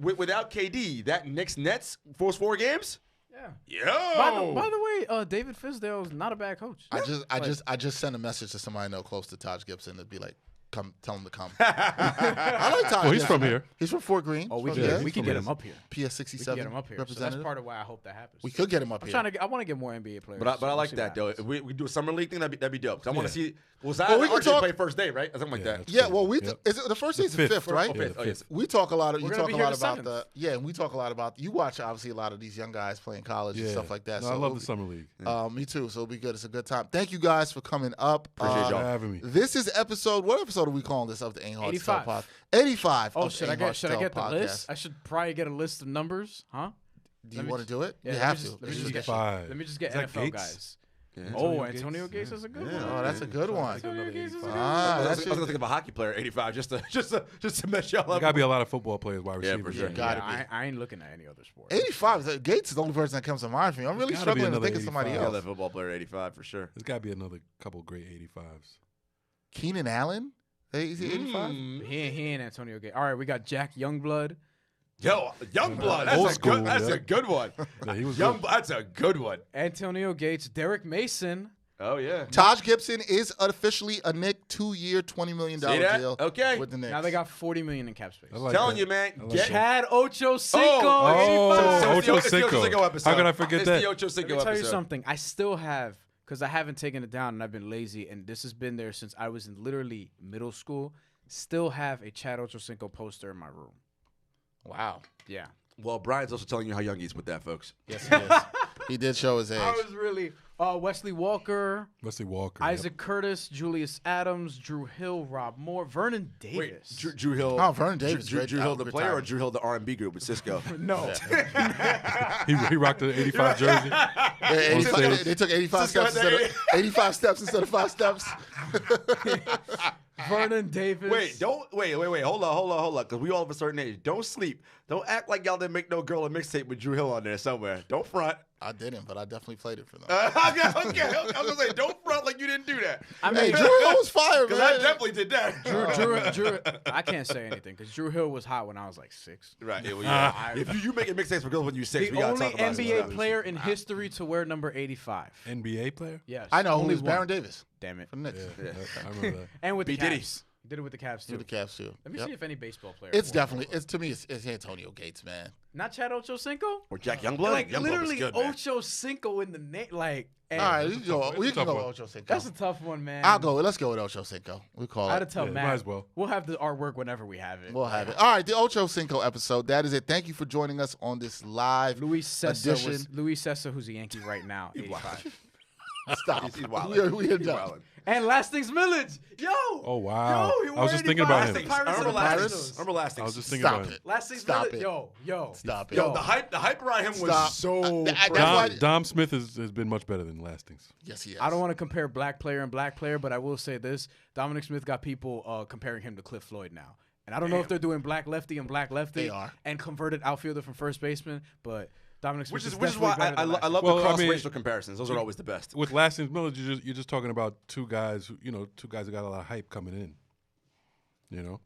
way, without KD, that Knicks Nets first 4 games. yeah. Yo. By the way, David Fizdale is not a bad coach. I just sent a message to somebody I know close to Taj Gibson to be like, come, tell him to come. I like Taj. Oh, he's Gibson. from here. He's from Fort Greene. Oh, we From can there. we can get him up here. PS We can 67 get him up here. So that's representative. part of why I hope that happens. We could get him up I'm here. trying to. I want to get more NBA players. But I We'll like see that what though. happens. If we do a summer league thing, that'd be dope. 'Cause I want to see. Was Well, we I can RJ talk- play first day, right? Something like Yeah, that. that's Yeah, true. well, Yep. is it the first day is the fifth, right? Okay. Oh, yes. We talk a lot of. We're You gonna talk be a here lot the about the. Yeah, and we talk a lot about. You watch obviously a lot of these young guys playing college and Yeah. stuff like that. No, so I love it'll the summer league. be- Me too. So it'll be good. It's a good time. Thank you guys for coming up. Appreciate Thanks for y'all. having me. This is episode. What episode are we calling this of the Ain't Hard to 85. Tell pod? 85. Oh, of should I Ain't get Hard to Tell the podcast. list? I should probably get a list of numbers, huh? Do you want to do it? Yeah, you let me have just- to. let me It's just just get- a- 5. Let me just get Is that NFL Gates? guys. Oh, Antonio Gates is a good one. Oh, that's a good one. Antonio Gates is a good I was going to think of a hockey player at 85 just to mess y'all There up. got to be a lot of football players, wide receivers. for sure. Yeah. Gotta be. I ain't looking at any other sport. 85. Gates is the only person that comes to mind for me. I'm really Gotta be struggling to another think of somebody 85. else. Another football player at 85 for sure. There's got to be another couple great 85s. Keenan Allen? Is he 85? He ain't Antonio Gates. All right, we got Jack Youngblood. Yo, Youngblood. Old That's school, That's yeah. a good one. Yeah, he was Youngblood. That's a good one. Antonio Gates. Derek Mason. Oh yeah. Taj Gibson is officially a Knick 2-year, $20 million See that? deal Okay. with the Knicks. Now they got $40 million in cap space. I like Telling that. you, man. I like Get that. Chad Ochocinco. Oh, 85. It's the Ocho Cinco. Cinco episode. How could I forget it's that? the Ocho Let Cinco me tell you episode. something. I still have, because I haven't taken it down and I've been lazy, and this has been there since I was in literally middle school. Still have a Chad Ochocinco poster in my room. Wow. Yeah. Well, Brian's also telling you how young he is with that, folks. Yes, he is. He did show his age. I was really Wesley Walker, Wesley Walker. Isaac Curtis, Julius Adams, Drew Hill, Rob Moore, Vernon Davis. Drew Hill. Oh, Vernon Davis, Drew great Hill, the player, or retirement. Drew Hill, the R&B group with Cisco. No. He rocked the 85 jersey. Yeah, On stage. they took 85 Cisco steps had instead of 85 steps instead of 5 steps. Vernon Davis. Wait. Hold on. Because we all of a certain age. Don't sleep. Don't act like y'all didn't make no girl a mixtape with Drew Hill on there somewhere. Don't front. I didn't, but I definitely played it for them. Okay. I was going to say, don't front like you didn't do that. I Hey, mean, Drew Hill was fire, Because man. I definitely did that. Drew, I can't say anything because Drew Hill was hot when I was like 6. Right. Yeah, well, yeah. If you making mixtapes for girls when you 6, The we got to only talk about it. NBA player in history to wear number 85. NBA player? Yes. I know. only Who's one. Baron Davis Damn it. for the Knicks. Yeah, I remember that. And with B. the Diddy. Cavs. He did it with the Cavs too. Do the Cavs too. Let me Yep. see if any baseball player. It's wore definitely to me. It's Antonio Gates, man. not Chad Ochocinco. Or Jack Youngblood? Like Youngblood literally was good, man. Ochocinco in the name. Like, and All right, we can go. We can tough go one. Ocho Cinco. that's a tough one, man. I'll go. Let's go with Ocho Cinco. We call I had it. to tell Yeah, Matt. might as well. We'll have the artwork whenever we have it. We'll have it. All right, the Ocho Cinco episode. That is it. Thank you for joining us on this live Luis Cessa edition. Luis Cessa, who's a Yankee right now, 85. Stop. He's wildin'. We are He's done. wildin'. And Lastings Village. Yo. Oh, wow. Yo, he I was just thinking about him. Lastings. Pirates I of remember the Lastings. Nationals. Remember Lastings. I was just thinking Stop about him. it. Lastings Stop Village. it. Yo. Stop it. Yo, the hype around him was Stop. so That's crazy. why- Dom Smith has been much better than Lastings. Yes, he is. I don't want to compare black player and black player, but I will say this: Dominic Smith got people comparing him to Cliff Floyd now, and I don't know if they're doing black lefty and black lefty They are. and converted outfielder from first baseman, but Dominic Smith Which is definitely why better I than love Well, the I mean- cross-racial comparisons. Those are always the best. With Lastings Miller, you're just talking about two guys who got a lot of hype coming in. You know?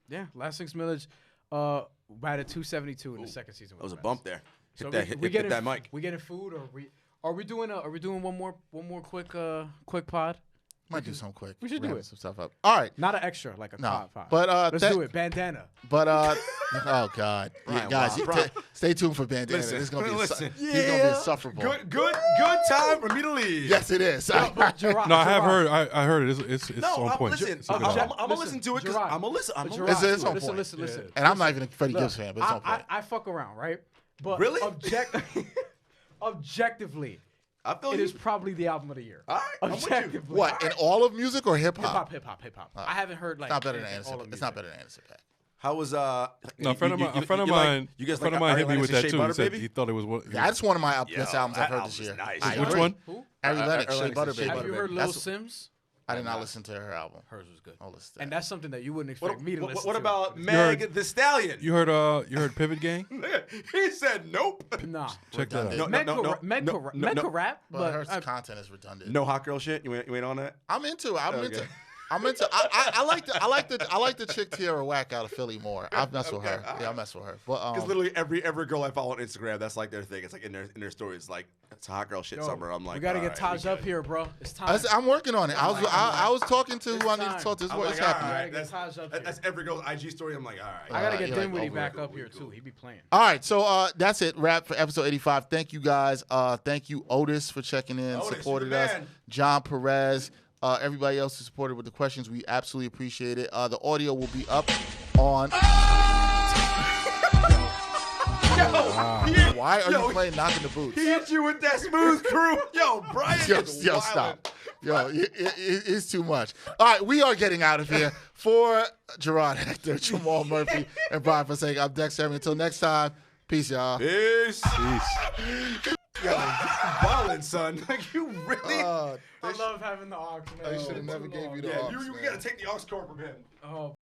Yeah, Lastings Village batted 272 in the second season. That was a bump there. So Hit that, hit that mic. We getting food, or are we doing one more quick pod? Might do something quick. We should We're do having it. some stuff up. All right. Not an extra, like a No, pod. but Let's do it. Bandana. But oh god, Brian, guys, wow. Brian. stay tuned for Bandana. Listen, It's gonna be listen. he's gonna be insufferable. Good time for me to leave. Yes, it is. Gerard, No, I have Gerard. heard. I heard it. It's No, on point. listen. It's a I'm good album. gonna listen to it because Gerard. I'm gonna listen. I'm Gerard, gonna It's on listen, point. listen. And I'm not even a Freddie Look, Gibbs fan, but it's on point. I fuck around, right? But Really? objectively, I feel it you. is probably the album of the year. All right, I'm with you. Objectively. What in all of music or hip hop? Hip hop. I haven't heard like It's not better than anything, all Anderson. of It's not music. better than Anderson .Paak. How was No, a friend of mine. You guys a friend like of mine hit Ari me with Lennox and that Shea too. Butter, He said baby? he thought it was one. Yeah, that's one of my Yo, best albums I've that heard album this is year. nice. I Which agree. one? Who? Ari Lennox, Ari Shea Lennox Butter, and Shea Baby. Have you heard Lil That's- Sims? I did not listen to her album. Hers was good. I'll listen to And that. that's something that you wouldn't expect me to listen What to. about heard- Meg the Stallion? You heard Pivot Gang? He said nope. Nah. Check that out. Meg could rap, But but her content is redundant. No hot girl shit. You ain't on that. I'm into it. I'm Okay. into. I like the chick Tierra Whack out of Philly more. I mess with her. Yeah, I mess with her. But Because literally every girl I follow on Instagram, that's like their thing. It's like in their stories, like it's a hot girl shit Yo, summer. I'm like, we gotta all get right, Taj we up good. here, bro. It's time. I'm working on it. I was talking to who I need time. to talk to. This is I'm what's like, all happening. right, Gotta get Taj up here. that's every girl's IG story. I'm like, all right. I gotta get you're like, Dinwiddie oh, back cool, up here cool. too. He be playing. All right, so that's it. Wrap for episode 85. Thank you guys. Thank you Otis for checking in, Otis, supported you the us. man. John Perez, everybody else who supported with the questions. We absolutely appreciate it. The audio will be up on. Why are you playing Knocking the Boots? He hit you with that smooth crew. Yo, Brian. Yo, is yo, wildin'. stop. Yo, it's too much. All right, we are getting out of here. For Jarod, Hector, Jamal Murphy, and Bryan Fonseca, I'm Dexter. Until next time, peace, y'all. Peace. Peace. Yo, ballin', son. Like, you really? I love having the aux, man. They should have never gave you the aux. You got to take the aux cord from him. Oh.